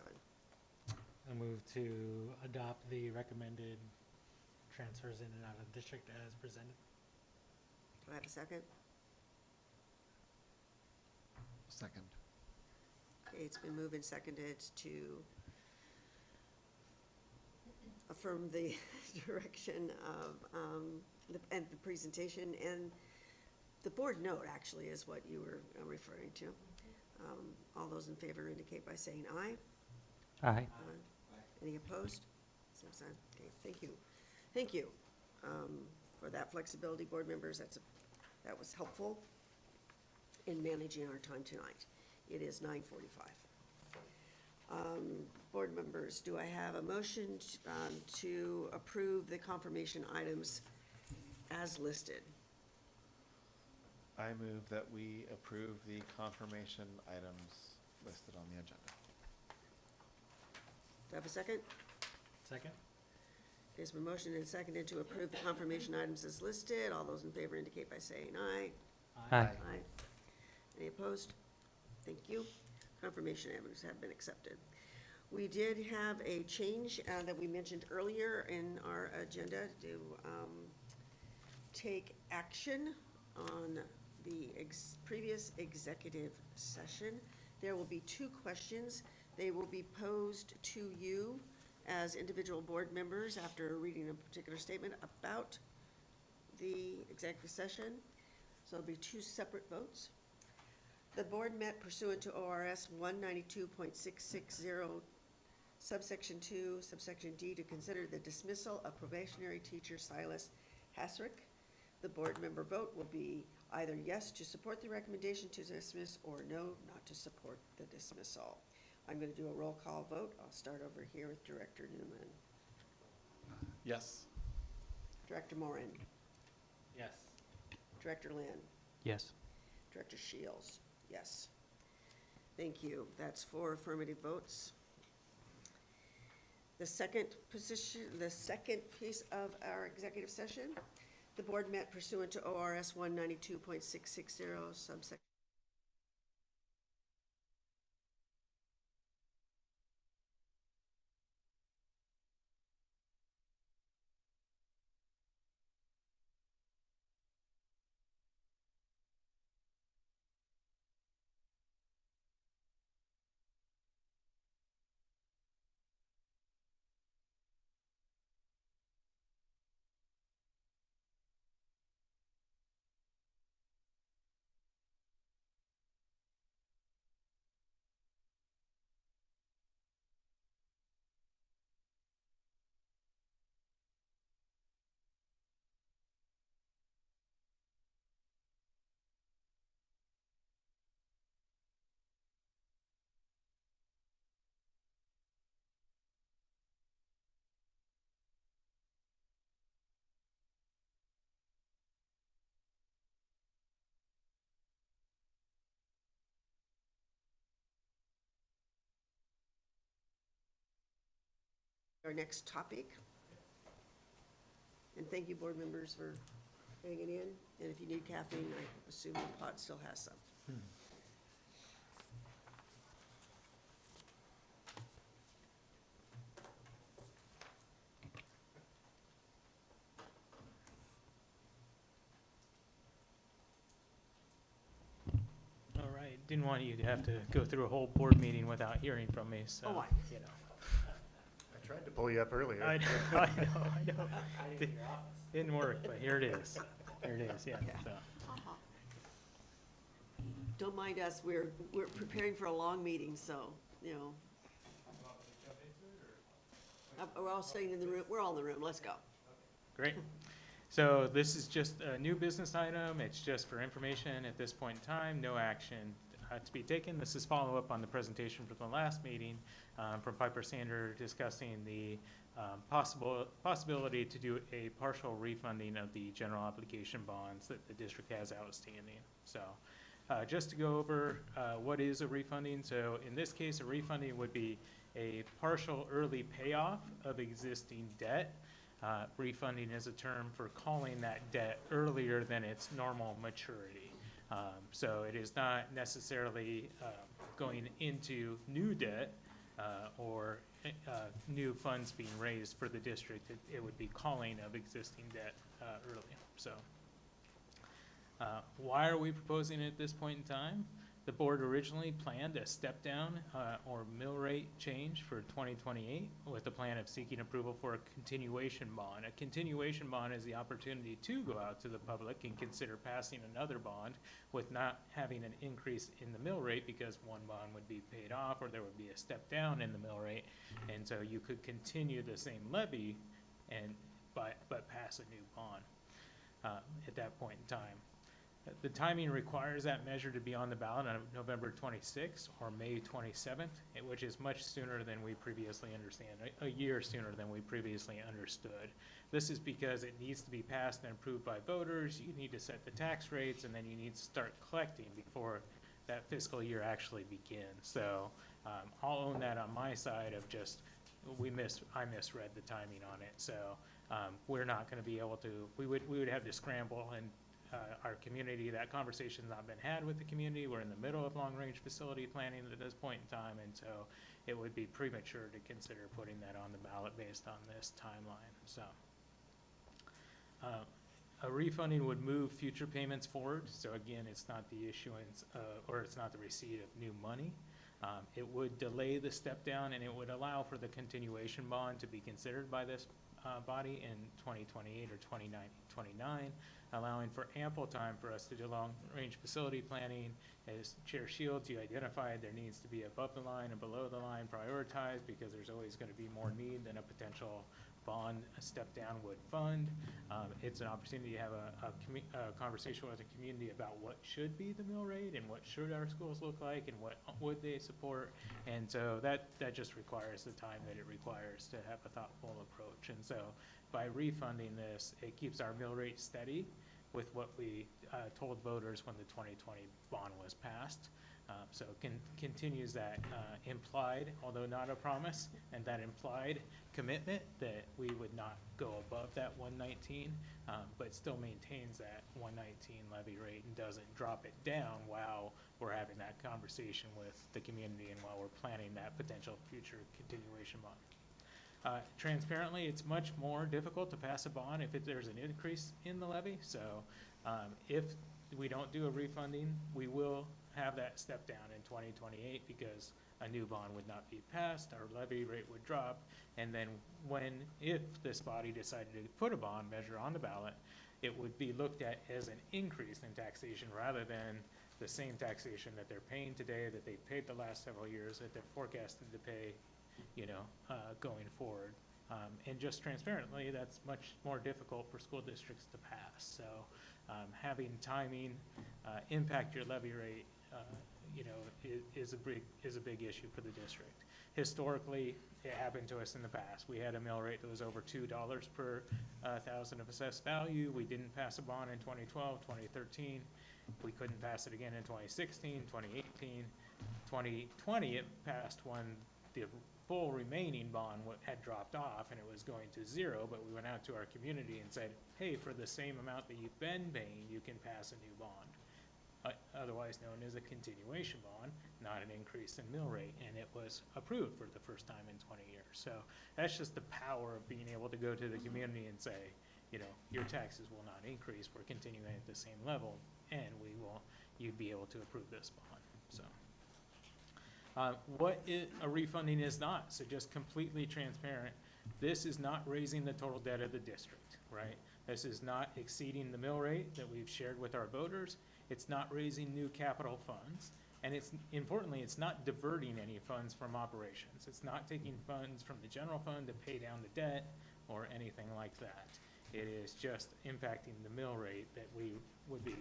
I move to adopt the recommended transfers in and out of district as presented. Do I have a second? Second. Okay, it's been moved and seconded to affirm the direction of, and the presentation, and the board note actually is what you were referring to. All those in favor indicate by saying aye. Aye. Any opposed? Same sign. Okay, thank you. Thank you for that flexibility, board members. That was helpful in managing our time tonight. It is 9:45. Board members, do I have a motion to approve the confirmation items as listed. I move that we approve the confirmation items listed on the agenda. Do I have a second? Second? There's been motion and seconded to approve the confirmation items as listed. All those in favor indicate by saying aye. Aye. Aye. Any opposed? Thank you. Confirmation items have been accepted. We did have a change that we mentioned earlier in our agenda to take action on the previous executive session. There will be 2 questions. They will be posed to you as individual board members after reading a particular statement about the executive session. So it'll be 2 separate votes. The board met pursuant to ORS 192.660, subsection 2, subsection D, to consider the dismissal of probationary teacher Silas Hasrick. The board member vote will be either yes to support the recommendation to dismiss or no, not to support the dismissal. I'm going to do a roll call vote. I'll start over here with Director Newman. Yes. Director Morin. Yes. Director Lynn. Yes. Director Shields. Yes. Thank you. That's 4 affirmative votes. The second piece of our executive session, the board met pursuant to ORS 192.660, subsection. Our next topic. And thank you, board members, for hanging in. And if you need caffeine, I assume the pot still has some. All right, didn't want you to have to go through a whole board meeting without hearing from me, so, Oh, you know. I tried to pull you up earlier. I know. Didn't work, but here it is. Here it is, yeah, so. Don't mind us, we're preparing for a long meeting, so, you know. We're all sitting in the room, we're all in the room, let's go. Great. So this is just a new business item. It's just for information at this point in time, no action to be taken. This is follow-up on the presentation from the last meeting from Piper Sander discussing the possibility to do a partial refunding of the general obligation bonds that the district has outstanding. So just to go over what is a refunding. So in this case, a refunding would be a partial early payoff of existing debt. Refunding is a term for calling that debt earlier than its normal maturity. So it is not necessarily going into new debt or new funds being raised for the district. It would be calling of existing debt early. So why are we proposing it at this point in time? The board originally planned a step down or mill rate change for 2028 with the plan of seeking approval for a continuation bond. A continuation bond is the opportunity to go out to the public and consider passing another bond with not having an increase in the mill rate because one bond would be paid off or there would be a step down in the mill rate. And so you could continue the same levy but pass a new bond at that point in time. The timing requires that measure to be on the ballot on November 26th or May 27th, which is much sooner than we previously understand, a year sooner than we previously understood. This is because it needs to be passed and approved by voters, you need to set the tax rates, and then you need to start collecting before that fiscal year actually begins. So I'll own that on my side of just, I misread the timing on it. So we're not gonna be able to, we would have to scramble, and our community, that conversation's not been had with the community. We're in the middle of long-range facility planning at this point in time, and so it would be premature to consider putting that on the ballot based on this timeline. So a refunding would move future payments forward. So again, it's not the issuance or it's not the receipt of new money. It would delay the step down, and it would allow for the continuation bond to be considered by this body in 2028 or 2029, allowing for ample time for us to do long-range facility planning. As Chair Shields, you identified, there needs to be above the line and below the line prioritized, because there's always going to be more need than a potential bond step down would fund. It's an opportunity to have a conversation with the community about what should be the mill rate and what should our schools look like and what would they support. And so that just requires the time that it requires to have a thoughtful approach. And so by refunding this, it keeps our mill rate steady with what we told voters when the 2020 bond was passed. So continues that implied, although not a promise, and that implied commitment that we would not go above that 119, but still maintains that 119 levy rate and doesn't drop it down while we're having that conversation with the community and while we're planning that potential future continuation bond. Transparently, it's much more difficult to pass a bond if there's an increase in the levy. So if we don't do a refunding, we will have that step down in 2028 because a new bond would not be passed, our levy rate would drop, and then if this body decided to put a bond measure on the ballot, it would be looked at as an increase in taxation rather than the same taxation that they're paying today, that they've paid the last several years, that they're forecasted to pay, going forward. And just transparently, that's much more difficult for school districts to pass. So having timing impact your levy rate is a big issue for the district. Historically, it happened to us in the past. We had a mill rate that was over $2 per thousand of assessed value. We didn't pass a bond in 2012, 2013. We couldn't pass it again in 2016, 2018. 2020, it passed when the full remaining bond had dropped off and it was going to zero, but we went out to our community and said, hey, for the same amount that you've been paying, you can pass a new bond. Otherwise known as a continuation bond, not an increase in mill rate, and it was approved for the first time in 20 years. So that's just the power of being able to go to the community and say, your taxes will not increase, we're continuing at the same level, and you'd be able to approve this bond. So what a refunding is not, so just completely transparent, this is not raising the total debt of the district, right? This is not exceeding the mill rate that we've shared with our voters. It's not raising new capital funds, and importantly, it's not diverting any funds from operations. It's not taking funds from the general fund to pay down the debt or anything like that. It is just impacting the mill rate that we would be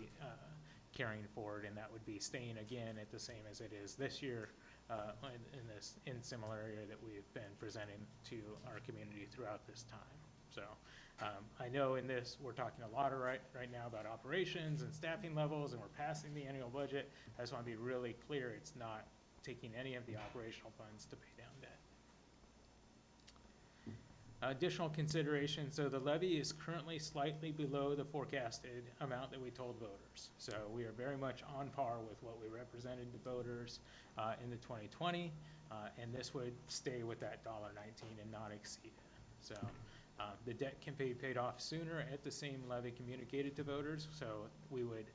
carrying forward, and that would be staying again at the same as it is this year in similar area that we've been presenting to our community throughout this time. So I know in this, we're talking a lot right now about operations and staffing levels, and we're passing the annual budget. I just want to be really clear, it's not taking any of the operational funds to pay down debt. Additional consideration, so the levy is currently slightly below the forecasted amount that we told voters. So we are very much on par with what we represented to voters in the 2020, and this would stay with that $1.19 and not exceed it. So the debt can be paid off sooner at the same levy communicated to voters, so we would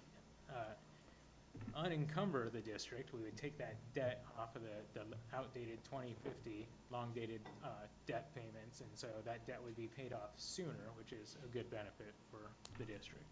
unencumber the district. We would take that debt off of the outdated 2050 long-dated debt payments, and so that debt would be paid off sooner, which is a good benefit for the district.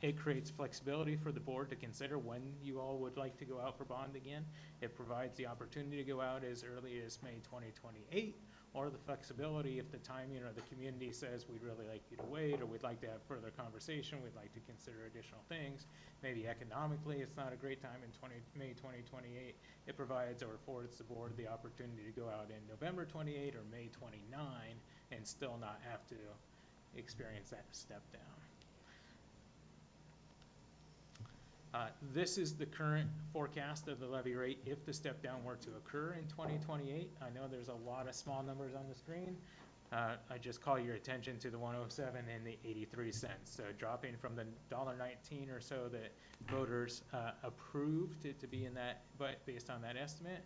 It creates flexibility for the board to consider when you all would like to go out for bond again. It provides the opportunity to go out as early as May 2028 or the flexibility if the timing or the community says we'd really like you to wait, or we'd like to have further conversation, we'd like to consider additional things. Maybe economically, it's not a great time in May 2028. It provides or affords the board the opportunity to go out in November 28 or May 29 and still not have to experience that step down. This is the current forecast of the levy rate if the step down were to occur in 2028. I know there's a lot of small numbers on the screen. I just call your attention to the 107 and the 83 cents. So dropping from the $1.19 or so that voters approved it to be in that, but based on that estimate,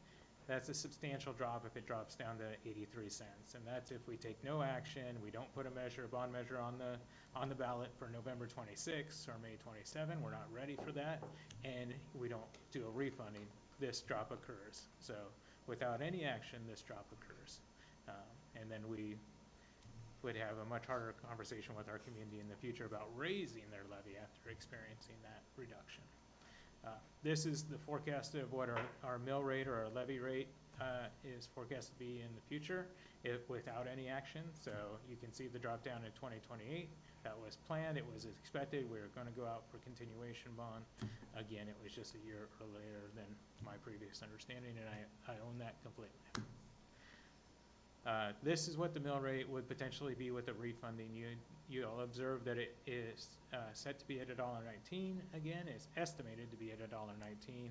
that's a substantial drop if it drops down to 83 cents. And that's if we take no action, we don't put a bond measure on the ballot for November 26 or May 27. We're not ready for that. And we don't do a refunding. This drop occurs. So without any action, this drop occurs. And then we would have a much harder conversation with our community in the future about raising their levy after experiencing that reduction. This is the forecast of what our mill rate or our levy rate is forecast to be in the future without any action. So you can see the drop down in 2028. That was planned. It was expected. We were going to go out for continuation bond. Again, it was just a year earlier than my previous understanding, and I own that completely. This is what the mill rate would potentially be with the refunding. You'll observe that it is set to be at $1.19. Again, it's estimated to be at $1.19.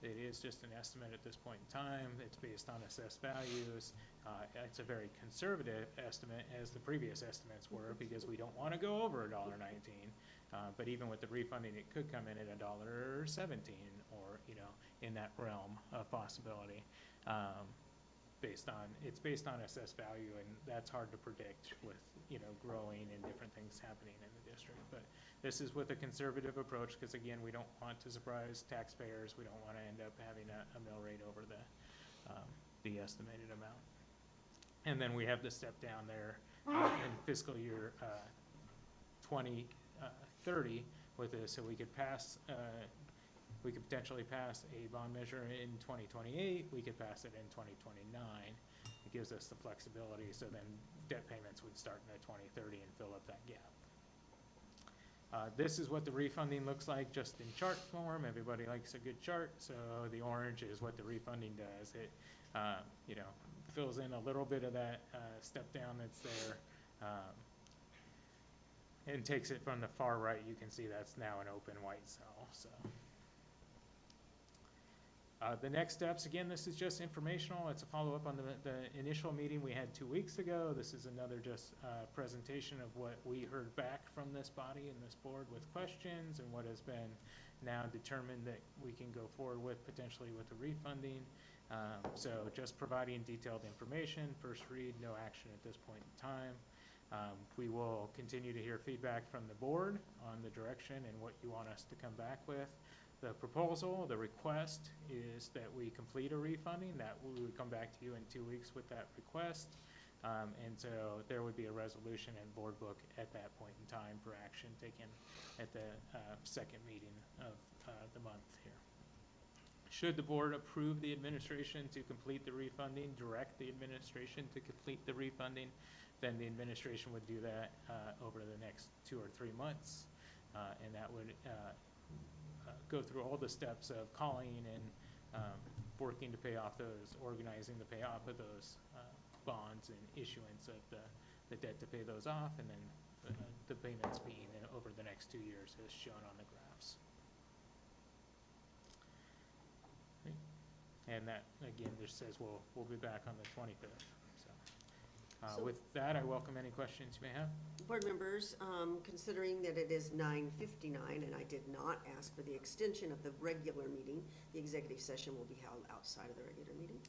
It is just an estimate at this point in time. It's based on assessed values. It's a very conservative estimate, as the previous estimates were, because we don't want to go over $1.19. But even with the refunding, it could come in at $1.17, or in that realm of possibility. It's based on assessed value, and that's hard to predict with growing and different things happening in the district. But this is with a conservative approach, because again, we don't want to surprise taxpayers. We don't want to end up having a mill rate over the estimated amount. And then we have the step down there in fiscal year 2030 with this, so we could pass. We could potentially pass a bond measure in 2028. We could pass it in 2029. It gives us the flexibility, so then debt payments would start in 2030 and fill up that gap. This is what the refunding looks like just in chart form. Everybody likes a good chart, so the orange is what the refunding does. It fills in a little bit of that step down that's there, and takes it from the far right. You can see that's now an open white cell. So. The next steps, again, this is just informational. It's a follow-up on the initial meeting we had 2 weeks ago. This is another just presentation of what we heard back from this body and this board with questions, and what has been now determined that we can go forward with potentially with the refunding. So just providing detailed information, first read, no action at this point in time. We will continue to hear feedback from the board on the direction and what you want us to come back with. The proposal, the request is that we complete a refunding. That we would come back to you in 2 weeks with that request. And so there would be a resolution and board book at that point in time for action taken at the second meeting of the month here. Should the board approve the administration to complete the refunding, direct the administration to complete the refunding, then the administration would do that over the next 2 or 3 months. And that would go through all the steps of calling and working to pay off those, organizing the payoff of those bonds and issuance of the debt to pay those off, and then the payments being over the next 2 years as shown on the graphs. And that, again, just says we'll be back on the 25th. So with that, I welcome any questions you may have. Board members, considering that it is 9:59 and I did not ask for the extension of the regular meeting, the executive session will be held outside of the regular meeting.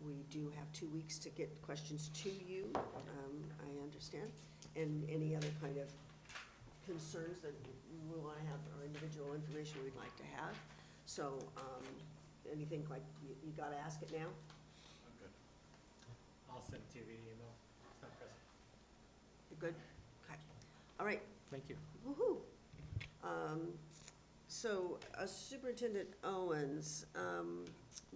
We do have 2 weeks to get questions to you, I understand, and any other kind of concerns that we want to have, or individual information we'd like to have. So anything like, you got to ask it now? I'll send it to you via email. It's not present. You're good? Okay. All right. Thank you. Woo-hoo. So, Superintendent Owens,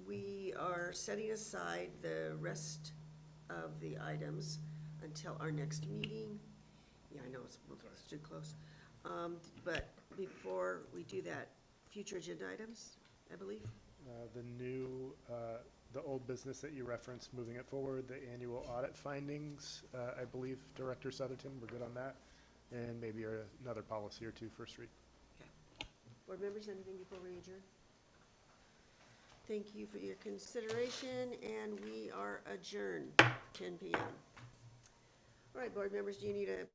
we are setting aside the rest of the items until our next meeting. Yeah, I know, it's too close. But before we do that, future agenda items, I believe? The new, the old business that you referenced, moving it forward, the annual audit findings, I believe, Director Southerton, we're good on that. And maybe another policy or two first read. Board members, anything before we adjourn? Thank you for your consideration, and we are adjourned, 10 p.m. All right, board members, do you need a